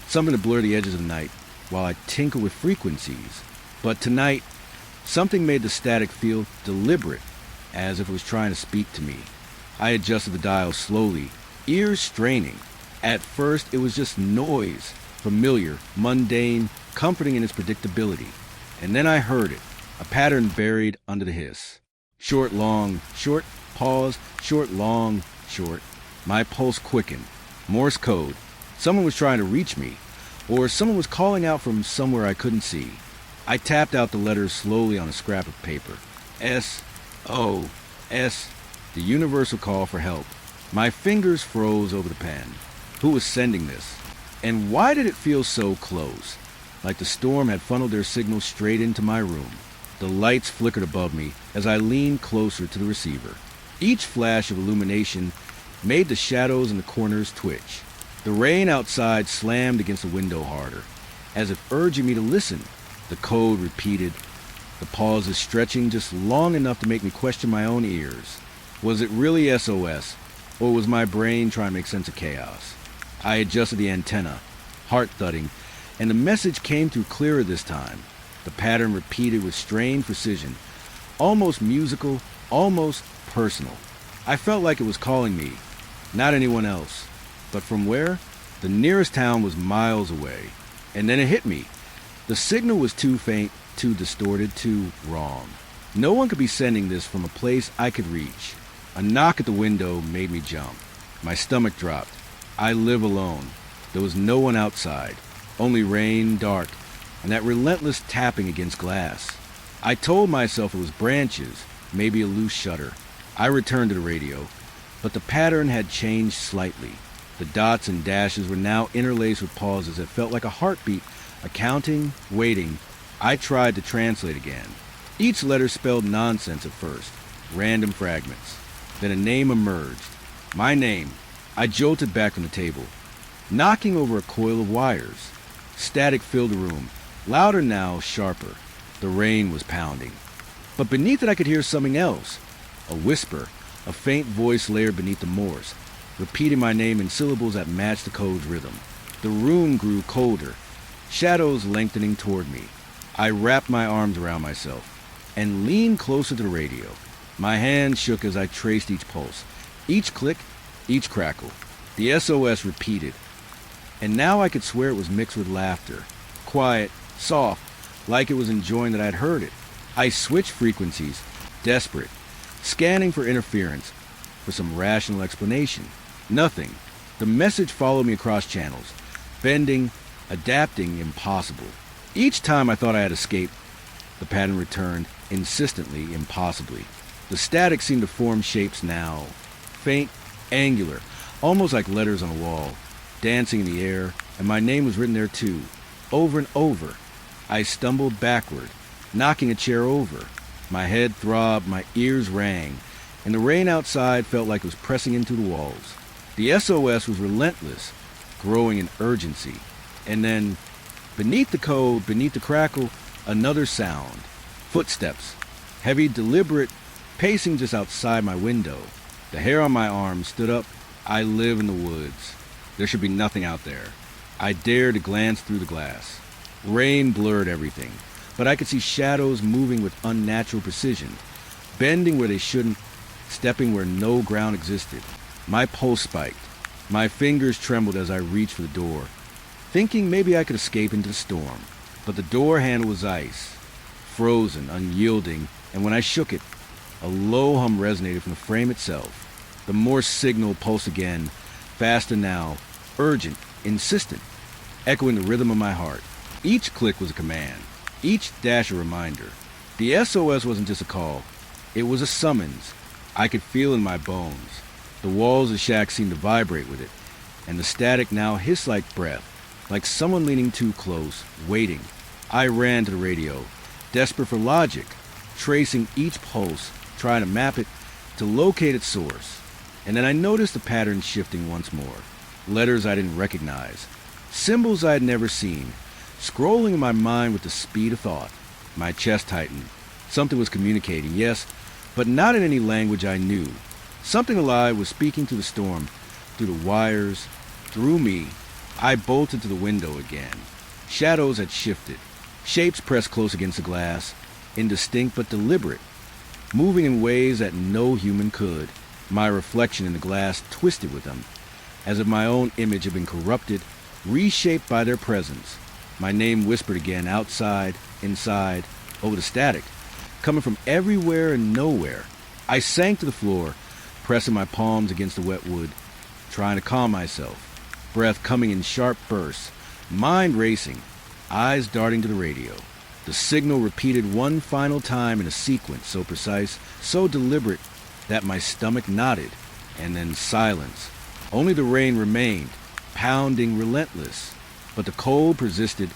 something to blur the edges of the night while I tinkered with frequencies. But tonight, something made the static feel deliberate, as if it was trying to speak to me. I adjusted the dial slowly, ears straining. At first, it was just noise, familiar, mundane, comforting in its predictability. And then I heard it, a pattern buried under the hiss. Short, long, short, pause, short, long, short. My pulse quickened. Morse code. Someone was trying to reach me, or someone was calling out from somewhere I couldn't see. I tapped out the letters slowly on a scrap of paper. S-O-S, the universal call for help. My fingers froze over the pen. Who was sending this? And why did it feel so close? Like the storm had funneled their signal straight into my room. The lights flickered above me as I leaned closer to the receiver. Each flash of illumination made the shadows in the corners twitch. The rain outside slammed against the window harder, as if urging me to listen. The code repeated, the pauses stretching just long enough to make me question my own ears. Was it really SOS, or was my brain trying to make sense of chaos? I adjusted the antenna, heart thudding, and the message came through clearer this time. The pattern repeated with strained precision, almost musical, almost personal. I felt like it was calling me, not anyone else. But from where? The nearest town was miles away. And then it hit me. The signal was too faint, too distorted, too wrong. No one could be sending this from a place I could reach. A knock at the window made me jump. My stomach dropped. I live alone. There was no one outside. Only rain, dark, and that relentless tapping against glass. I told myself it was branches, maybe a loose shutter. I returned to the radio, but the pattern had changed slightly. The dots and dashes were now interlaced with pauses that felt like a heartbeat, a counting, waiting. I tried to translate again. Each letter spelled nonsense at first, random fragments. Then a name emerged. My name. I jolted back from the table, knocking over a coil of wires. Static filled the room, louder now, sharper. The rain was pounding. But beneath it I could hear something else. A whisper, a faint voice layered beneath the Morse, repeating my name in syllables that matched the code's rhythm. The room grew colder, shadows lengthening toward me. I wrapped my arms around myself and leaned closer to the radio. My hands shook as I traced each pulse, each click, each crackle. The SOS repeated, and now I could swear it was mixed with laughter. Quiet, soft, like it was enjoying that I'd heard it. I switched frequencies, desperate, scanning for interference, for some rational explanation. Nothing. The message followed me across channels, bending, adapting, impossible. Each time I thought I had escaped, the pattern returned, insistently, impossibly. The static seemed to form shapes now, faint, angular, almost like letters on a wall, dancing in the air, and my name was written there too, over and over. I stumbled backward, knocking a chair over. My head throbbed, my ears rang, and the rain outside felt like it was pressing into the walls. The SOS was relentless, growing in urgency. And then, beneath the code, beneath the crackle, another sound. Footsteps, heavy, deliberate, pacing just outside my window. The hair on my arm stood up. I live in the woods. There should be nothing out there. I dared to glance through the glass. Rain blurred everything, but I could see shadows moving with unnatural precision, bending where they shouldn't, stepping where no ground existed. My pulse spiked. My fingers trembled as I reached for the door, thinking maybe I could escape into the storm. But the door handle was ice, frozen, unyielding, and when I shook it, a low hum resonated from the frame itself. The Morse signal pulsed again, faster now, urgent, insistent, echoing the rhythm of my heart. Each click was a command, each dash a reminder. The SOS wasn't just a call, it was a summons. I could feel in my bones. The walls of the shack seemed to vibrate with it, and the static now hissed like breath, like someone leaning too close, waiting. I ran to the radio, desperate for logic, tracing each pulse, trying to map it, to locate its source. And then I noticed the pattern shifting once more. Letters I didn't recognize, symbols I had never seen, scrolling in my mind with the speed of thought. My chest tightened. Something was communicating, yes, but not in any language I knew. Something alive was speaking through the storm, through the wires, through me. I bolted to the window again. Shadows had shifted. Shapes pressed close against the glass, indistinct but deliberate, moving in ways that no human could. My reflection in the glass twisted with them, as if my own image had been corrupted, reshaped by their presence. My name whispered again, outside, inside, over the static, coming from everywhere and nowhere. I sank to the floor, pressing my palms against the wet wood, trying to calm myself. Breath coming in sharp bursts, mind racing, eyes darting to the radio. The signal repeated one final time in a sequence so precise, so deliberate, that my stomach knotted, and then silence. Only the rain remained, pounding relentless. But the cold persisted,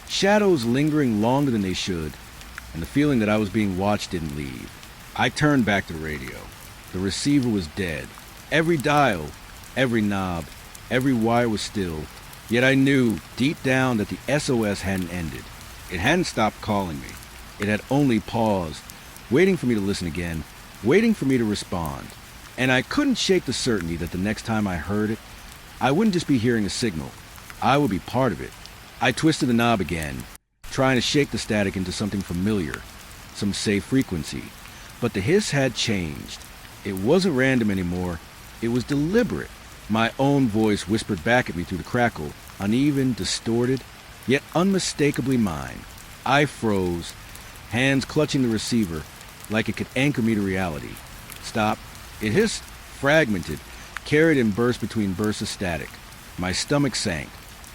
shadows lingering longer than they should, and the feeling that I was being watched didn't leave. I turned back to the radio. The receiver was dead. Every dial, every knob, every wire was still, yet I knew, deep down, that the SOS hadn't ended. It hadn't stopped calling me. It had only paused, waiting for me to listen again, waiting for me to respond. And I couldn't shake the certainty that the next time I heard it, I wouldn't just be hearing a signal. I would be part of it. I twisted the knob again, trying to shake the static into something familiar, some safe frequency. But the hiss had changed. It wasn't random anymore. It was deliberate. My own voice whispered back at me through the crackle, uneven, distorted, yet unmistakably mine. I froze, hands clutching the receiver like it could anchor me to reality. Stop. It hissed, fragmented, carried and burst between bursts of static. My stomach sank.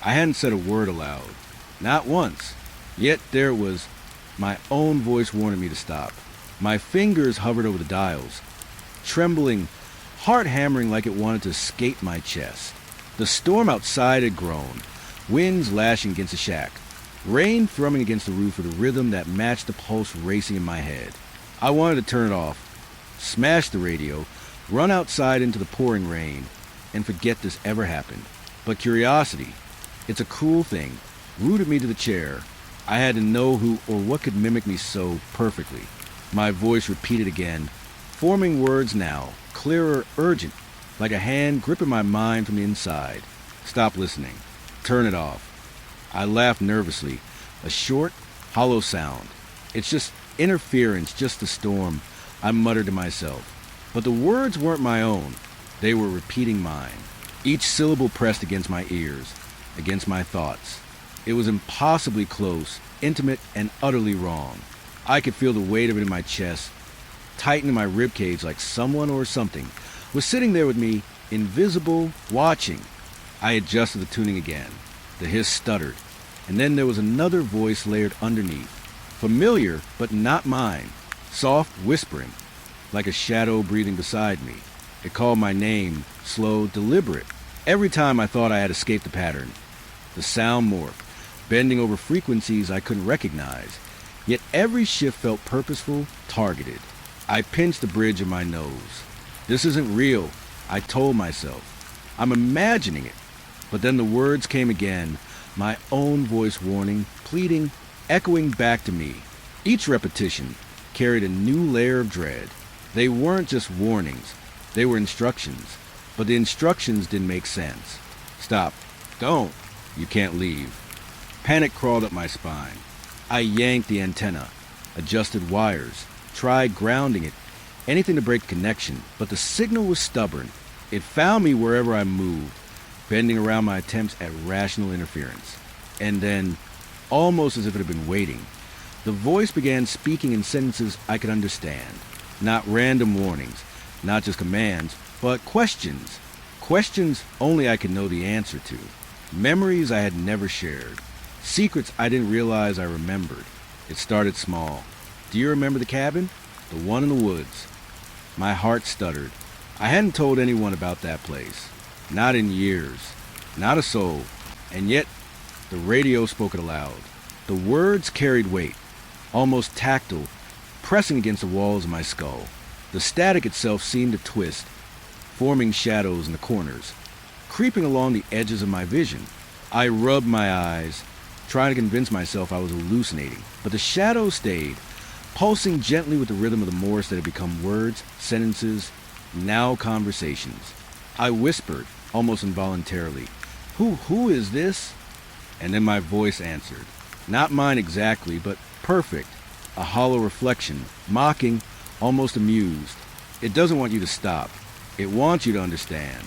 I hadn't said a word aloud. Not once. Yet there it was, my own voice warning me to stop. My fingers hovered over the dials, trembling, heart hammering like it wanted to escape my chest. The storm outside had grown, winds lashing against the shack, rain thrumming against the roof with a rhythm that matched the pulse racing in my head. I wanted to turn it off, smash the radio, run outside into the pouring rain, and forget this ever happened. But curiosity, it's a cruel thing, rooted me to the chair. I had to know who or what could mimic me so perfectly. My voice repeated again, forming words now, clearer, urgent, like a hand gripping my mind from the inside. Stop listening. Turn it off. I laughed nervously, a short, hollow sound. It's just interference, just the storm, I muttered to myself. But the words weren't my own. They were repeating mine. Each syllable pressed against my ears, against my thoughts. It was impossibly close, intimate, and utterly wrong. I could feel the weight of it in my chest, tightening my ribcage like someone or something was sitting there with me, invisible, watching. I adjusted the tuning again. The hiss stuttered, and then there was another voice layered underneath. Familiar, but not mine. Soft whispering, like a shadow breathing beside me. It called my name, slow, deliberate. Every time I thought I had escaped the pattern. The sound morphed, bending over frequencies I couldn't recognize. Yet every shift felt purposeful, targeted. I pinched the bridge of my nose. This isn't real, I told myself. I'm imagining it. But then the words came again, my own voice warning, pleading, echoing back to me. Each repetition carried a new layer of dread. They weren't just warnings, they were instructions. But the instructions didn't make sense. Stop. Don't. You can't leave. Panic crawled up my spine. I yanked the antenna, adjusted wires, tried grounding it, anything to break the connection, but the signal was stubborn. It found me wherever I moved, bending around my attempts at rational interference. And then, almost as if it had been waiting, the voice began speaking in sentences I could understand. Not random warnings, not just commands, but questions. Questions only I could know the answer to. Memories I had never shared. Secrets I didn't realize I remembered. It started small. Do you remember the cabin? The one in the woods. My heart stuttered. I hadn't told anyone about that place. Not in years. Not a soul. And yet, the radio spoke it aloud. The words carried weight, almost tactile, pressing against the walls of my skull. The static itself seemed to twist, forming shadows in the corners, creeping along the edges of my vision. I rubbed my eyes, trying to convince myself I was hallucinating, but the shadows stayed, pulsing gently with the rhythm of the Morse that had become words, sentences, now conversations. I whispered, almost involuntarily, Who is this? And then my voice answered. Not mine exactly, but perfect. A hollow reflection, mocking, almost amused. It doesn't want you to stop. It wants you to understand.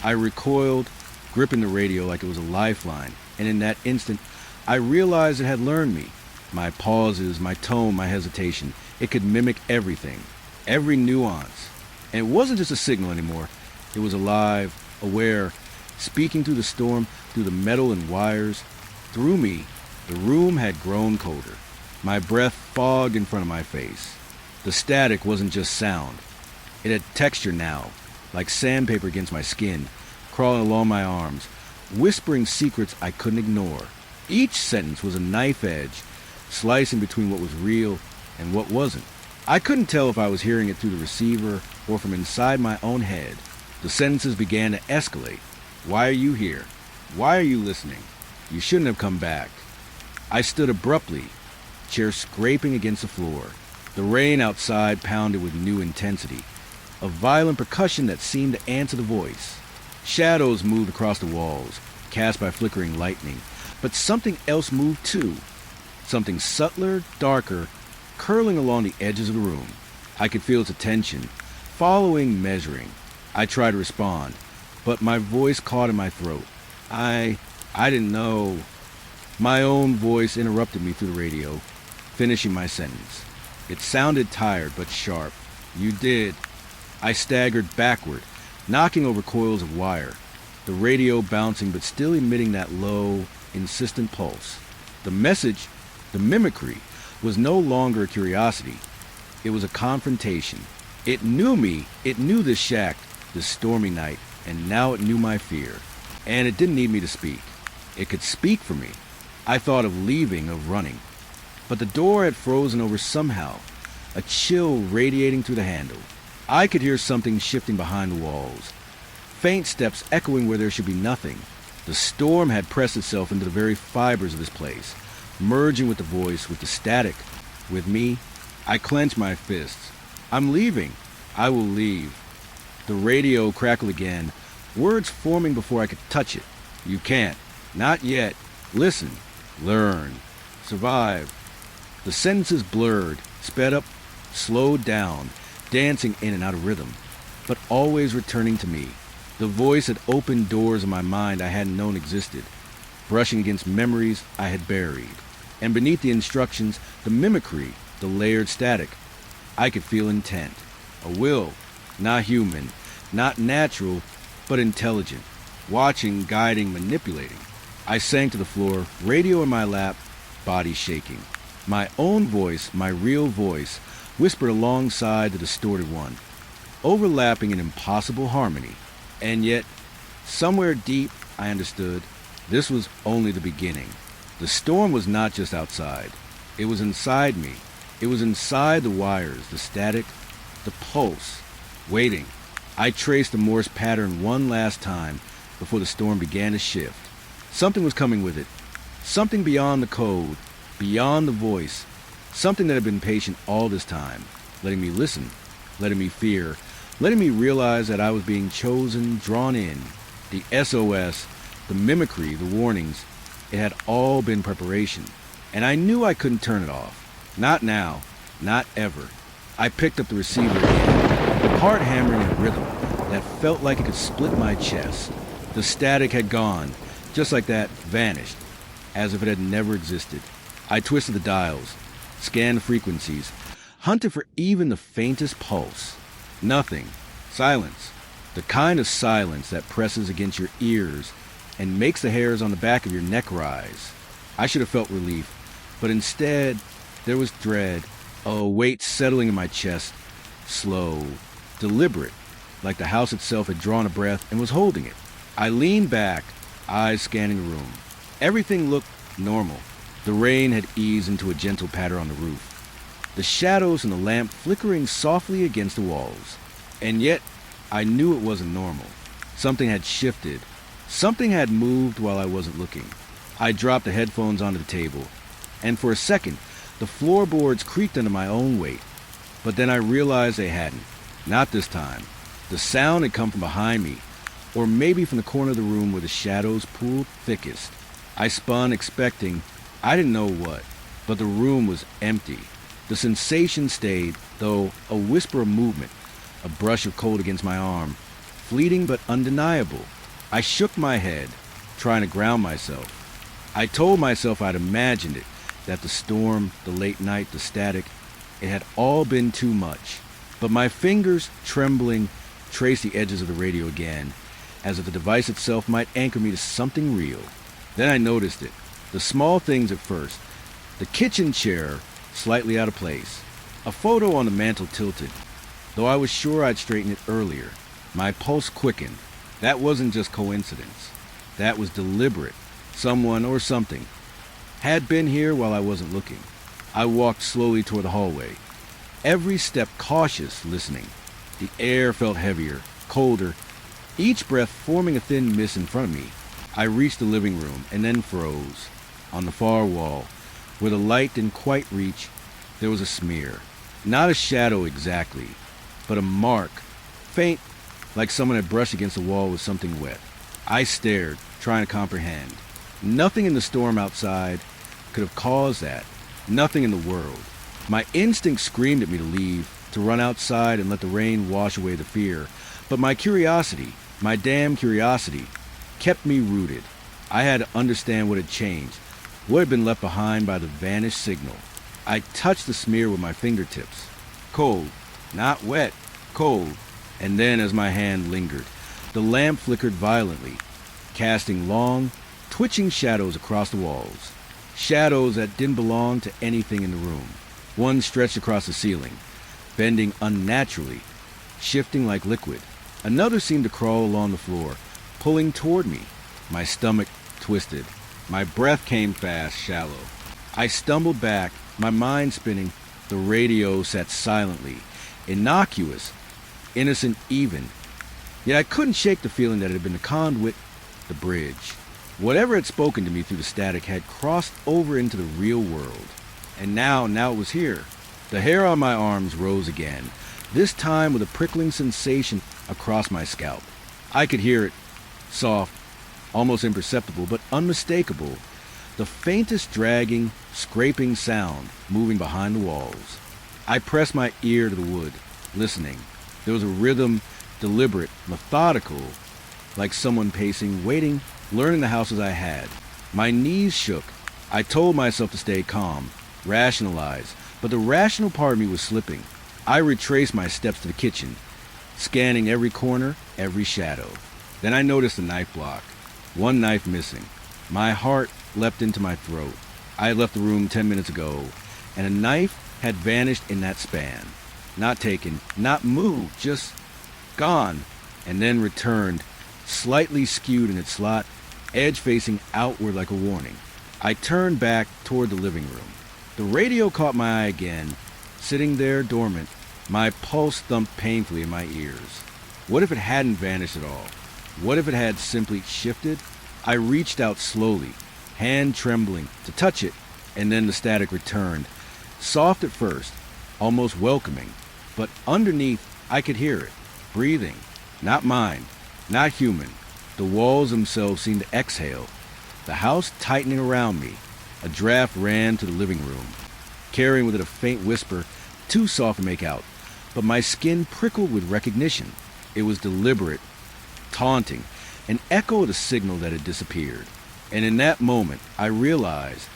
I recoiled, gripping the radio like it was a lifeline, and in that instant, I realized it had learned me. My pauses, my tone, my hesitation. It could mimic everything, every nuance. And it wasn't just a signal anymore. It was alive, aware, speaking through the storm, through the metal and wires. Through me, the room had grown colder. My breath fogged in front of my face. The static wasn't just sound. It had texture now, like sandpaper against my skin, crawling along my arms, whispering secrets I couldn't ignore. Each sentence was a knife edge, slicing between what was real and what wasn't. I couldn't tell if I was hearing it through the receiver or from inside my own head. The sentences began to escalate. Why are you here? Why are you listening? You shouldn't have come back. I stood abruptly, chair scraping against the floor. The rain outside pounded with new intensity, a violent percussion that seemed to answer the voice. Shadows moved across the walls, cast by flickering lightning, but something else moved too. Something subtler, darker, curling along the edges of the room. I could feel its attention, following, measuring. I tried to respond, but my voice caught in my throat. I didn't know. My own voice interrupted me through the radio. finishing my sentence. It sounded tired but sharp. You did. I staggered backward, knocking over coils of wire, the radio bouncing but still emitting that low, insistent pulse. The message, the mimicry, was no longer a curiosity. It was a confrontation. It knew me. It knew this shack, this stormy night, and now it knew my fear. And it didn't need me to speak. It could speak for me. I thought of leaving, of running. But the door had frozen over somehow, a chill radiating through the handle. I could hear something shifting behind the walls, faint steps echoing where there should be nothing. The storm had pressed itself into the very fibers of this place, merging with the voice, with the static, with me. I clenched my fists. I'm leaving. I will leave. The radio crackled again, words forming before I could touch it. You can't. Not yet. Listen. Learn. Survive. The sentences blurred, sped up, slowed down, dancing in and out of rhythm, but always returning to me. The voice had opened doors in my mind I hadn't known existed, brushing against memories I had buried. And beneath the instructions, the mimicry, the layered static. I could feel intent. A will, not human, not natural, but intelligent. Watching, guiding, manipulating. I sank to the floor, radio in my lap, body shaking. My own voice, my real voice, whispered alongside the distorted one, overlapping in impossible harmony. And yet, somewhere deep, I understood, this was only the beginning. The storm was not just outside. It was inside me. It was inside the wires, the static, the pulse, waiting. I traced the Morse pattern one last time before the storm began to shift. Something was coming with it. Something beyond the code, beyond the voice. Something that had been patient all this time, letting me listen, letting me fear, letting me realize that I was being chosen, drawn in. The SOS, the mimicry, the warnings, it had all been preparation. And I knew I couldn't turn it off. Not now, not ever. I picked up the receiver again, the part hammering in a rhythm that felt like it could split my chest. The static had gone, just like that, vanished, as if it had never existed. I twisted the dials, scanned frequencies, hunted for even the faintest pulse. Nothing. Silence. The kind of silence that presses against your ears and makes the hairs on the back of your neck rise. I should have felt relief, but instead, there was dread, a weight settling in my chest, slow, deliberate, like the house itself had drawn a breath and was holding it. I leaned back, eyes scanning the room. Everything looked normal. The rain had eased into a gentle patter on the roof, the shadows in the lamp flickering softly against the walls. And yet, I knew it wasn't normal. Something had shifted. Something had moved while I wasn't looking. I dropped the headphones onto the table, and for a second, the floorboards creaked under my own weight. But then I realized they hadn't. Not this time. The sound had come from behind me, or maybe from the corner of the room where the shadows pooled thickest. I spun, expecting, I didn't know what, but the room was empty. The sensation stayed, though a whisper of movement, a brush of cold against my arm, fleeting but undeniable. I shook my head, trying to ground myself. I told myself I'd imagined it, that the storm, the late night, the static, it had all been too much. But my fingers, trembling, traced the edges of the radio again, as if the device itself might anchor me to something real. Then I noticed it. The small things at first. The kitchen chair, slightly out of place. A photo on the mantel tilted, though I was sure I'd straightened it earlier. My pulse quickened. That wasn't just coincidence. That was deliberate. Someone or something had been here while I wasn't looking. I walked slowly toward the hallway, every step cautious, listening. The air felt heavier, colder, each breath forming a thin mist in front of me. I reached the living room and then froze. On the far wall, where the light didn't quite reach, there was a smear. Not a shadow exactly, but a mark, faint, like someone had brushed against the wall with something wet. I stared, trying to comprehend. Nothing in the storm outside could have caused that. Nothing in the world. My instinct screamed at me to leave, to run outside and let the rain wash away the fear. But my curiosity, my damn curiosity, kept me rooted. I had to understand what had changed, what had been left behind by the vanished signal. I touched the smear with my fingertips. Cold, not wet, cold. And then as my hand lingered, the lamp flickered violently, casting long, twitching shadows across the walls. Shadows that didn't belong to anything in the room. One stretched across the ceiling, bending unnaturally, shifting like liquid. Another seemed to crawl along the floor, pulling toward me. My stomach twisted. My breath came fast, shallow. I stumbled back, my mind spinning. The radio sat silently, innocuous, innocent even. Yet I couldn't shake the feeling that it had been the conduit, the bridge. Whatever had spoken to me through the static had crossed over into the real world. And now it was here. The hair on my arms rose again, this time with a prickling sensation across my scalp. I could hear it, soft, almost imperceptible, but unmistakable. The faintest dragging, scraping sound moving behind the walls. I pressed my ear to the wood, listening. There was a rhythm, deliberate, methodical, like someone pacing, waiting, learning the house as I had. My knees shook. I told myself to stay calm, rationalize, but the rational part of me was slipping. I retraced my steps to the kitchen, scanning every corner, every shadow. Then I noticed the knife block. One knife missing. My heart leapt into my throat. I had left the room 10 minutes ago, and a knife had vanished in that span. Not taken, not moved, just gone, and then returned, slightly skewed in its slot, edge facing outward like a warning. I turned back toward the living room. The radio caught my eye again, sitting there dormant. My pulse thumped painfully in my ears. What if it hadn't vanished at all? What if it had simply shifted? I reached out slowly, hand trembling, to touch it, and then the static returned. Soft at first, almost welcoming, but underneath I could hear it, breathing. Not mine, not human. The walls themselves seemed to exhale, the house tightening around me. A draft ran to the living room, carrying with it a faint whisper, too soft to make out, but my skin prickled with recognition. It was deliberate, taunting, an echo of the signal that had disappeared. And in that moment, I realized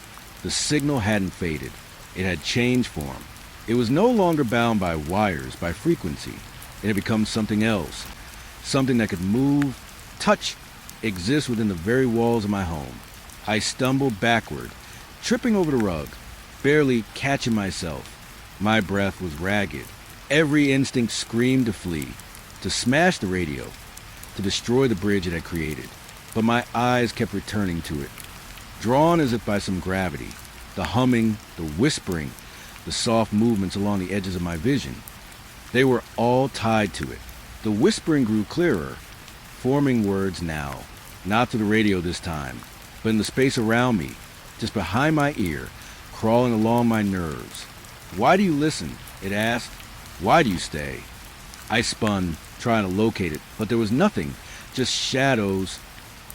the signal hadn't faded. It had changed form. It was no longer bound by wires, by frequency. It had become something else, something that could move, touch, exist within the very walls of my home. I stumbled backward, tripping over the rug, barely catching myself. My breath was ragged. Every instinct screamed to flee, to smash the radio, to destroy the bridge it had created. But my eyes kept returning to it, drawn as if by some gravity. The humming, the whispering, the soft movements along the edges of my vision. They were all tied to it. The whispering grew clearer, forming words now, not to the radio this time, but in the space around me, just behind my ear, crawling along my nerves. "Why do you listen?" it asked. "Why do you stay?" I spun, trying to locate it, but there was nothing, just shadows,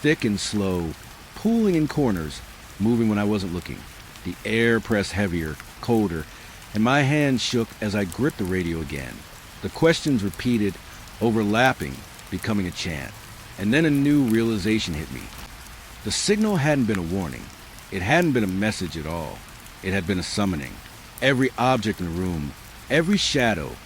thick and slow, pooling in corners, moving when I wasn't looking. The air pressed heavier, colder, and my hands shook as I gripped the radio again. The questions repeated, overlapping, becoming a chant. And then a new realization hit me. The signal hadn't been a warning. It hadn't been a message at all. It had been a summoning. Every object in the room, every shadow,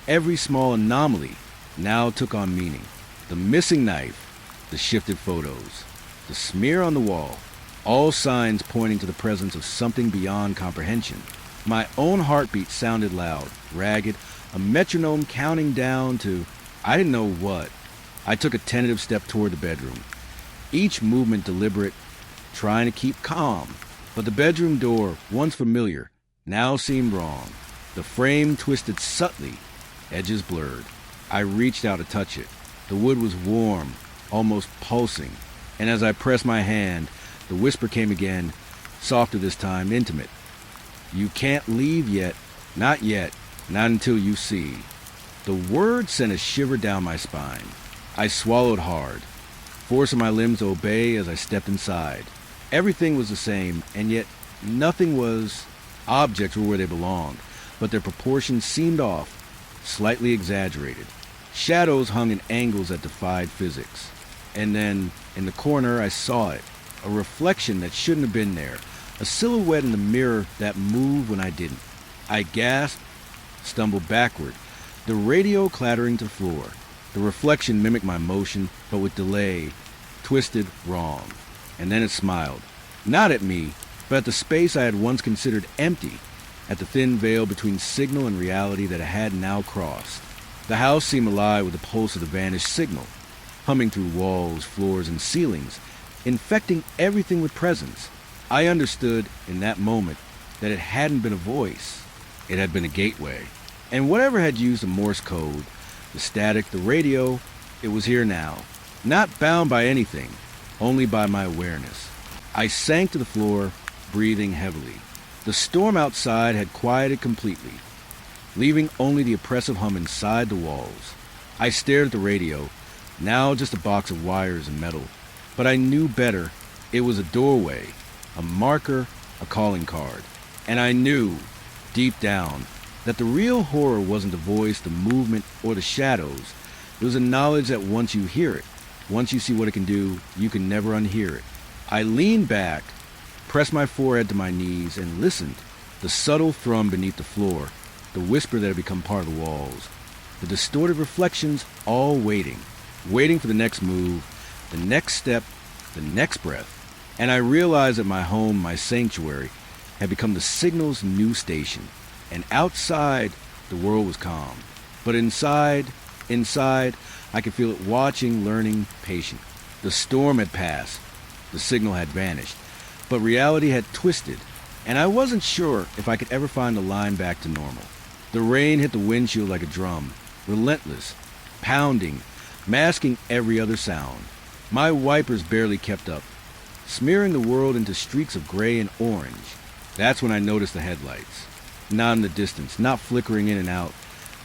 every small anomaly now took on meaning. The missing knife, the shifted photos, the smear on the wall, all signs pointing to the presence of something beyond comprehension. My own heartbeat sounded loud, ragged, a metronome counting down to I didn't know what. I took a tentative step toward the bedroom, each movement deliberate, trying to keep calm. But the bedroom door, once familiar, now seemed wrong. The frame twisted subtly, edges blurred. I reached out to touch it. The wood was warm, almost pulsing, and as I pressed my hand, the whisper came again, softer this time, intimate. "You can't leave yet, not until you see." The word sent a shiver down my spine. I swallowed hard, forcing my limbs to obey as I stepped inside. Everything was the same, and yet nothing was. Objects were where they belonged, but their proportions seemed off, slightly exaggerated. Shadows hung in angles that defied physics. And then, in the corner, I saw it, a reflection that shouldn't have been there, a silhouette in the mirror that moved when I didn't. I gasped, stumbled backward, the radio clattering to the floor. The reflection mimicked my motion, but with delay, twisted wrong. And then it smiled. Not at me, but at the space I had once considered empty, at the thin veil between signal and reality that I had now crossed. The house seemed alive with the pulse of the vanished signal, humming through walls, floors, and ceilings, infecting everything with presence. I understood in that moment that it hadn't been a voice. It had been a gateway. And whatever had used the Morse code, the static, the radio, it was here now. Not bound by anything, only by my awareness. I sank to the floor, breathing heavily. The storm outside had quieted completely, leaving only the oppressive hum inside the walls. I stared at the radio, now just a box of wires and metal. But I knew better. It was a doorway, a marker, a calling card. And I knew, deep down, that the real horror wasn't the voice, the movement, or the shadows. It was a knowledge that once you hear it, once you see what it can do, you can never unhear it. I leaned back, pressed my forehead to my knees, and listened. The subtle thrum beneath the floor, the whisper that had become part of the walls, the distorted reflections all waiting for the next move, the next step, the next breath. And I realized that my home, my sanctuary, had become the signal's new station. And outside, the world was calm. But inside, I could feel it watching, learning, patient. The storm had passed. The signal had vanished. But reality had twisted, and I wasn't sure if I could ever find the line back to normal. The rain hit the windshield like a drum, relentless, pounding, masking every other sound. My wipers barely kept up, smearing the world into streaks of gray and orange. That's when I noticed the headlights. Not in the distance, not flickering in and out.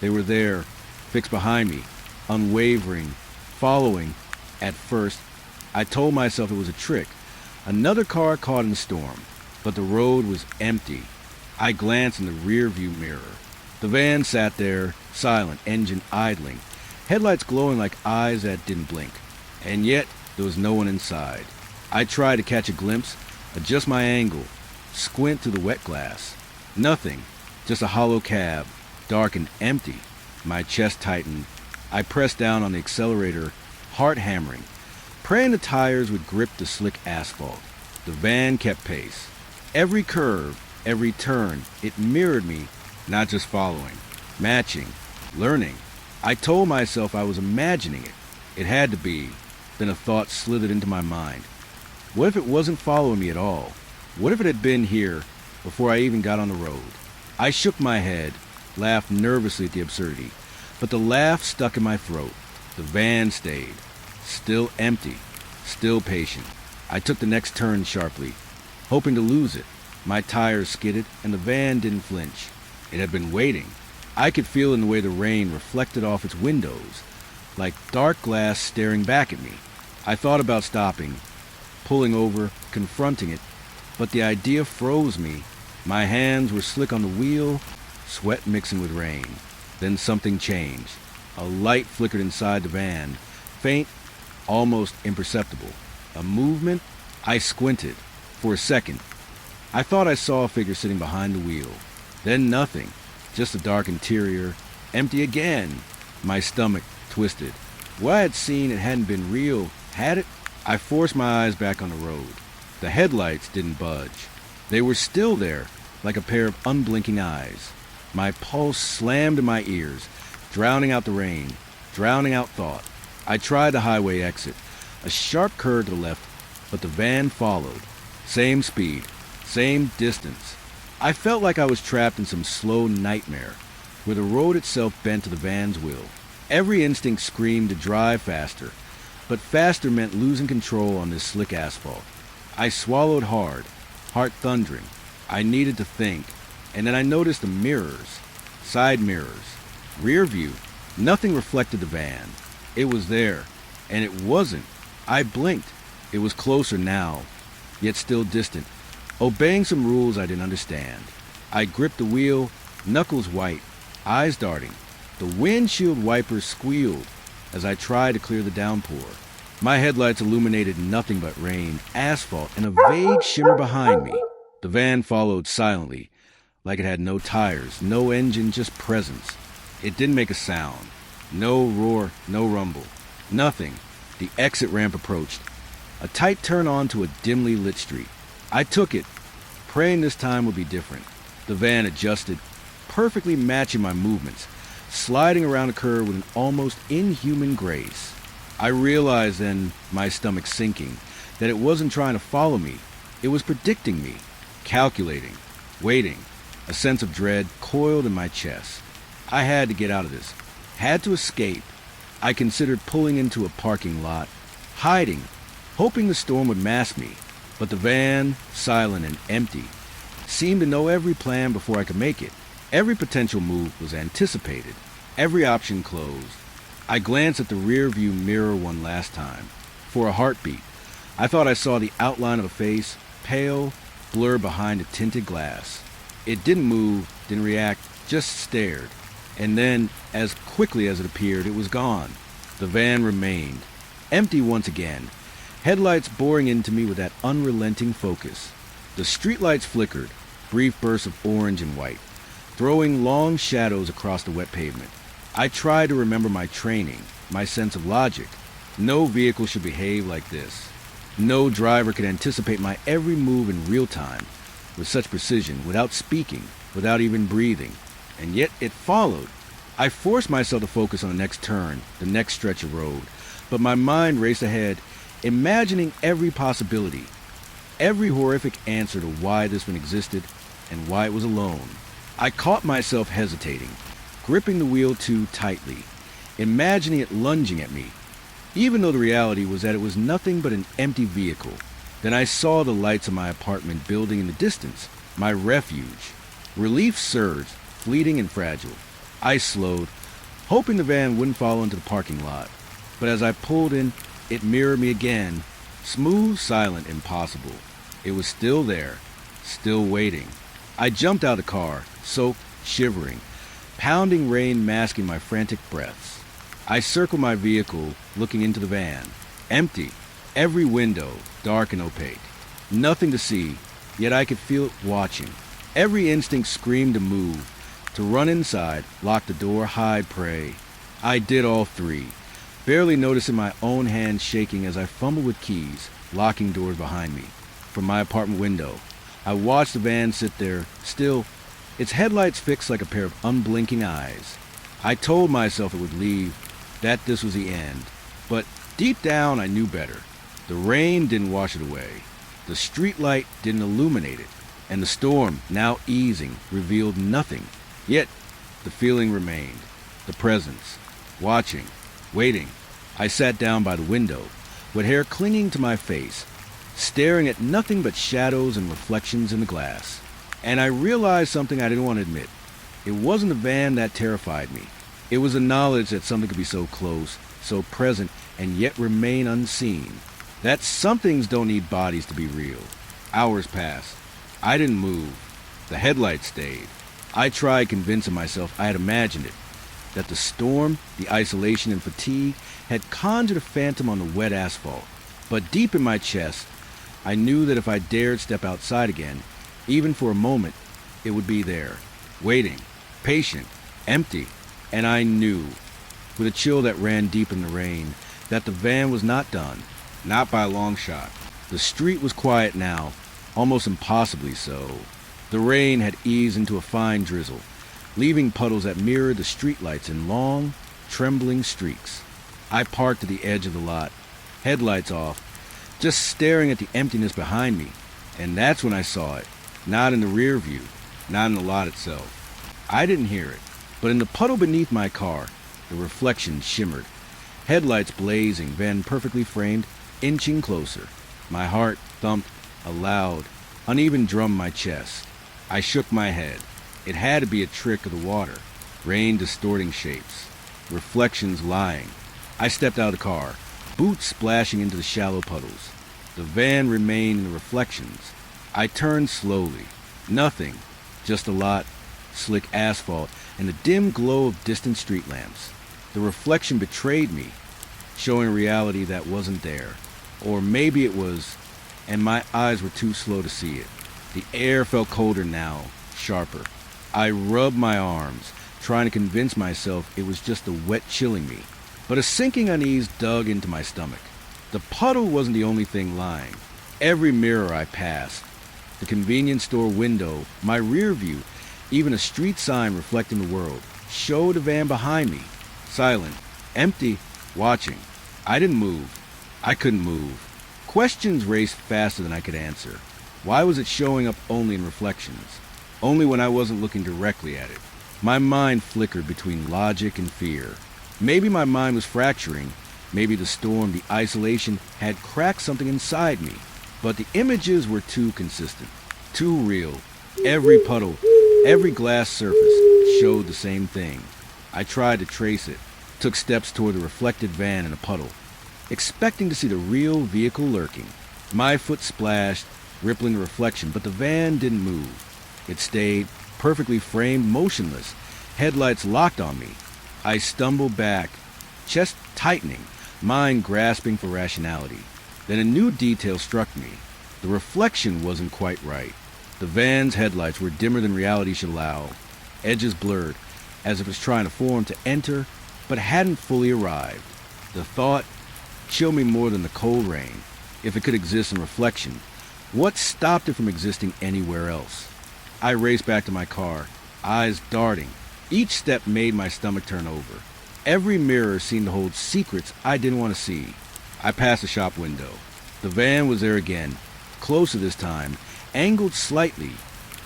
They were there, fixed behind me, unwavering, following. At first, I told myself it was a trick. Another car caught in the storm, but the road was empty. I glanced in the rearview mirror. The van sat there, silent, engine idling, headlights glowing like eyes that didn't blink. And yet, there was no one inside. I tried to catch a glimpse, adjust my angle, squint through the wet glass. Nothing, just a hollow cab, dark and empty. My chest tightened. I pressed down on the accelerator, heart hammering, praying the tires would grip the slick asphalt. The van kept pace. Every curve, every turn, it mirrored me, not just following, matching, learning. I told myself I was imagining it. It had to be. Then a thought slithered into my mind. What if it wasn't following me at all? What if it had been here before I even got on the road? I shook my head, laughed nervously at the absurdity, but the laugh stuck in my throat. The van stayed, still empty, still patient. I took the next turn sharply, hoping to lose it. My tires skidded, and the van didn't flinch. It had been waiting. I could feel in the way the rain reflected off its windows, like dark glass staring back at me. I thought about stopping, pulling over, confronting it, but the idea froze me. My hands were slick on the wheel, sweat mixing with rain. Then something changed. A light flickered inside the van, faint, almost imperceptible. A movement? I squinted. For a second, I thought I saw a figure sitting behind the wheel. Then nothing, just a dark interior, empty again. My stomach twisted. What I had seen, it hadn't been real, had it? I forced my eyes back on the road. The headlights didn't budge. They were still there, like a pair of unblinking eyes. My pulse slammed in my ears, drowning out the rain, drowning out thought. I tried the highway exit, a sharp curve to the left, but the van followed. Same speed, same distance. I felt like I was trapped in some slow nightmare, where the road itself bent to the van's will. Every instinct screamed to drive faster, but faster meant losing control on this slick asphalt. I swallowed hard, heart thundering. I needed to think, and then I noticed the mirrors, side mirrors, rear view. Nothing reflected the van. It was there, and it wasn't. I blinked. It was closer now, yet still distant, obeying some rules I didn't understand. I gripped the wheel, knuckles white, eyes darting. The windshield wipers squealed as I tried to clear the downpour. My headlights illuminated nothing but rain, asphalt, and a vague shimmer behind me. The van followed silently, like it had no tires, no engine, just presence. It didn't make a sound. No roar, no rumble. Nothing. The exit ramp approached. A tight turn onto a dimly lit street. I took it, praying this time would be different. The van adjusted, perfectly matching my movements, sliding around a curve with an almost inhuman grace. I realized then, my stomach sinking, that it wasn't trying to follow me. It was predicting me, calculating, waiting. A sense of dread coiled in my chest. I had to get out of this, had to escape. I considered pulling into a parking lot, hiding, hoping the storm would mask me. But the van, silent and empty, seemed to know every plan before I could make it. Every potential move was anticipated, every option closed. I glanced at the rearview mirror one last time. For a heartbeat, I thought I saw the outline of a face, pale, blur behind a tinted glass. It didn't move, didn't react, just stared. And then, as quickly as it appeared, it was gone. The van remained, empty once again, headlights boring into me with that unrelenting focus. The streetlights flickered, brief bursts of orange and white, throwing long shadows across the wet pavement. I tried to remember my training, my sense of logic. No vehicle should behave like this. No driver could anticipate my every move in real time, with such precision, without speaking, without even breathing. And yet it followed. I forced myself to focus on the next turn, the next stretch of road, but my mind raced ahead, imagining every possibility, every horrific answer to why this one existed and why it was alone. I caught myself hesitating, gripping the wheel too tightly, imagining it lunging at me, even though the reality was that it was nothing but an empty vehicle. Then I saw the lights of my apartment building in the distance, my refuge. Relief surged, fleeting and fragile. I slowed, hoping the van wouldn't fall into the parking lot. But as I pulled in, it mirrored me again, smooth, silent, impossible. It was still there, still waiting. I jumped out of the car, soaked, shivering, pounding rain masking my frantic breaths. I circled my vehicle, looking into the van. Empty, every window dark and opaque. Nothing to see, yet I could feel it watching. Every instinct screamed to move, to run inside, lock the door, hide, pray. I did all three, barely noticing my own hands shaking as I fumbled with keys, locking doors behind me. From my apartment window, I watched the van sit there, still, its headlights fixed like a pair of unblinking eyes. I told myself it would leave, that this was the end. But deep down, I knew better. The rain didn't wash it away. The streetlight didn't illuminate it. And the storm, now easing, revealed nothing. Yet, the feeling remained. The presence. Watching. Waiting. I sat down by the window, with hair clinging to my face, staring at nothing but shadows and reflections in the glass. And I realized something I didn't want to admit. It wasn't the van that terrified me. It was the knowledge that something could be so close, so present, and yet remain unseen. That some things don't need bodies to be real. Hours passed. I didn't move. The headlights stayed. I tried convincing myself I had imagined it, that the storm, the isolation and fatigue had conjured a phantom on the wet asphalt. But deep in my chest, I knew that if I dared step outside again, even for a moment, it would be there, waiting, patient, empty. And I knew, with a chill that ran deep in the rain, that the van was not done, not by a long shot. The street was quiet now, almost impossibly so. The rain had eased into a fine drizzle, leaving puddles that mirrored the streetlights in long, trembling streaks. I parked at the edge of the lot, headlights off, just staring at the emptiness behind me. And that's when I saw it, not in the rear view, not in the lot itself. I didn't hear it, but in the puddle beneath my car, the reflection shimmered, headlights blazing, van perfectly framed, inching closer. My heart thumped a loud, uneven drum in my chest. I shook my head. It had to be a trick of the water, rain distorting shapes, reflections lying. I stepped out of the car, boots splashing into the shallow puddles. The van remained in the reflections. I turned slowly. Nothing, just a lot, slick asphalt, and the dim glow of distant street lamps. The reflection betrayed me, showing a reality that wasn't there. Or maybe it was, and my eyes were too slow to see it. The air felt colder now, sharper. I rubbed my arms, trying to convince myself it was just the wet chilling me. But a sinking unease dug into my stomach. The puddle wasn't the only thing lying. Every mirror I passed, the convenience store window, my rear view, even a street sign reflecting the world, showed a van behind me, silent, empty, watching. I didn't move. I couldn't move. Questions raced faster than I could answer. Why was it showing up only in reflections? Only when I wasn't looking directly at it. My mind flickered between logic and fear. Maybe my mind was fracturing. Maybe the storm, the isolation, had cracked something inside me. But the images were too consistent, too real. Every puddle, every glass surface showed the same thing. I tried to trace it, took steps toward the reflected van in a puddle, expecting to see the real vehicle lurking. My foot splashed, rippling the reflection, but the van didn't move. It stayed, perfectly framed, motionless, headlights locked on me. I stumbled back, chest tightening, mind grasping for rationality. Then a new detail struck me. The reflection wasn't quite right. The van's headlights were dimmer than reality should allow, edges blurred, as if it was trying to form to enter, but hadn't fully arrived. The thought chilled me more than the cold rain. If it could exist in reflection, what stopped it from existing anywhere else? I raced back to my car, eyes darting. Each step made my stomach turn over. Every mirror seemed to hold secrets I didn't want to see. I passed the shop window. The van was there again, closer this time, angled slightly,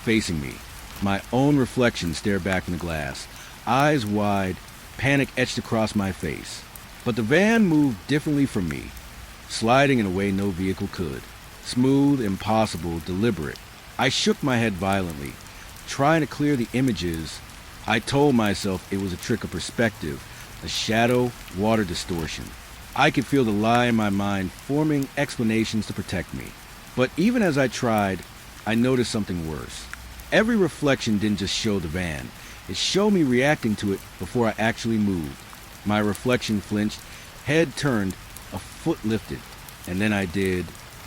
facing me. My own reflection stared back in the glass, eyes wide, panic etched across my face. But the van moved differently from me, sliding in a way no vehicle could. Smooth, impossible, deliberate. I shook my head violently, trying to clear the images. I told myself it was a trick of perspective, a shadow, water distortion. I could feel the lie in my mind forming explanations to protect me. But even as I tried, I noticed something worse. Every reflection didn't just show the van. It showed me reacting to it before I actually moved. My reflection flinched, head turned, a foot lifted, and then I did,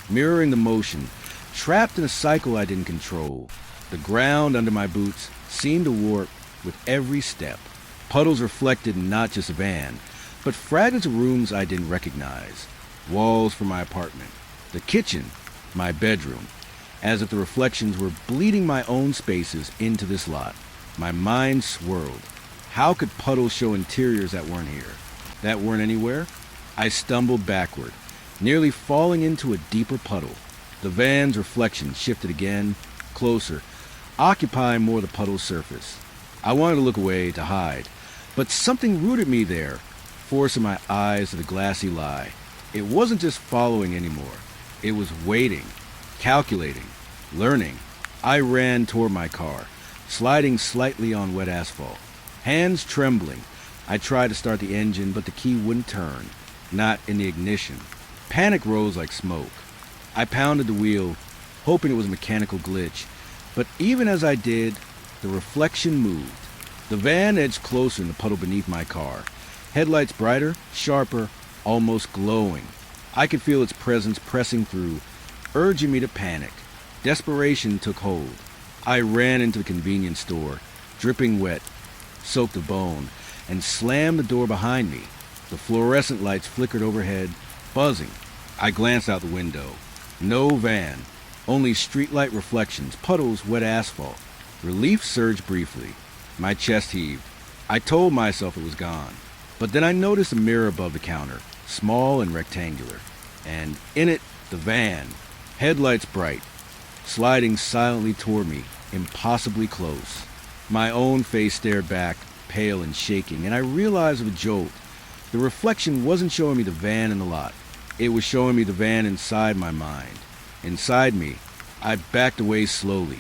mirroring the motion, trapped in a cycle I didn't control. The ground under my boots seemed to warp with every step. Puddles reflected not just a van, but fragments of rooms I didn't recognize. Walls from my apartment, the kitchen, my bedroom, as if the reflections were bleeding my own spaces into this lot. My mind swirled. How could puddles show interiors that weren't here, that weren't anywhere? I stumbled backward, nearly falling into a deeper puddle. The van's reflection shifted again, closer, occupying more of the puddle's surface. I wanted to look away, to hide, but something rooted me there, forcing my eyes to the glassy lie. It wasn't just following anymore. It was waiting, calculating, learning. I ran toward my car, sliding slightly on wet asphalt. Hands trembling, I tried to start the engine, but the key wouldn't turn, not in the ignition. Panic rose like smoke. I pounded the wheel, hoping it was a mechanical glitch, but even as I did, the reflection moved. The van edged closer in the puddle beneath my car, headlights brighter, sharper, almost glowing. I could feel its presence pressing through, urging me to panic. Desperation took hold. I ran into the convenience store, dripping wet, soaked to bone, and slammed the door behind me. The fluorescent lights flickered overhead, buzzing. I glanced out the window. No van, only streetlight reflections, puddles, wet asphalt. Relief surged briefly. My chest heaved. I told myself it was gone. But then I noticed a mirror above the counter, small and rectangular. And in it, the van, headlights bright, sliding silently toward me, impossibly close. My own face stared back, pale and shaking, and I realized with a jolt, the reflection wasn't showing me the van in the lot. It was showing me the van inside my mind. Inside me, I backed away slowly,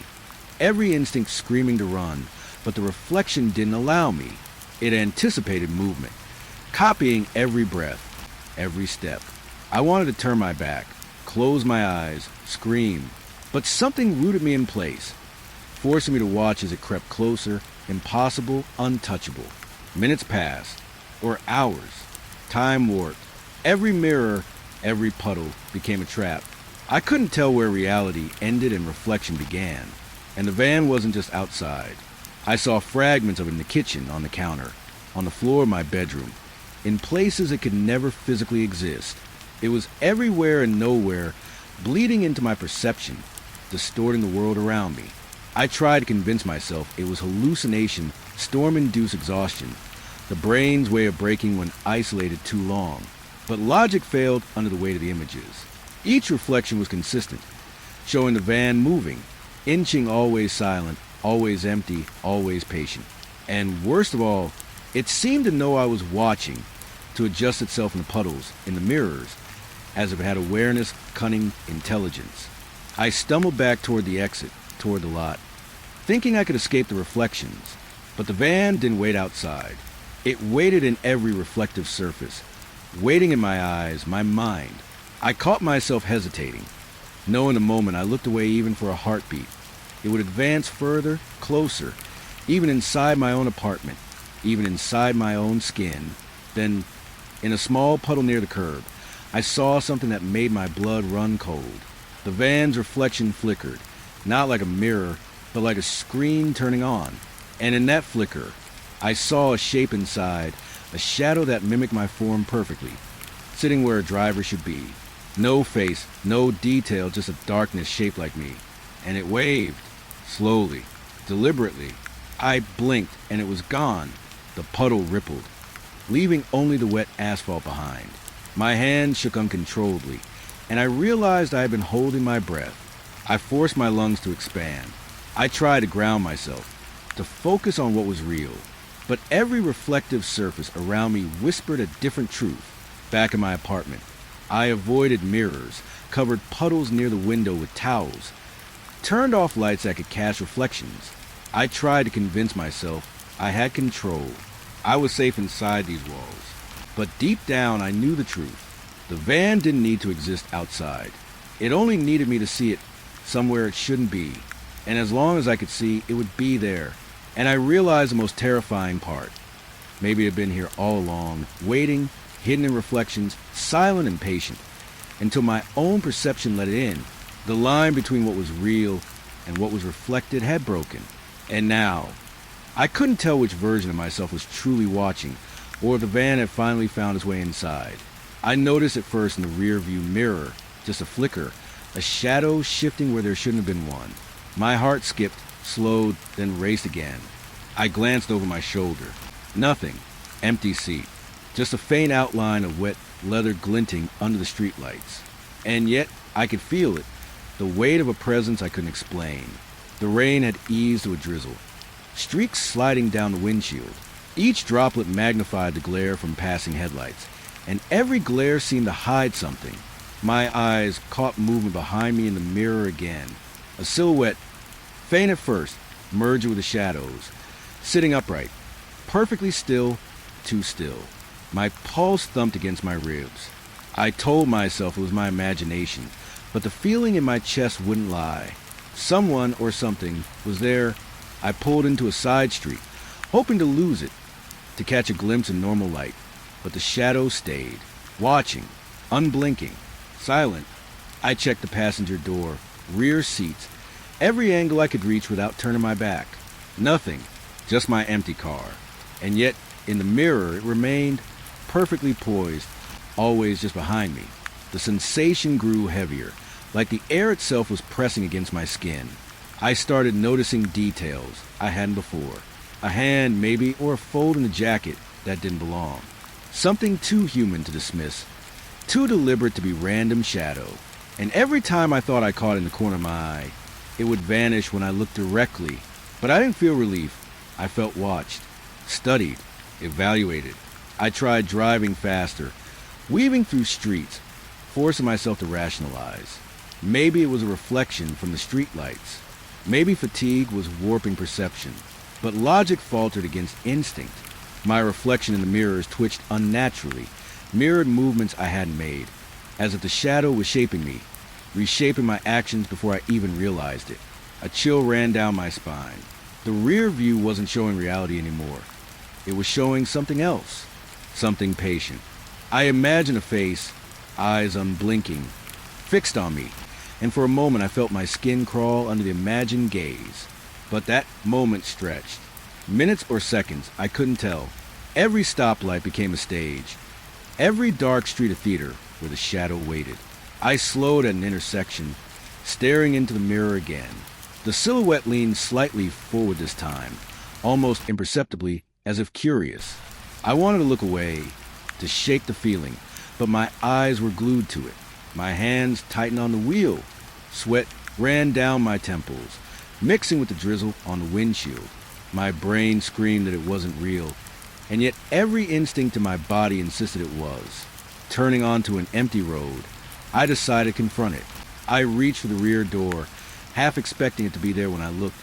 every instinct screaming to run, but the reflection didn't allow me. It anticipated movement, copying every breath, every step. I wanted to turn my back, close my eyes, scream, but something rooted me in place, forcing me to watch as it crept closer, impossible, untouchable. Minutes passed, or hours. Time warped. Every mirror, every puddle became a trap. I couldn't tell where reality ended and reflection began, and the van wasn't just outside. I saw fragments of it in the kitchen, on the counter, on the floor of my bedroom, in places it could never physically exist. It was everywhere and nowhere, bleeding into my perception, distorting the world around me. I tried to convince myself it was hallucination, storm-induced exhaustion, the brain's way of breaking when isolated too long. But logic failed under the weight of the images. Each reflection was consistent, showing the van moving, inching, always silent, always empty, always patient. And worst of all, it seemed to know I was watching, to adjust itself in the puddles, in the mirrors, as if it had awareness, cunning, intelligence. I stumbled back toward the exit, toward the lot, thinking I could escape the reflections. But the van didn't wait outside. It waited in every reflective surface, waiting in my eyes, my mind. I caught myself hesitating. Knowing the moment I looked away even for a heartbeat, it would advance further, closer, even inside my own apartment, even inside my own skin. Then, in a small puddle near the curb, I saw something that made my blood run cold. The van's reflection flickered, not like a mirror, but like a screen turning on. And in that flicker, I saw a shape inside, a shadow that mimicked my form perfectly, sitting where a driver should be. No face, no detail, just a darkness shaped like me. And it waved, slowly, deliberately. I blinked, and it was gone. The puddle rippled, leaving only the wet asphalt behind. My hand shook uncontrollably, and I realized I had been holding my breath. I forced my lungs to expand. I tried to ground myself, to focus on what was real. But every reflective surface around me whispered a different truth. Back in my apartment, I avoided mirrors, covered puddles near the window with towels, turned off lights that could cast reflections. I tried to convince myself I had control. I was safe inside these walls. But deep down, I knew the truth. The van didn't need to exist outside. It only needed me to see it somewhere it shouldn't be. And as long as I could see, it would be there. And I realized the most terrifying part. Maybe it had been here all along, waiting, hidden in reflections, silent and patient, until my own perception let it in. The line between what was real and what was reflected had broken. And now, I couldn't tell which version of myself was truly watching, or if the van had finally found its way inside. I noticed it first in the rearview mirror, just a flicker, a shadow shifting where there shouldn't have been one. My heart skipped, slowed, then raced again. I glanced over my shoulder. Nothing. Empty seat. Just a faint outline of wet leather glinting under the streetlights. And yet, I could feel it. The weight of a presence I couldn't explain. The rain had eased to a drizzle. Streaks sliding down the windshield. Each droplet magnified the glare from passing headlights, and every glare seemed to hide something. My eyes caught movement behind me in the mirror again. A silhouette, faint at first, merged with the shadows, sitting upright, perfectly still, too still. My pulse thumped against my ribs. I told myself it was my imagination, but the feeling in my chest wouldn't lie. Someone or something was there. I pulled into a side street, hoping to lose it, to catch a glimpse of normal light. But the shadow stayed, watching, unblinking, silent. I checked the passenger door, rear seats, every angle I could reach without turning my back. Nothing, just my empty car. And yet, in the mirror, it remained perfectly poised, always just behind me. The sensation grew heavier, like the air itself was pressing against my skin. I started noticing details I hadn't before. A hand, maybe, or a fold in the jacket that didn't belong. Something too human to dismiss, too deliberate to be random shadow. And every time I thought I caught it in the corner of my eye, it would vanish when I looked directly. But I didn't feel relief. I felt watched, studied, evaluated. I tried driving faster, weaving through streets, forcing myself to rationalize. Maybe it was a reflection from the streetlights. Maybe fatigue was warping perception. But logic faltered against instinct. My reflection in the mirrors twitched unnaturally, mirrored movements I hadn't made, as if the shadow was shaping me, reshaping my actions before I even realized it. A chill ran down my spine. The rear view wasn't showing reality anymore. It was showing something else, something patient. I imagined a face, eyes unblinking, fixed on me, and for a moment I felt my skin crawl under the imagined gaze. But that moment stretched. Minutes or seconds, I couldn't tell. Every stoplight became a stage. Every dark street a theater where the shadow waited. I slowed at an intersection, staring into the mirror again. The silhouette leaned slightly forward this time, almost imperceptibly, as if curious. I wanted to look away, to shake the feeling, but my eyes were glued to it. My hands tightened on the wheel. Sweat ran down my temples, mixing with the drizzle on the windshield. My brain screamed that it wasn't real, and yet every instinct in my body insisted it was. Turning onto an empty road, I decided to confront it. I reached for the rear door, half expecting it to be there when I looked,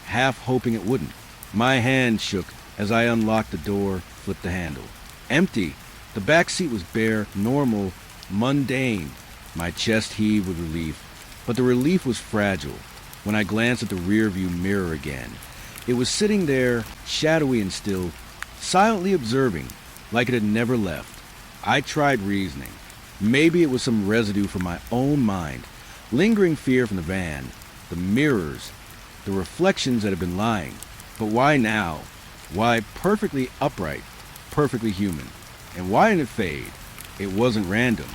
half hoping it wouldn't. My hand shook as I unlocked the door, flipped the handle. Empty. The back seat was bare, normal, mundane. My chest heaved with relief, but the relief was fragile. When I glanced at the rearview mirror again, it was sitting there, shadowy and still, silently observing, like it had never left. I tried reasoning. Maybe it was some residue from my own mind, lingering fear from the van, the mirrors, the reflections that had been lying. But why now? Why perfectly upright, perfectly human? And why didn't it fade? It wasn't random.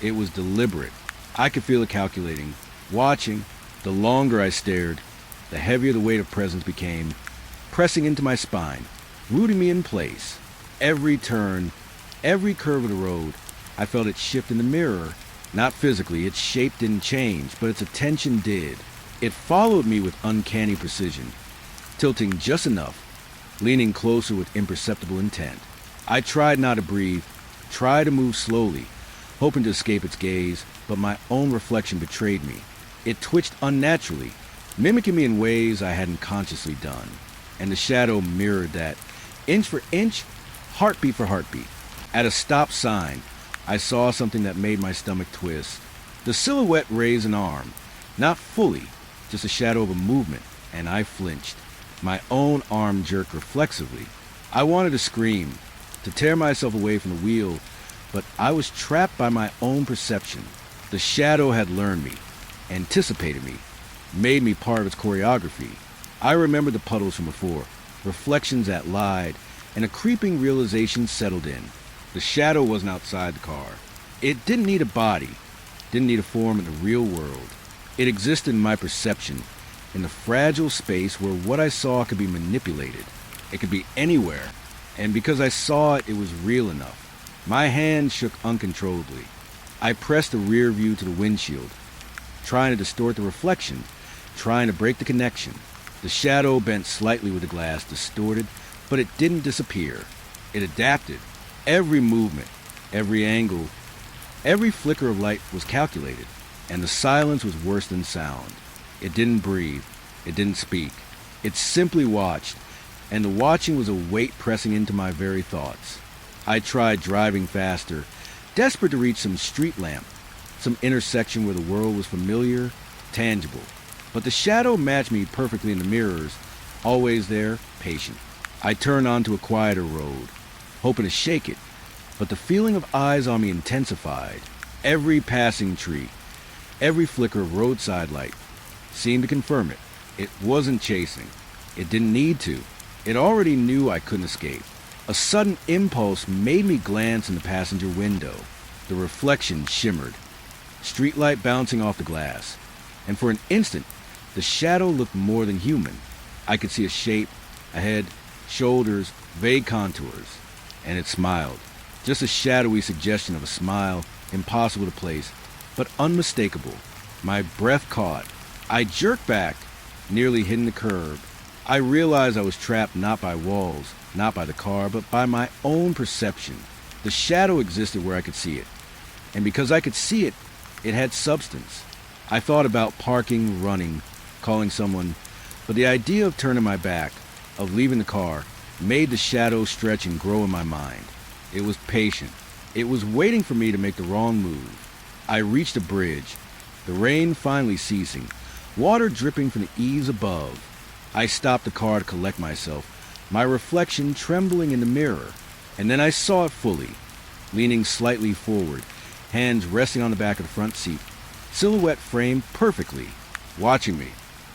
It was deliberate. I could feel it calculating, watching. The longer I stared, the heavier the weight of presence became, pressing into my spine, rooting me in place. Every turn, every curve of the road, I felt it shift in the mirror. Not physically, its shape didn't change, but its attention did. It followed me with uncanny precision, tilting just enough, leaning closer with imperceptible intent. I tried not to breathe, tried to move slowly, hoping to escape its gaze, but my own reflection betrayed me. It twitched unnaturally, mimicking me in ways I hadn't consciously done. And the shadow mirrored that, inch for inch, heartbeat for heartbeat. At a stop sign, I saw something that made my stomach twist. The silhouette raised an arm, not fully, just a shadow of a movement, and I flinched. My own arm jerked reflexively. I wanted to scream, to tear myself away from the wheel, but I was trapped by my own perception. The shadow had learned me, anticipated me, made me part of its choreography. I remembered the puddles from before, reflections that lied, and a creeping realization settled in. The shadow wasn't outside the car. It didn't need a body, didn't need a form in the real world. It existed in my perception, in the fragile space where what I saw could be manipulated. It could be anywhere, and because I saw it, it was real enough. My hand shook uncontrollably. I pressed the rear view to the windshield, trying to distort the reflection, trying to break the connection. The shadow bent slightly with the glass, distorted, but it didn't disappear. It adapted. Every movement, every angle, every flicker of light was calculated, and the silence was worse than sound. It didn't breathe. It didn't speak. It simply watched, and the watching was a weight pressing into my very thoughts. I tried driving faster, desperate to reach some street lamp, some intersection where the world was familiar, tangible. But the shadow matched me perfectly in the mirrors, always there, patient. I turned onto a quieter road, hoping to shake it, but the feeling of eyes on me intensified. Every passing tree, every flicker of roadside light seemed to confirm it. It wasn't chasing. It didn't need to. It already knew I couldn't escape. A sudden impulse made me glance in the passenger window. The reflection shimmered, streetlight bouncing off the glass, and for an instant, the shadow looked more than human. I could see a shape, a head, shoulders, vague contours, and it smiled. Just a shadowy suggestion of a smile, impossible to place, but unmistakable. My breath caught. I jerked back, nearly hitting the curb. I realized I was trapped not by walls, not by the car, but by my own perception. The shadow existed where I could see it, and because I could see it, it had substance. I thought about parking, running, calling someone, but the idea of turning my back, of leaving the car, made the shadow stretch and grow in my mind. It was patient. It was waiting for me to make the wrong move. I reached a bridge, the rain finally ceasing, water dripping from the eaves above. I stopped the car to collect myself, my reflection trembling in the mirror, and then I saw it fully, leaning slightly forward, hands resting on the back of the front seat, silhouette framed perfectly, watching me.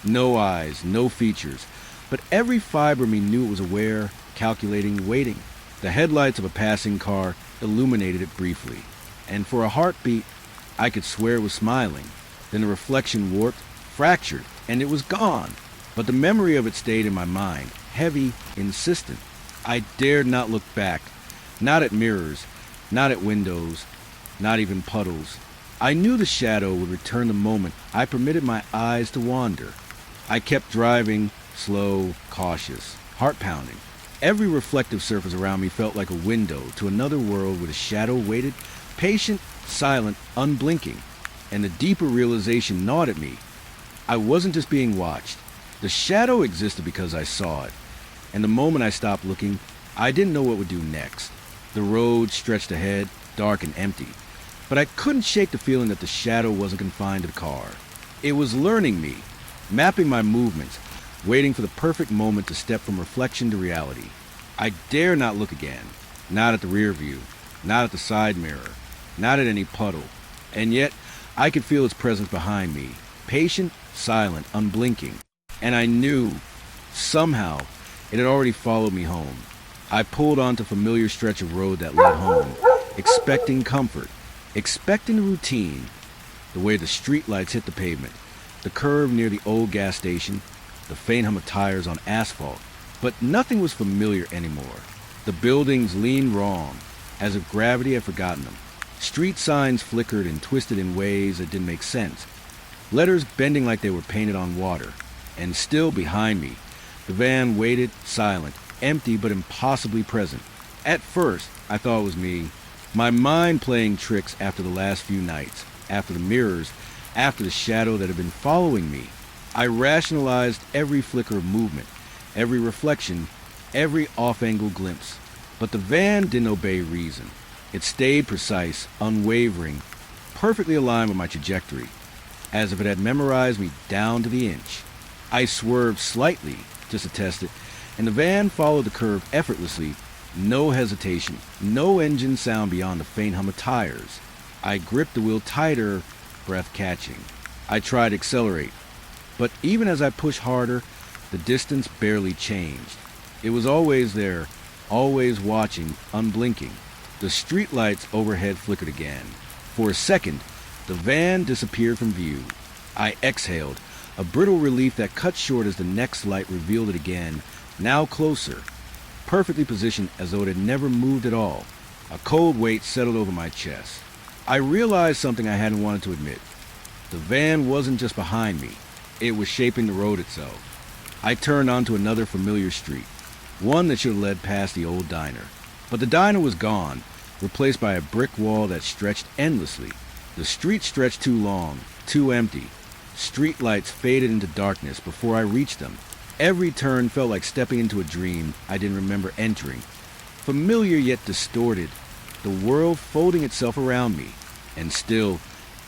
No eyes, no features, but every fiber of me knew it was aware, calculating, waiting. The headlights of a passing car illuminated it briefly, and for a heartbeat, I could swear it was smiling. Then the reflection warped, fractured, and it was gone. But the memory of it stayed in my mind, heavy, insistent. I dared not look back, not at mirrors, not at windows, not even puddles. I knew the shadow would return the moment I permitted my eyes to wander. I kept driving, slow, cautious, heart pounding. Every reflective surface around me felt like a window to another world where the shadow waited, patient, silent, unblinking. And the deeper realization gnawed at me. I wasn't just being watched. The shadow existed because I saw it. And the moment I stopped looking, I didn't know what would do next. The road stretched ahead, dark and empty. But I couldn't shake the feeling that the shadow wasn't confined to the car. It was learning me, mapping my movements, waiting for the perfect moment to step from reflection to reality. I dare not look again. Not at the rear view, not at the side mirror, not at any puddle. And yet, I could feel its presence behind me, patient, silent, unblinking. And I knew, somehow, it had already followed me home. I pulled onto a familiar stretch of road that led home, expecting comfort, expecting the routine, the way the streetlights hit the pavement, the curve near the old gas station, the faint hum of tires on asphalt. But nothing was familiar anymore. The buildings leaned wrong, as if gravity had forgotten them. Street signs flickered and twisted in ways that didn't make sense. Letters bending like they were painted on water. And still behind me, the van waited, silent, empty but impossibly present. At first, I thought it was me. My mind playing tricks after the last few nights, after the mirrors, after the shadow that had been following me. I rationalized every flicker of movement, every reflection, every off-angle glimpse. But the van didn't obey reason. It stayed precise, unwavering, perfectly aligned with my trajectory, as if it had memorized me down to the inch. I swerved slightly, just to test it, and the van followed the curve effortlessly, no hesitation, no engine sound beyond the faint hum of tires. I gripped the wheel tighter, breath catching. I tried to accelerate, but even as I pushed harder, the distance barely changed. It was always there, always watching, unblinking. The streetlights overhead flickered again. For a second, the van disappeared from view. I exhaled, a brittle relief that cut short as the next light revealed it again, now closer, perfectly positioned as though it had never moved at all. A cold weight settled over my chest. I realized something I hadn't wanted to admit. The van wasn't just behind me. It was shaping the road itself. I turned onto another familiar street, one that should have led past the old diner. But the diner was gone, replaced by a brick wall that stretched endlessly. The street stretched too long, too empty. Street lights faded into darkness before I reached them. Every turn felt like stepping into a dream I didn't remember entering. Familiar yet distorted, the world folding itself around me. And still,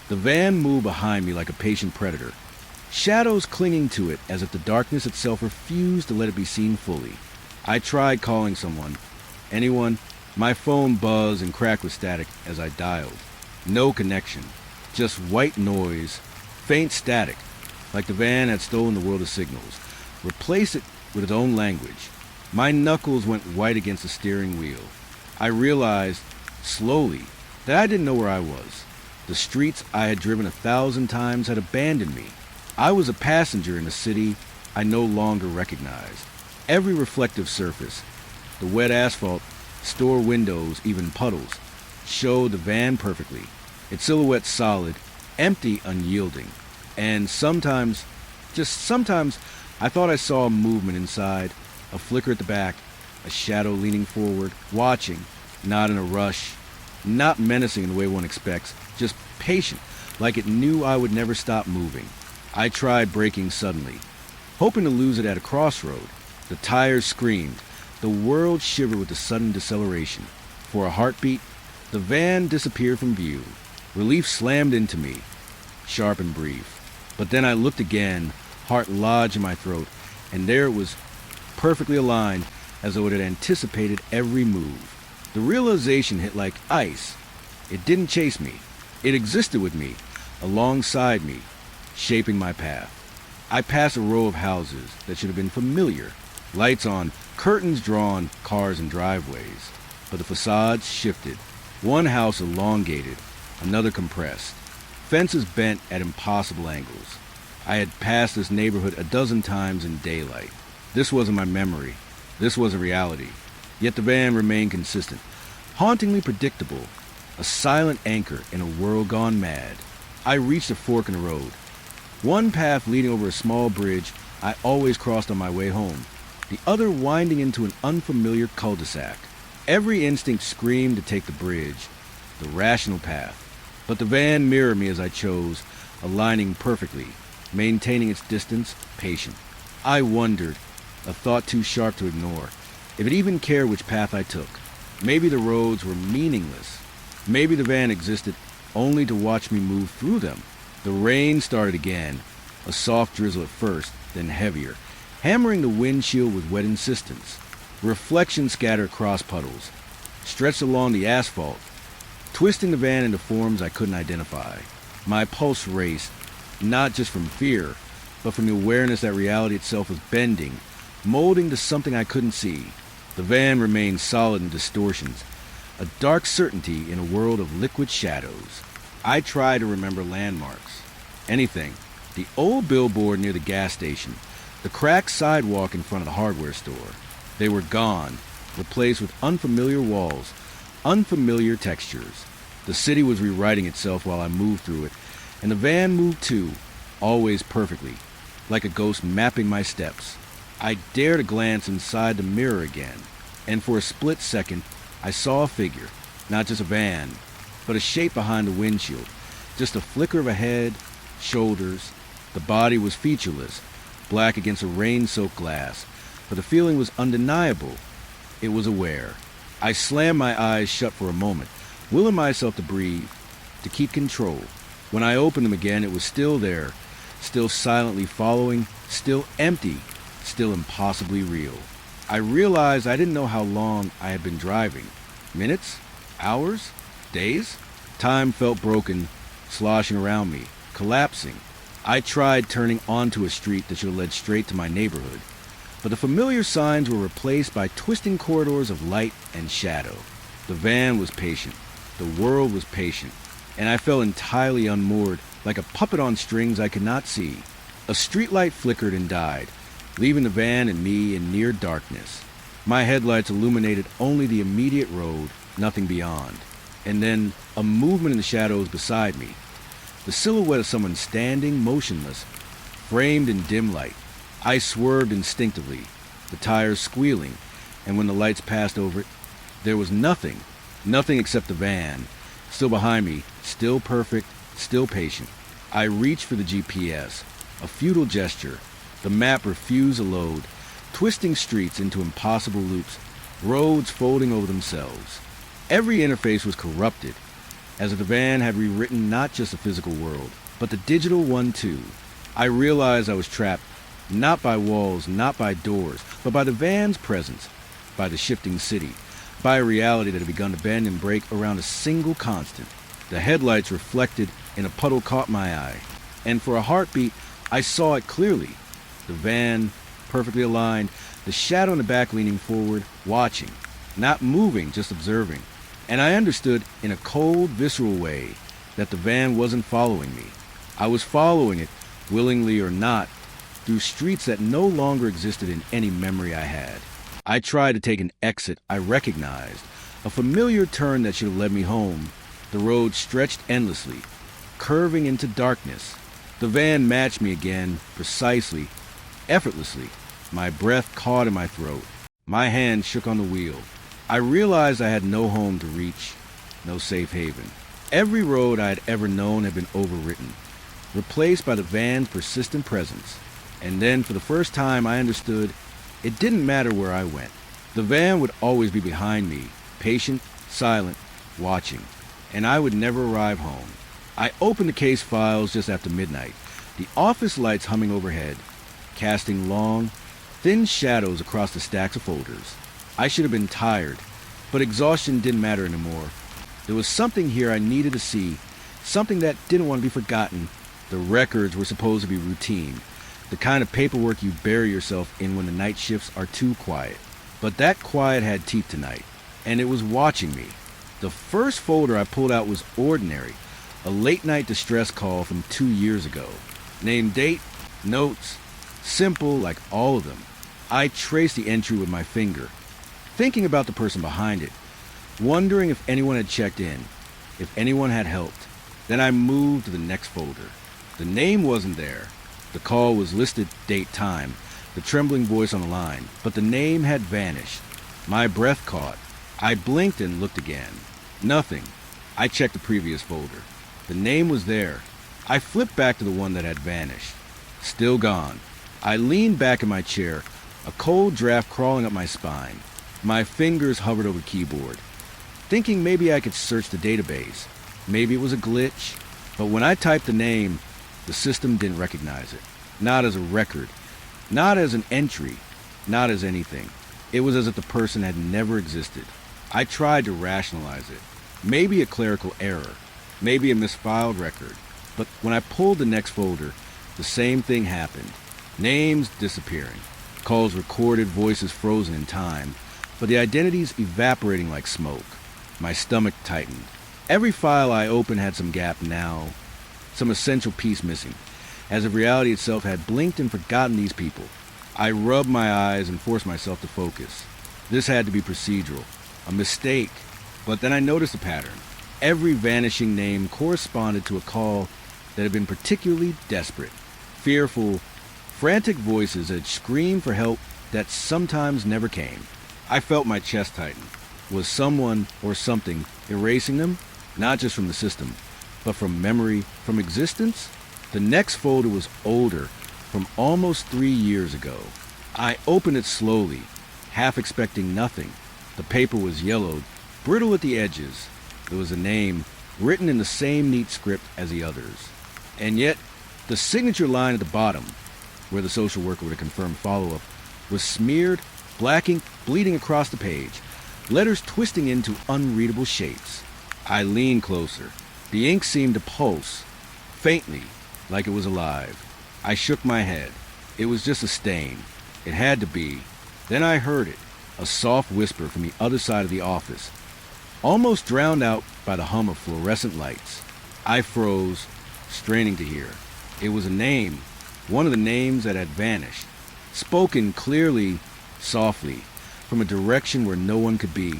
the van moved behind me like a patient predator. Shadows clinging to it as if the darkness itself refused to let it be seen fully. I tried calling someone. Anyone? My phone buzzed and cracked with static as I dialed. No connection. Just white noise, faint static, like the van had stolen the world of signals, replaced it with its own language. My knuckles went white against the steering wheel. I realized, slowly, that I didn't know where I was. The streets I had driven 1,000 times had abandoned me. I was a passenger in a city I no longer recognized. Every reflective surface, the wet asphalt, store windows, even puddles, showed the van perfectly, its silhouette solid, empty, unyielding. And sometimes, just sometimes, I thought I saw a movement inside, a flicker at the back, a shadow leaning forward, watching, not in a rush, not menacing in the way one expects, just patient, like it knew I would never stop moving. I tried braking suddenly, hoping to lose it at a crossroad. The tires screamed. The world shivered with the sudden deceleration. For a heartbeat, the van disappeared from view. Relief slammed into me, sharp and brief. But then I looked again, heart lodged in my throat, and there it was, perfectly aligned, as though it had anticipated every move. The realization hit like ice. It didn't chase me. It existed with me, alongside me, shaping my path. I passed a row of houses that should have been familiar. Lights on, curtains drawn, cars and driveways. But the facades shifted. One house elongated, another compressed. Fences bent at impossible angles. I had passed this neighborhood a dozen times in daylight. This wasn't my memory. This was a reality. Yet the van remained consistent, hauntingly predictable, a silent anchor in a world gone mad. I reached a fork in the road. One path leading over a small bridge I always crossed on my way home, the other winding into an unfamiliar cul-de-sac. Every instinct screamed to take the bridge, the rational path. But the van mirrored me as I chose, aligning perfectly, maintaining its distance, patient. I wondered, a thought too sharp to ignore, if it even cared which path I took. Maybe the roads were meaningless. Maybe the van existed only to watch me move through them. The rain started again, a soft drizzle at first, then heavier, hammering the windshield with wet insistence. Reflections scattered across puddles, stretched along the asphalt, twisting the van into forms I couldn't identify. My pulse raced, not just from fear, but from the awareness that reality itself was bending, molding to something I couldn't see. The van remained solid in distortions, a dark certainty in a world of liquid shadows. I tried to remember landmarks. Anything. The old billboard near the gas station, the cracked sidewalk in front of the hardware store. They were gone, replaced with unfamiliar walls, unfamiliar textures. The city was rewriting itself while I moved through it, and the van moved too, always perfectly, like a ghost mapping my steps. I dared to glance inside the mirror again, and for a split second, I saw a figure, not just a van, but a shape behind the windshield, just a flicker of a head, shoulders. The body was featureless, black against a rain-soaked glass, but the feeling was undeniable. It was aware. I slammed my eyes shut for a moment, willing myself to breathe, to keep control. When I opened them again, it was still there, still silently following, still empty, still impossibly real. I realized I didn't know how long I had been driving. Minutes? Hours? Days? Time felt broken, sloshing around me, collapsing. I tried turning onto a street that should have led straight to my neighborhood, but the familiar signs were replaced by twisting corridors of light and shadow. The van was patient. The world was patient, and I felt entirely unmoored, like a puppet on strings I could not see. A streetlight flickered and died, leaving the van and me in near darkness. My headlights illuminated only the immediate road, nothing beyond. And then a movement in the shadows beside me. The silhouette of someone standing motionless, framed in dim light. I swerved instinctively, the tires squealing, and when the lights passed over it, there was nothing except the van, still behind me, still perfect, still patient. I reached for the GPS, a futile gesture. The map refused to load, twisting streets into impossible loops, roads folding over themselves. Every interface was corrupted, as if the van had rewritten not just the physical world, but the digital one too. I realized I was trapped, not by walls, not by doors, but by the van's presence, by the shifting city, by a reality that had begun to bend and break around a single constant. The headlights reflected in a puddle caught my eye, and for a heartbeat, I saw it clearly. The van, perfectly aligned, the shadow in the back leaning forward, watching, not moving, just observing. And I understood in a cold, visceral way that the van wasn't following me. I was following it, willingly or not, through streets that no longer existed in any memory I had. I tried to take an exit I recognized, a familiar turn that should have led me home. The road stretched endlessly, curving into darkness. The van matched me again, precisely, effortlessly. My breath caught in my throat. My hand shook on the wheel. I realized I had no home to reach, no safe haven. Every road I had ever known had been overwritten, replaced by the van's persistent presence. And then, for the first time, I understood it didn't matter where I went. The van would always be behind me, patient, silent, watching, and I would never arrive home. I opened the case files just after midnight, the office lights humming overhead, casting long, thin shadows across the stacks of folders. I should have been tired, but exhaustion didn't matter anymore. There was something here I needed to see, something that didn't want to be forgotten. The records were supposed to be routine, the kind of paperwork you bury yourself in when the night shifts are too quiet. But that quiet had teeth tonight, and it was watching me. The first folder I pulled out was ordinary, a late-night distress call from 2 years ago. Name, date, notes, simple like all of them. I traced the entry with my finger, thinking about the person behind it, wondering if anyone had checked in, if anyone had helped. Then I moved to the next folder. The name wasn't there. The call was listed, date, time, the trembling voice on the line, but the name had vanished. My breath caught. I blinked and looked again. Nothing. I checked the previous folder. The name was there. I flipped back to the one that had vanished. Still gone. I leaned back in my chair, a cold draft crawling up my spine. My fingers hovered over the keyboard, thinking maybe I could search the database. Maybe it was a glitch. But when I typed the name, the system didn't recognize it. Not as a record. Not as an entry. Not as anything. It was as if the person had never existed. I tried to rationalize it. Maybe a clerical error. Maybe a misfiled record. But when I pulled the next folder, the same thing happened. Names disappearing. Calls recorded, voices frozen in time. But the identities evaporating like smoke. My stomach tightened. Every file I opened had some gap now, some essential piece missing, as if reality itself had blinked and forgotten these people. I rubbed my eyes and forced myself to focus. This had to be procedural, a mistake. But then I noticed a pattern. Every vanishing name corresponded to a call that had been particularly desperate, fearful, frantic voices that screamed for help that sometimes never came. I felt my chest tighten. Was someone or something erasing them? Not just from the system, but from memory, from existence? The next folder was older, from almost 3 years ago. I opened it slowly, half expecting nothing. The paper was yellowed, brittle at the edges. There was a name, written in the same neat script as the others. And yet, the signature line at the bottom, where the social worker would have confirmed follow-up, was smeared, black ink bleeding across the page, letters twisting into unreadable shapes. I leaned closer. The ink seemed to pulse, faintly, like it was alive. I shook my head. It was just a stain. It had to be. Then I heard it, a soft whisper from the other side of the office, almost drowned out by the hum of fluorescent lights. I froze, straining to hear. It was a name, one of the names that had vanished, spoken clearly, softly, from a direction where no one could be.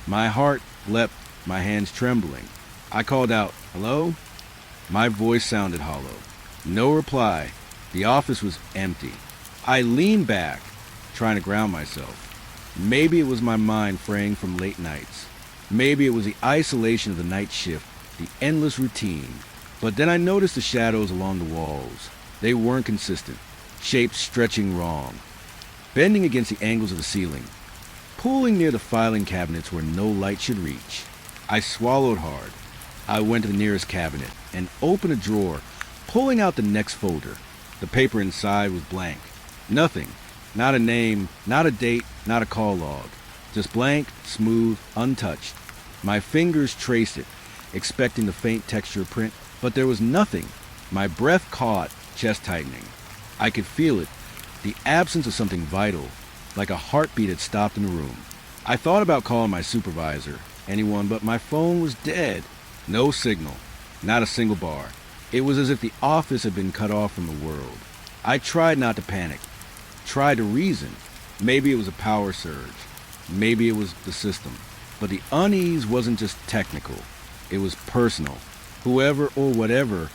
My heart leapt, my hands trembling. I called out, "Hello?" My voice sounded hollow. No reply. The office was empty. I leaned back, trying to ground myself. Maybe it was my mind fraying from late nights. Maybe it was the isolation of the night shift, the endless routine. But then I noticed the shadows along the walls. They weren't consistent, shapes stretching wrong, bending against the angles of the ceiling, pulling near the filing cabinets where no light should reach. I swallowed hard. I went to the nearest cabinet and opened a drawer, pulling out the next folder. The paper inside was blank. Nothing. Not a name, not a date, not a call log. Just blank, smooth, untouched. My fingers traced it, expecting the faint texture print, but there was nothing. My breath caught, chest tightening. I could feel it, the absence of something vital, like a heartbeat had stopped in the room. I thought about calling my supervisor, anyone, but my phone was dead. No signal, not a single bar. It was as if the office had been cut off from the world. I tried not to panic, tried to reason. Maybe it was a power surge. Maybe it was the system. But the unease wasn't just technical. It was personal. Whoever or whatever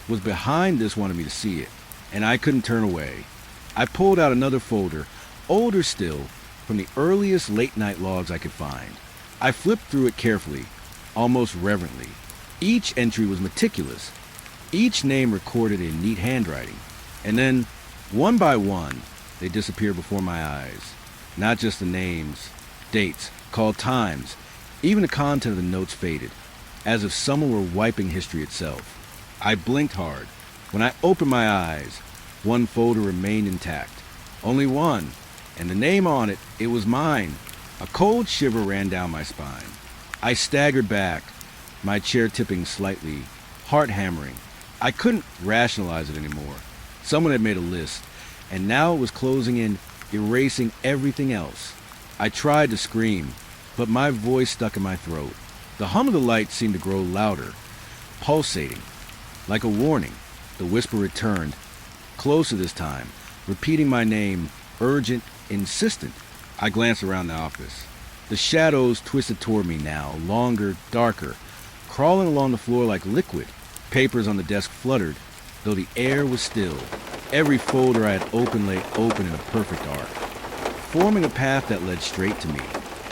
was behind this wanted me to see it, and I couldn't turn away. I pulled out another folder, older still, from the earliest late-night logs I could find. I flipped through it carefully, almost reverently. Each entry was meticulous, each name recorded in neat handwriting, and then, one by one, they disappeared before my eyes. Not just the names, dates, called times, even the content of the notes faded, as if someone were wiping history itself. I blinked hard. When I opened my eyes, one folder remained intact. Only one, and the name on it, it was mine. A cold shiver ran down my spine. I staggered back, my chair tipping slightly, heart hammering. I couldn't rationalize it anymore. Someone had made a list, and now it was closing in, erasing everything else. I tried to scream, but my voice stuck in my throat. The hum of the light seemed to grow louder, pulsating. Like a warning, the whisper returned, closer this time, repeating my name, urgent, insistent. I glanced around the office. The shadows twisted toward me now, longer, darker, crawling along the floor like liquid. Papers on the desk fluttered, though the air was still. Every folder I had opened lay open in a perfect arc, forming a path that led straight to me.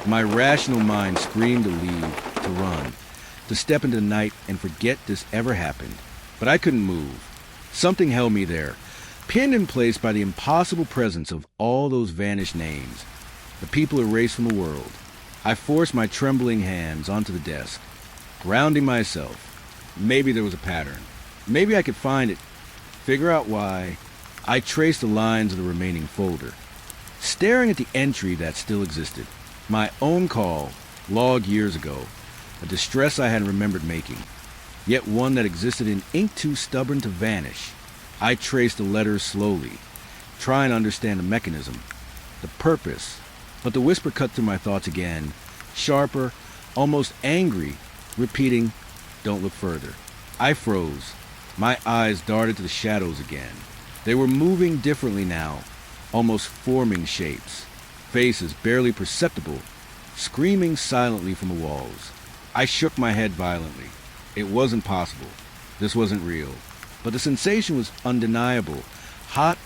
My rational mind screamed to leave, to run, to step into the night and forget this ever happened. But I couldn't move. Something held me there, pinned in place by the impossible presence of all those vanished names, the people erased from the world. I forced my trembling hands onto the desk, grounding myself. Maybe there was a pattern. Maybe I could find it, figure out why. I traced the lines of the remaining folder, staring at the entry that still existed. My own call, logged years ago, a distress I hadn't remembered making, yet one that existed in ink too stubborn to vanish. I traced the letters slowly, trying to understand the mechanism, the purpose, but the whisper cut through my thoughts again, sharper, almost angry, repeating, "Don't look further." I froze. My eyes darted to the shadows again. They were moving differently now, almost forming shapes, faces barely perceptible, screaming silently from the walls. I shook my head violently. It wasn't possible. This wasn't real. But the sensation was undeniable, hot,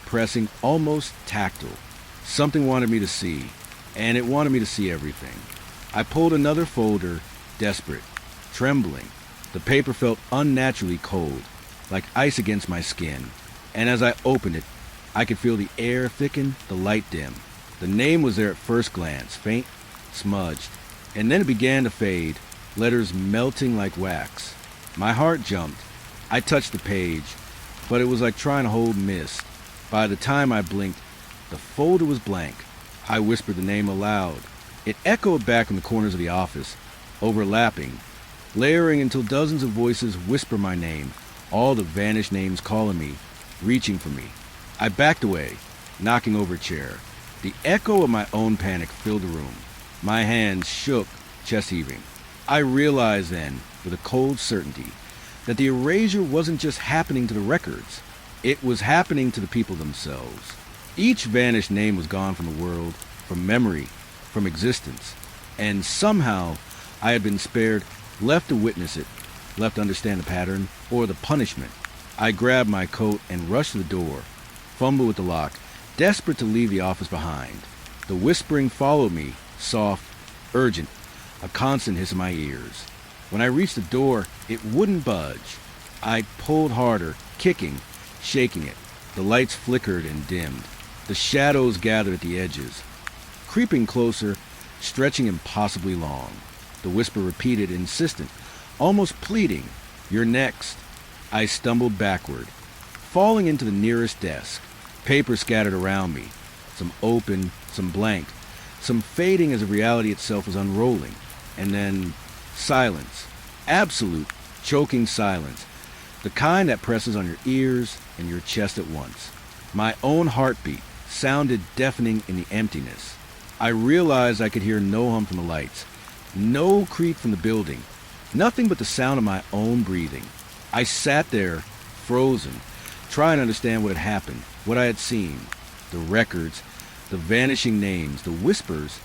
pressing, almost tactile. Something wanted me to see, and it wanted me to see everything. I pulled another folder, desperate, trembling. The paper felt unnaturally cold, like ice against my skin. And as I opened it, I could feel the air thicken, the light dim. The name was there at first glance, faint, smudged. And then it began to fade, letters melting like wax. My heart jumped. I touched the page, but it was like trying to hold mist. By the time I blinked, the folder was blank. I whispered the name aloud. It echoed back in the corners of the office, overlapping, layering until dozens of voices whisper my name, all the vanished names calling me, reaching for me. I backed away, knocking over a chair. The echo of my own panic filled the room. My hands shook, chest heaving. I realized then, with a cold certainty, that the erasure wasn't just happening to the records. It was happening to the people themselves. Each vanished name was gone from the world, from memory, from existence. And somehow, I had been spared, left to witness it, left to understand the pattern, or the punishment. I grabbed my coat and rushed to the door, fumbled with the lock, desperate to leave the office behind. The whispering followed me, soft, urgent, a constant hiss in my ears. When I reached the door, it wouldn't budge. I pulled harder, kicking, shaking it. The lights flickered and dimmed. The shadows gathered at the edges, creeping closer, stretching impossibly long. The whisper repeated, insistent, almost pleading, "You're next." I stumbled backward, falling into the nearest desk. Paper scattered around me, some open, some blank, some fading as if reality itself was unrolling. And then silence, absolute, choking silence, the kind that presses on your ears and your chest at once. My own heartbeat sounded deafening in the emptiness. I realized I could hear no hum from the lights, no creak from the building, nothing but the sound of my own breathing. I sat there, frozen, trying to understand what had happened, what I had seen, the records, the vanishing names, the whispers.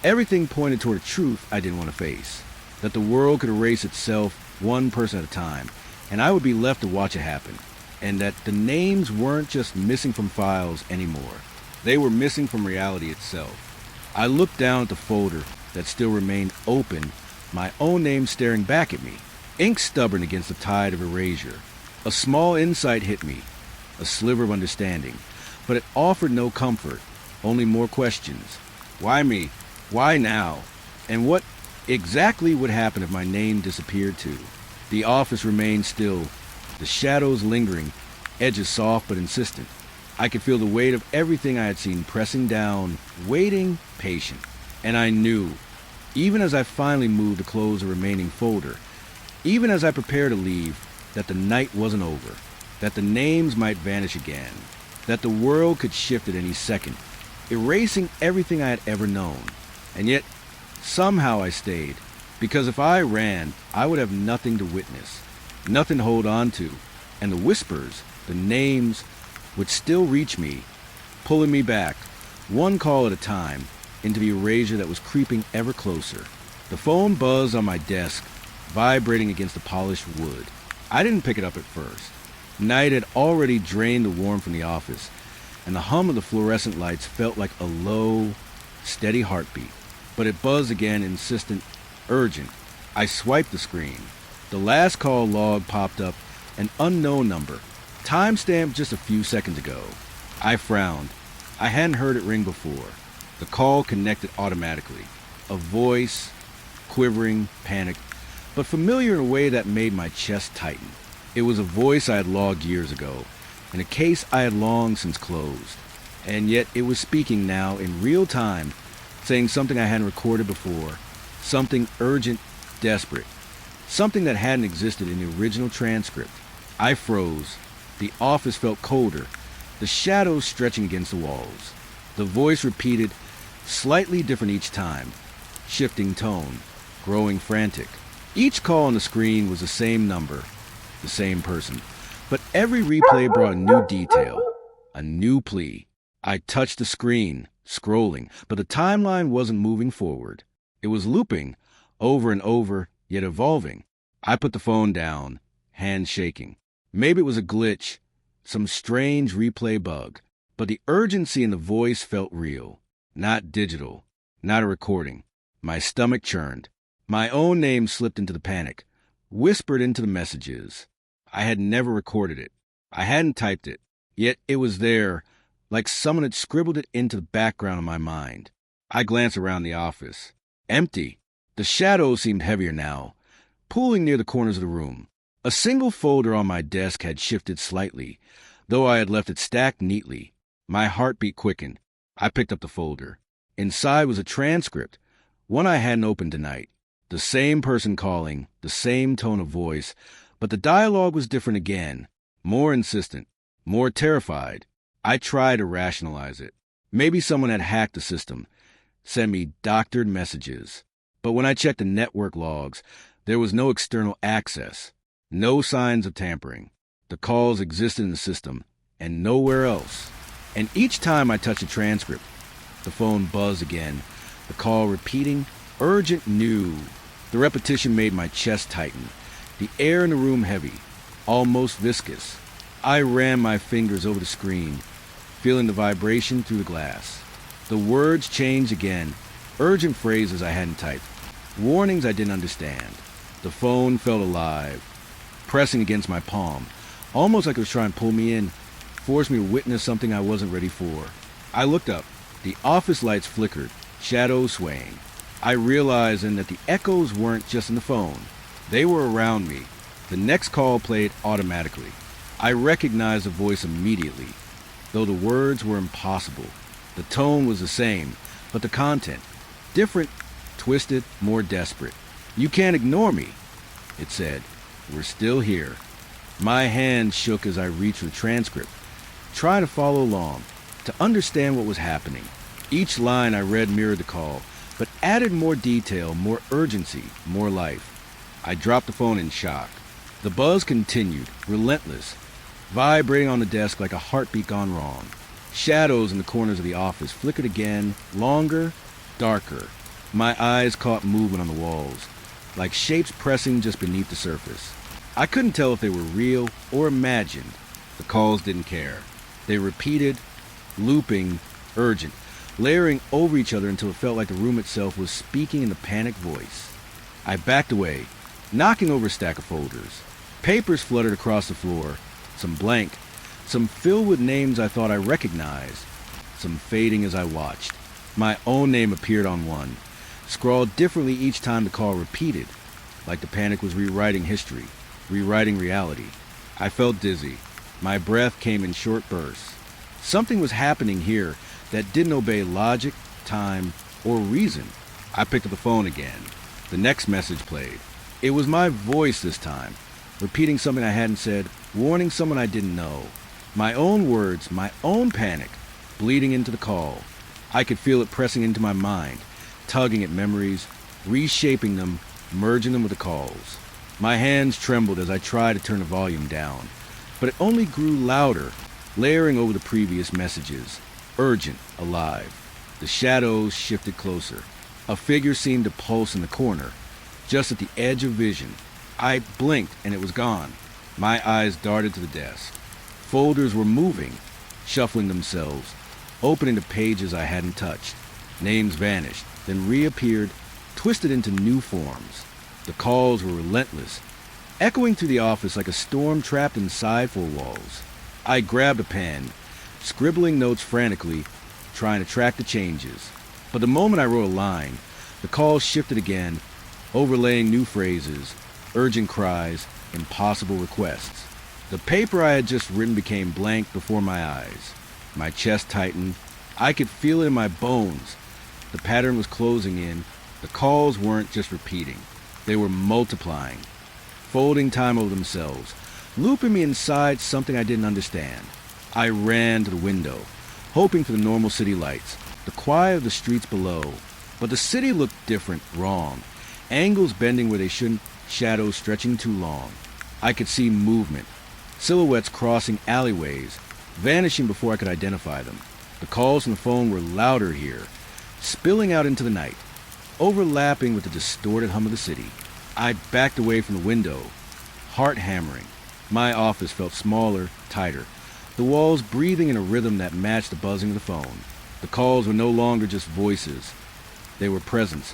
Everything pointed toward a truth I didn't want to face, that the world could erase itself one person at a time, and I would be left to watch it happen, and that the names weren't just missing from files anymore. They were missing from reality itself. I looked down at the folder that still remained open, my own name staring back at me, ink stubborn against the tide of erasure. A small insight hit me, a sliver of understanding, but it offered no comfort, only more questions. Why me? Why now? And what exactly would happen if my name disappeared too? The office remained still, the shadows lingering, edges soft but insistent. I could feel the weight of everything I had seen pressing down, waiting, patient. And I knew, even as I finally moved to close the remaining folder, even as I prepared to leave, that the night wasn't over, that the names might vanish again, that the world could shift at any second, erasing everything I had ever known. And yet, somehow I stayed, because if I ran, I would have nothing to witness, nothing to hold on to, and the whispers, the names, would still reach me, pulling me back, one call at a time, into the erasure that was creeping ever closer. The phone buzzed on my desk, vibrating against the polished wood. I didn't pick it up at first. Night had already drained the warmth from the office, and the hum of the fluorescent lights felt like a low, steady heartbeat. But it buzzed again, insistent, urgent. I swiped the screen. The last call log popped up, an unknown number, time-stamped just a few seconds ago. I frowned. I hadn't heard it ring before. The call connected automatically. A voice, quivering, panicked, but familiar in a way that made my chest tighten. It was a voice I had logged years ago, in a case I had long since closed. And yet it was speaking now in real time, saying something I hadn't recorded before, something urgent, desperate, something that hadn't existed in the original transcript. I froze. The office felt colder, the shadows stretching against the walls. The voice repeated, slightly different each time, shifting tone, growing frantic. Each call on the screen was the same number, the same person, but every replay brought a new detail, a new plea. I touched the screen, scrolling, but the timeline wasn't moving forward. It was looping, over and over, yet evolving. I put the phone down, hands shaking. Maybe it was a glitch, some strange replay bug, but the urgency in the voice felt real, not digital, not a recording. My stomach churned. My own name slipped into the panic, whispered into the messages. I had never recorded it. I hadn't typed it, yet it was there, like someone had scribbled it into the background of my mind. I glanced around the office. Empty. The shadows seemed heavier now, pooling near the corners of the room. A single folder on my desk had shifted slightly, though I had left it stacked neatly. My heartbeat quickened. I picked up the folder. Inside was a transcript, one I hadn't opened tonight. The same person calling, the same tone of voice, but the dialogue was different again, more insistent, more terrified. I tried to rationalize it. Maybe someone had hacked the system, sent me doctored messages. But when I checked the network logs, there was no external access, no signs of tampering. The calls existed in the system, and nowhere else. And each time I touched a transcript, the phone buzzed again, the call repeating, urgent, new. The repetition made my chest tighten, the air in the room heavy, almost viscous. I ran my fingers over the screen, feeling the vibration through the glass. The words changed again, urgent phrases I hadn't typed, warnings I didn't understand. The phone felt alive, pressing against my palm, almost like it was trying to pull me in, force me to witness something I wasn't ready for. I looked up. The office lights flickered, shadows swaying. I realized then that the echoes weren't just in the phone. They were around me. The next call played automatically. I recognized the voice immediately, though the words were impossible. The tone was the same, but the content, different, twisted, more desperate. You can't ignore me, it said. We're still here. My hand shook as I reached for the transcript, trying to follow along, to understand what was happening. Each line I read mirrored the call, but added more detail, more urgency, more life. I dropped the phone in shock. The buzz continued, relentless, vibrating on the desk like a heartbeat gone wrong. Shadows in the corners of the office flickered again, longer, darker. My eyes caught movement on the walls, like shapes pressing just beneath the surface. I couldn't tell if they were real or imagined. The calls didn't care. They repeated, looping, urgent, layering over each other until it felt like the room itself was speaking in a panicked voice. I backed away, knocking over a stack of folders. Papers fluttered across the floor, some blank, some filled with names I thought I recognized, some fading as I watched. My own name appeared on one, scrawled differently each time the call repeated, like the panic was rewriting history, rewriting reality. I felt dizzy. My breath came in short bursts. Something was happening here that didn't obey logic, time, or reason. I picked up the phone again. The next message played. It was my voice this time, repeating something I hadn't said, warning someone I didn't know. My own words, my own panic, bleeding into the call. I could feel it pressing into my mind, tugging at memories, reshaping them, merging them with the calls. My hands trembled as I tried to turn the volume down, but it only grew louder, layering over the previous messages. Urgent, alive. The shadows shifted closer. A figure seemed to pulse in the corner, just at the edge of vision. I blinked and it was gone. My eyes darted to the desk. Folders were moving, shuffling themselves, opening to pages I hadn't touched. Names vanished, then reappeared, twisted into new forms. The calls were relentless, echoing through the office like a storm trapped inside four walls. I grabbed a pen, scribbling notes frantically, trying to track the changes. But the moment I wrote a line, the calls shifted again, overlaying new phrases, urgent cries, impossible requests. The paper I had just written became blank before my eyes. My chest tightened. I could feel it in my bones. The pattern was closing in. The calls weren't just repeating. They were multiplying, folding time over themselves, looping me inside something I didn't understand. I ran to the window, hoping for the normal city lights, the quiet of the streets below. But the city looked different, wrong. Angles bending where they shouldn't, shadows stretching too long. I could see movement, silhouettes crossing alleyways, vanishing before I could identify them. The calls on the phone were louder here, spilling out into the night, overlapping with the distorted hum of the city. I backed away from the window, heart hammering. My office felt smaller, tighter, the walls breathing in a rhythm that matched the buzzing of the phone. The calls were no longer just voices. They were presence,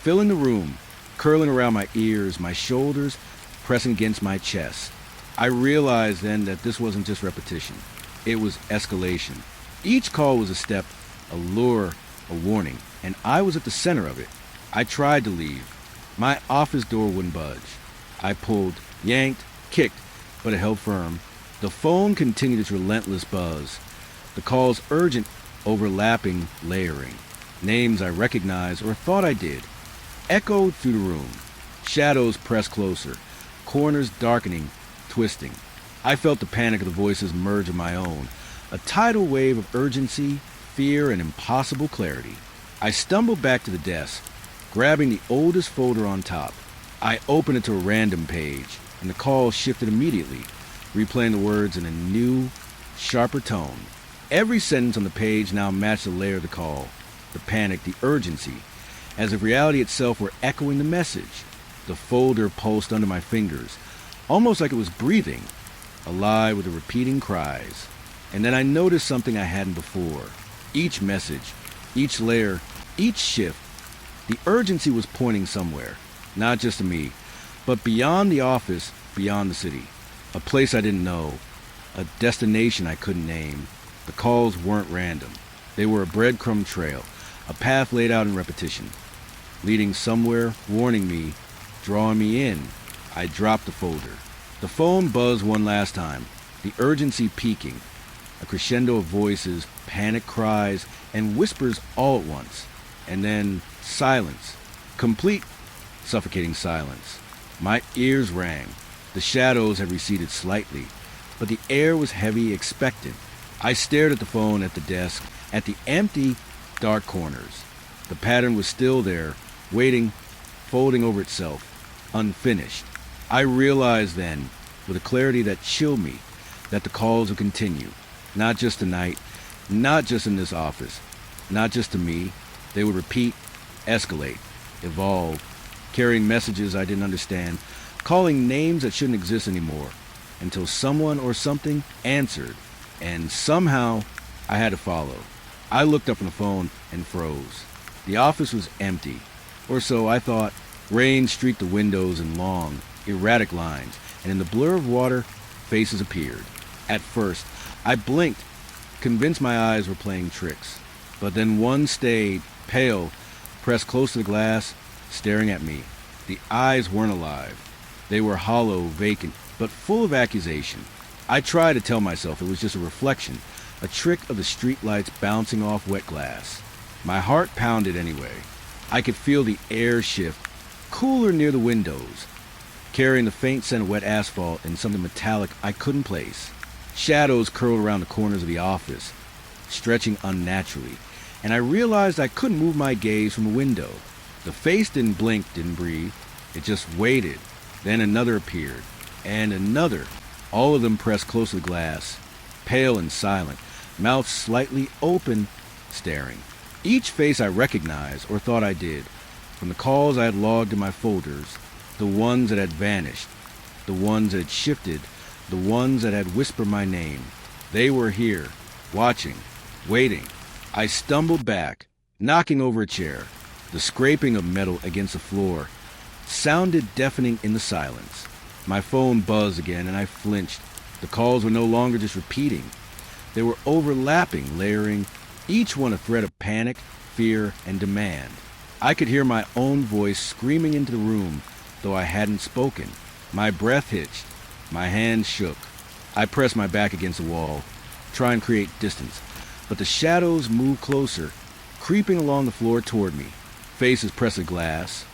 filling the room, curling around my ears, my shoulders, pressing against my chest. I realized then that this wasn't just repetition. It was escalation. Each call was a step, a lure, a warning, and I was at the center of it. I tried to leave. My office door wouldn't budge. I pulled, yanked, kicked, but it held firm. The phone continued its relentless buzz. The calls urgent, overlapping, layering. Names I recognized or thought I did, echoed through the room. Shadows pressed closer, corners darkening, twisting. I felt the panic of the voices merge with my own, a tidal wave of urgency, fear, and impossible clarity. I stumbled back to the desk, grabbing the oldest folder on top. I opened it to a random page, and the call shifted immediately, replaying the words in a new, sharper tone. Every sentence on the page now matched the layer of the call, the panic, the urgency, as if reality itself were echoing the message. The folder pulsed under my fingers, almost like it was breathing, alive with the repeating cries. And then I noticed something I hadn't before. Each message, each layer, each shift, the urgency was pointing somewhere, not just to me, but beyond the office, beyond the city. A place I didn't know, a destination I couldn't name. The calls weren't random. They were a breadcrumb trail, a path laid out in repetition, leading somewhere, warning me, drawing me in. I dropped the folder. The phone buzzed one last time, the urgency peaking, a crescendo of voices, panic cries, and whispers all at once. And then silence, complete, suffocating silence. My ears rang. The shadows had receded slightly, but the air was heavy, expectant. I stared at the phone, at the desk, at the empty, dark corners. The pattern was still there, waiting, folding over itself, unfinished. I realized then, with a clarity that chilled me, that the calls would continue. Not just tonight, not just in this office, not just to me. They would repeat, escalate, evolve, carrying messages I didn't understand, calling names that shouldn't exist anymore, until someone or something answered, and somehow I had to follow. I looked up on the phone and froze. The office was empty, or so I thought. Rain streaked the windows in long, erratic lines, and in the blur of water, faces appeared. At first, I blinked, convinced my eyes were playing tricks. But then one stayed, pale, pressed close to the glass, staring at me. The eyes weren't alive. They were hollow, vacant, but full of accusation. I tried to tell myself it was just a reflection, a trick of the streetlights bouncing off wet glass. My heart pounded anyway. I could feel the air shift, cooler near the windows, carrying the faint scent of wet asphalt and something metallic I couldn't place. Shadows curled around the corners of the office, stretching unnaturally, and I realized I couldn't move my gaze from the window. The face didn't blink, didn't breathe. It just waited. Then another appeared, and another. All of them pressed close to the glass, pale and silent, mouths slightly open, staring. Each face I recognized, or thought I did, from the calls I had logged in my folders, the ones that had vanished, the ones that had shifted, the ones that had whispered my name. They were here, watching, waiting. I stumbled back, knocking over a chair. The scraping of metal against the floor sounded deafening in the silence. My phone buzzed again and I flinched. The calls were no longer just repeating. They were overlapping, layering, each one a thread of panic, fear, and demand. I could hear my own voice screaming into the room, though I hadn't spoken. My breath hitched. My hands shook. I pressed my back against the wall, trying to create distance, but the shadows moved closer, creeping along the floor toward me. Faces pressed the glass,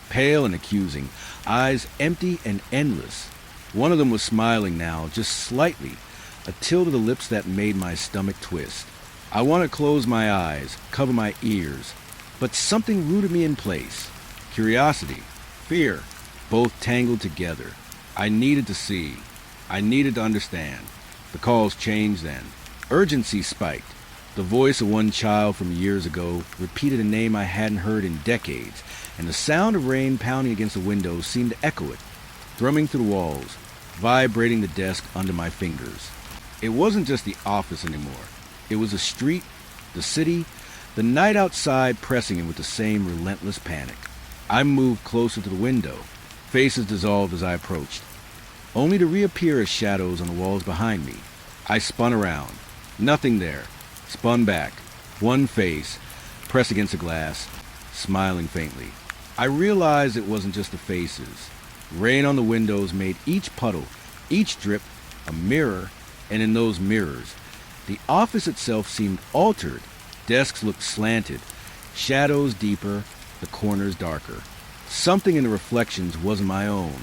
pale and accusing, eyes empty and endless. One of them was smiling now, just slightly, a tilt of the lips that made my stomach twist. I wanted to close my eyes, cover my ears, but something rooted me in place. Curiosity, fear, both tangled together. I needed to see. I needed to understand. The calls changed then. Urgency spiked. The voice of one child from years ago repeated a name I hadn't heard in decades, and the sound of rain pounding against the window seemed to echo it, thrumming through the walls, vibrating the desk under my fingers. It wasn't just the office anymore. It was the street, the city, the night outside pressing in with the same relentless panic. I moved closer to the window. Faces dissolved as I approached, only to reappear as shadows on the walls behind me. I spun around. Nothing there. Spun back. One face, pressed against the glass, smiling faintly. I realized it wasn't just the faces. Rain on the windows made each puddle, each drip, a mirror, and in those mirrors, the office itself seemed altered. Desks looked slanted, shadows deeper, the corners darker. Something in the reflections wasn't my own.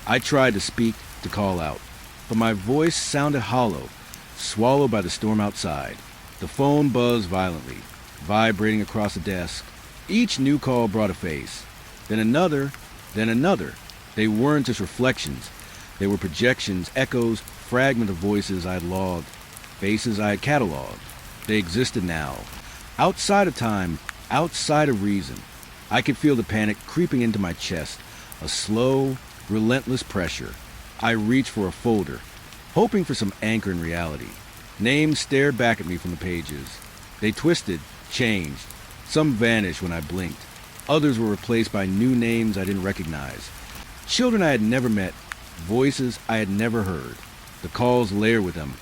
I tried to speak, to call out, but my voice sounded hollow, swallowed by the storm outside. The phone buzzed violently, vibrating across the desk. Each new call brought a face, then another, then another. They weren't just reflections. They were projections, echoes, fragments of voices I had logged, faces I had cataloged. They existed now, outside of time, outside of reason. I could feel the panic creeping into my chest, a slow, relentless pressure. I reached for a folder, hoping for some anchor in reality. Names stared back at me from the pages. They twisted, changed. Some vanished when I blinked. Others were replaced by new names I didn't recognize. Children I had never met, voices I had never heard. The calls layered with them,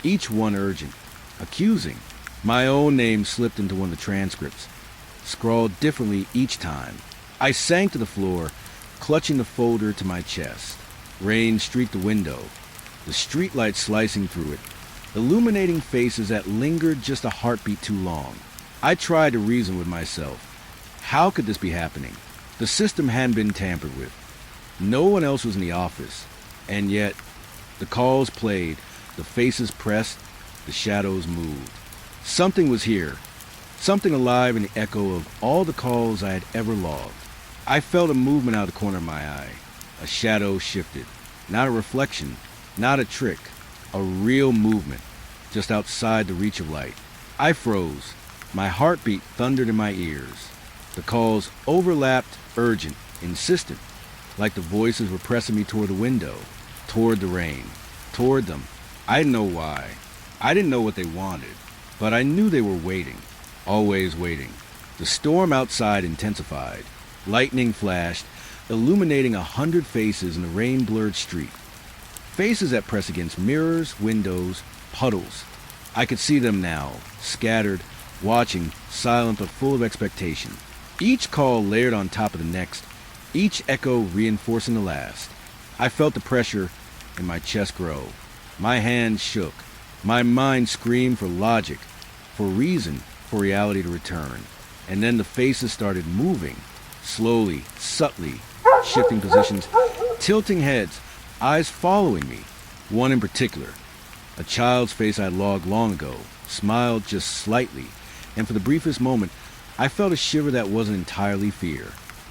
each one urgent, accusing. My own name slipped into one of the transcripts, scrawled differently each time. I sank to the floor, clutching the folder to my chest. Rain streaked the window, the streetlight slicing through it, illuminating faces that lingered just a heartbeat too long. I tried to reason with myself. How could this be happening? The system hadn't been tampered with. No one else was in the office. And yet, the calls played, the faces pressed, the shadows moved. Something was here, something alive in the echo of all the calls I had ever logged. I felt a movement out of the corner of my eye. A shadow shifted. Not a reflection, not a trick. A real movement, just outside the reach of light. I froze. My heartbeat thundered in my ears. The calls overlapped, urgent, insistent, like the voices were pressing me toward the window, toward the rain, toward them. I didn't know why. I didn't know what they wanted, but I knew they were waiting, always waiting. The storm outside intensified. Lightning flashed, illuminating 100 faces in the rain-blurred street. Faces that pressed against mirrors, windows, puddles. I could see them now, scattered, watching, silent but full of expectation. Each call layered on top of the next, each echo reinforcing the last. I felt the pressure in my chest grow. My hands shook. My mind screamed for logic, for reason, for reality to return. And then the faces started moving, slowly, subtly, shifting positions, tilting heads, eyes following me. One in particular, a child's face I'd logged long ago, smiled just slightly, and for the briefest moment, I felt a shiver that wasn't entirely fear.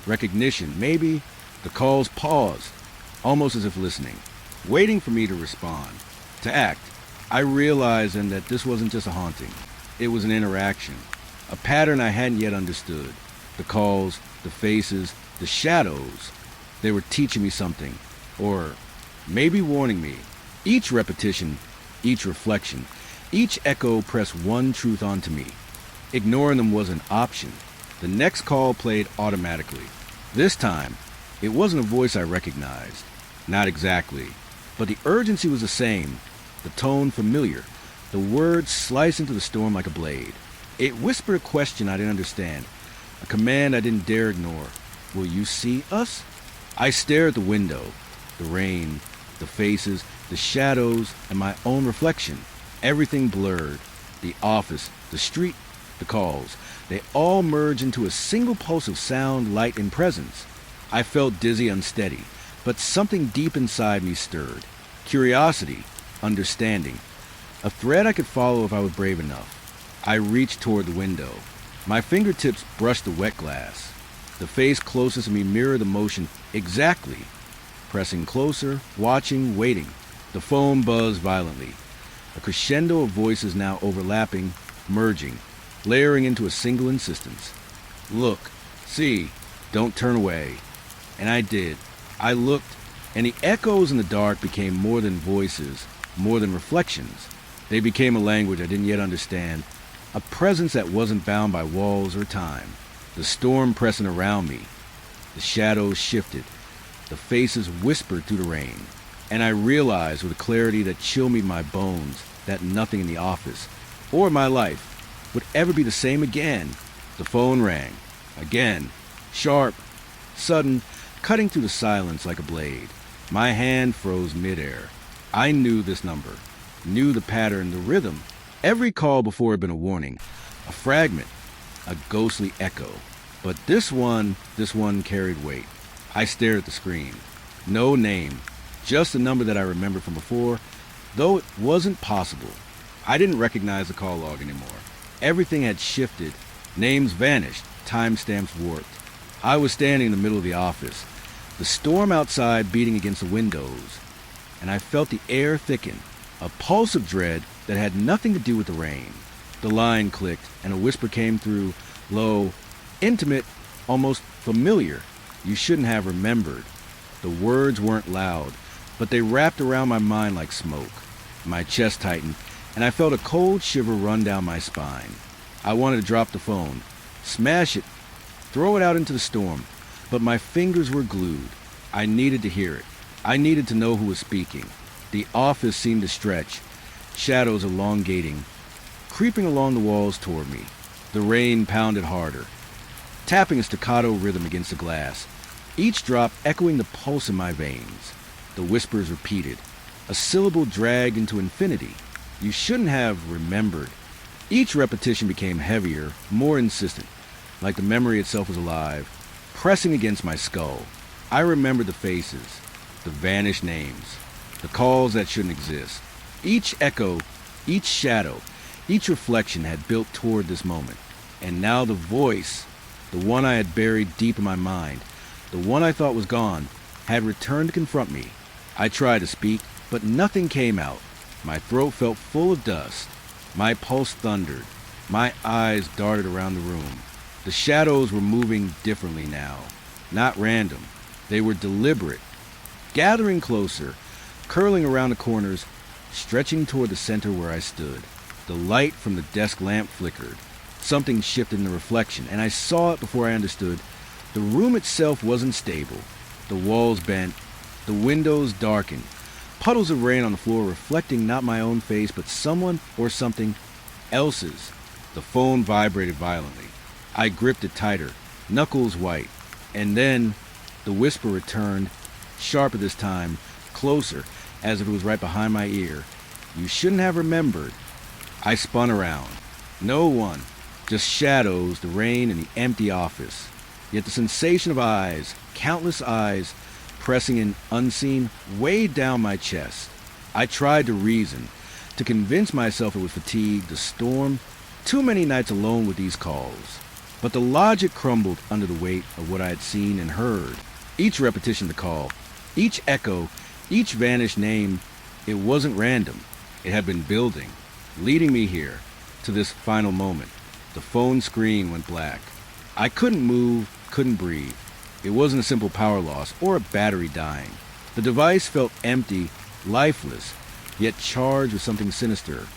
Recognition, maybe. The calls paused, almost as if listening, waiting for me to respond, to act. I realized then that this wasn't just a haunting. It was an interaction, a pattern I hadn't yet understood. The calls, the faces, the shadows, they were teaching me something, or maybe warning me. Each repetition, each reflection, each echo pressed one truth onto me. Ignoring them was an option. The next call played automatically. This time, it wasn't a voice I recognized. Not exactly. But the urgency was the same, the tone familiar, the words sliced into the storm like a blade. It whispered a question I didn't understand, a command I didn't dare ignore. Will you see us? I stared at the window, the rain, the faces, the shadows, and my own reflection. Everything blurred. The office, the street, the calls. They all merged into a single pulse of sound, light, and presence. I felt dizzy, unsteady, but something deep inside me stirred. Curiosity, understanding. A thread I could follow if I was brave enough. I reached toward the window. My fingertips brushed the wet glass. The face closest to me mirrored the motion exactly. Pressing closer, watching, waiting. The phone buzzed violently. A crescendo of voices now overlapping, merging, layering into a single insistence. Look, see, don't turn away. And I did. I looked, and the echoes in the dark became more than voices, more than reflections. They became a language I didn't yet understand, a presence that wasn't bound by walls or time. The storm pressing around me. The shadows shifted. The faces whispered through the rain. And I realized with a clarity that chilled me to my bones that nothing in the office or my life would ever be the same again. The phone rang. Again. Sharp. Sudden. Cutting through the silence like a blade. My hand froze midair. I knew this number. Knew the pattern, the rhythm. Every call before had been a warning. A fragment. A ghostly echo. But this one carried weight. I stared at the screen. No name. Just a number that I remembered from before, though it wasn't possible. I didn't recognize the call log anymore. Everything had shifted. Names vanished. Timestamps warped. I was standing in the middle of the office, the storm outside beating against the windows, and I felt the air thicken, a pulse of dread that had nothing to do with the rain. The line clicked, and a whisper came through, low, intimate, almost familiar. You shouldn't have remembered. The words weren't loud, but they wrapped around my mind like smoke. My chest tightened, and I felt a cold shiver run down my spine. I wanted to drop the phone, smash it, throw it out into the storm, but my fingers were glued. I needed to hear it. I needed to know who was speaking. The office seemed to stretch, shadows elongating, creeping along the walls toward me. The rain pounded harder, tapping a staccato rhythm against the glass, each drop echoing the pulse in my veins. The whispers repeated, a syllable dragged into infinity. You shouldn't have remembered. Each repetition became heavier, more insistent, like the memory itself was alive, pressing against my skull. I remembered the faces, the vanished names, the calls that shouldn't exist. Each echo, each shadow, each reflection had built toward this moment. And now the voice, the one I had buried deep in my mind, the one I thought was gone, had returned to confront me. I tried to speak, but nothing came out. My throat felt full of dust. My pulse thundered. My eyes darted around the room. The shadows were moving differently now. Not random. They were deliberate. Gathering closer, curling around the corners, stretching toward the center where I stood. The light from the desk lamp flickered. Something shifted in the reflection, and I saw it before I understood. The room itself wasn't stable. The walls bent. The windows darkened. Puddles of rain on the floor reflecting not my own face, but someone or something else's. The phone vibrated violently. I gripped it tighter, knuckles white. And then the whisper returned, sharper this time, closer, as if it was right behind my ear. You shouldn't have remembered. I spun around. No one. Just shadows, the rain, and the empty office. Yet the sensation of eyes, countless eyes, pressing in unseen, way down my chest. I tried to reason, to convince myself it was fatigue, the storm, too many nights alone with these calls. But the logic crumbled under the weight of what I had seen and heard. Each repetition of the call, each echo, each vanished name, it wasn't random. It had been building, leading me here, to this final moment. The phone screen went black. I couldn't move, couldn't breathe. It wasn't a simple power loss or a battery dying. The device felt empty, lifeless, yet charged with something sinister,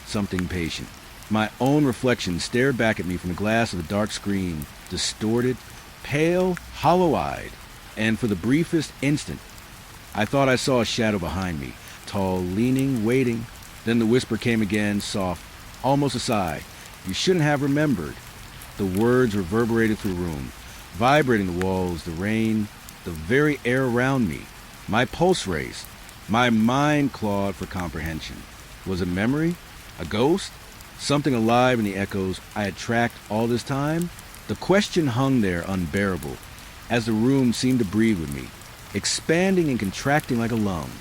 something patient. My own reflection stared back at me from the glass of the dark screen, distorted, pale, hollow-eyed, and for the briefest instant, I thought I saw a shadow behind me, tall, leaning, waiting. Then the whisper came again, soft, almost a sigh. You shouldn't have remembered. The words reverberated through the room, vibrating the walls, the rain, the very air around me. My pulse raced. My mind clawed for comprehension. Was it memory? A ghost? Something alive in the echoes I had tracked all this time? The question hung there unbearable, as the room seemed to breathe with me, expanding and contracting like a lung.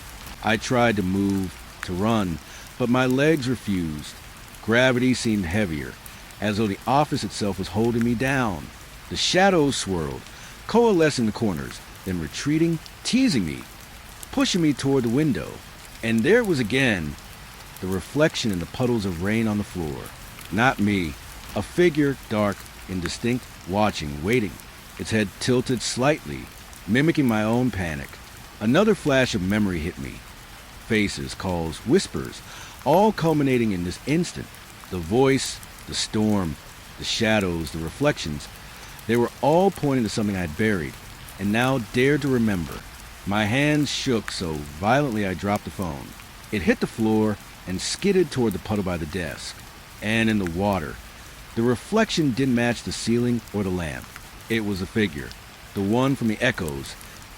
I tried to move, to run, but my legs refused. Gravity seemed heavier, as though the office itself was holding me down. The shadows swirled, coalescing the corners, then retreating, teasing me, pushing me toward the window. And there it was again, the reflection in the puddles of rain on the floor. Not me, a figure, dark, indistinct, watching, waiting, its head tilted slightly, mimicking my own panic. Another flash of memory hit me. Faces, calls, whispers, all culminating in this instant. The voice, the storm, the shadows, the reflections, they were all pointing to something I had buried, and now dared to remember. My hands shook so violently I dropped the phone. It hit the floor and skidded toward the puddle by the desk. And in the water, the reflection didn't match the ceiling or the lamp. It was a figure, the one from the echoes,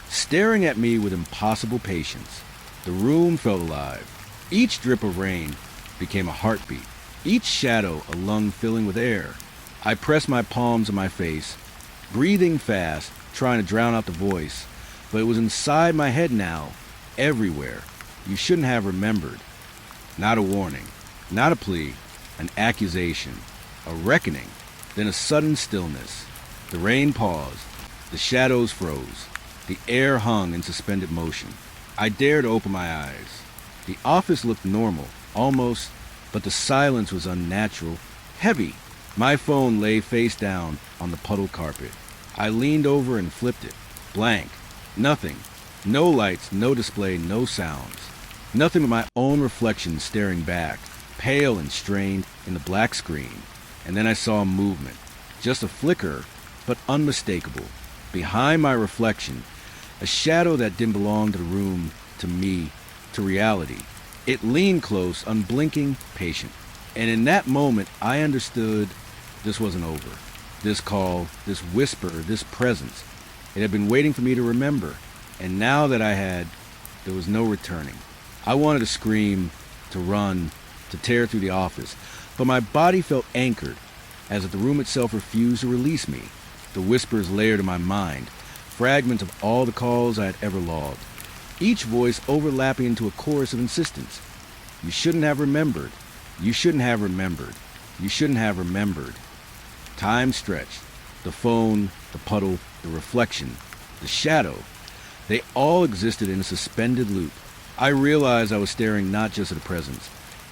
staring at me with impossible patience. The room felt alive. Each drip of rain became a heartbeat, each shadow a lung filling with air. I pressed my palms on my face, breathing fast, trying to drown out the voice, but it was inside my head now, everywhere. You shouldn't have remembered. Not a warning, not a plea, an accusation, a reckoning, then a sudden stillness. The rain paused, the shadows froze, the air hung in suspended motion. I dared open my eyes. The office looked normal, almost, but the silence was unnatural, heavy. My phone lay face down on the puddled carpet. I leaned over and flipped it. Blank. Nothing. No lights, no display, no sounds. Nothing but my own reflection staring back, pale and strained, in the black screen. And then I saw movement. Just a flicker, but unmistakable. Behind my reflection, a shadow that didn't belong to the room, to me, to reality. It leaned close, unblinking, patient. And in that moment, I understood this wasn't over. This call, this whisper, this presence. It had been waiting for me to remember. And now that I had, there was no returning. I wanted to scream, to run, to tear through the office. But my body felt anchored, as if the room itself refused to release me. The whispers layered in my mind, fragments of all the calls I had ever logged, each voice overlapping into a chorus of insistence. You shouldn't have remembered. You shouldn't have remembered. You shouldn't have remembered. Time stretched. The phone, the puddle, the reflection, the shadow. They all existed in a suspended loop. I realized I was staring not just at a presence,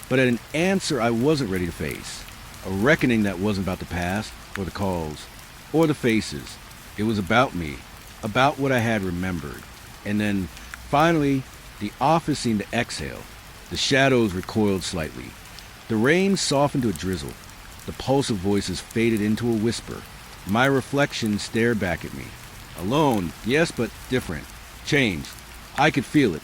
but at an answer I wasn't ready to face. A reckoning that wasn't about the past, or the calls, or the faces. It was about me, about what I had remembered. And then, finally, the office seemed to exhale. The shadows recoiled slightly. The rain softened to a drizzle. The pulse of voices faded into a whisper. My reflection stared back at me. Alone, yes, but different. Changed. I could feel it.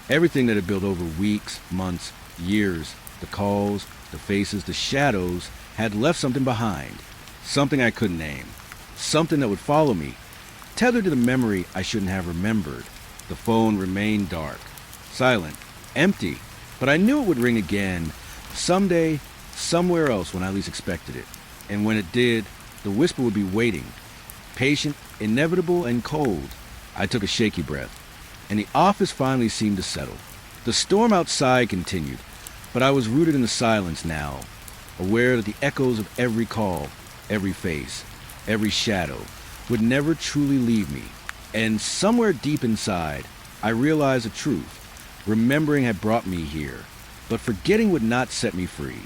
Everything that had built over weeks, months, years, the calls, the faces, the shadows, had left something behind. Something I couldn't name. Something that would follow me, tethered to the memory I shouldn't have remembered. The phone remained dark, silent, empty, but I knew it would ring again, someday, somewhere else when I least expected it. And when it did, the whisper would be waiting, patient, inevitable, and cold. I took a shaky breath. and the office finally seemed to settle. The storm outside continued, but I was rooted in the silence now, aware that the echoes of every call, every face, every shadow would never truly leave me. And somewhere deep inside, I realized the truth. Remembering had brought me here, but forgetting would not set me free.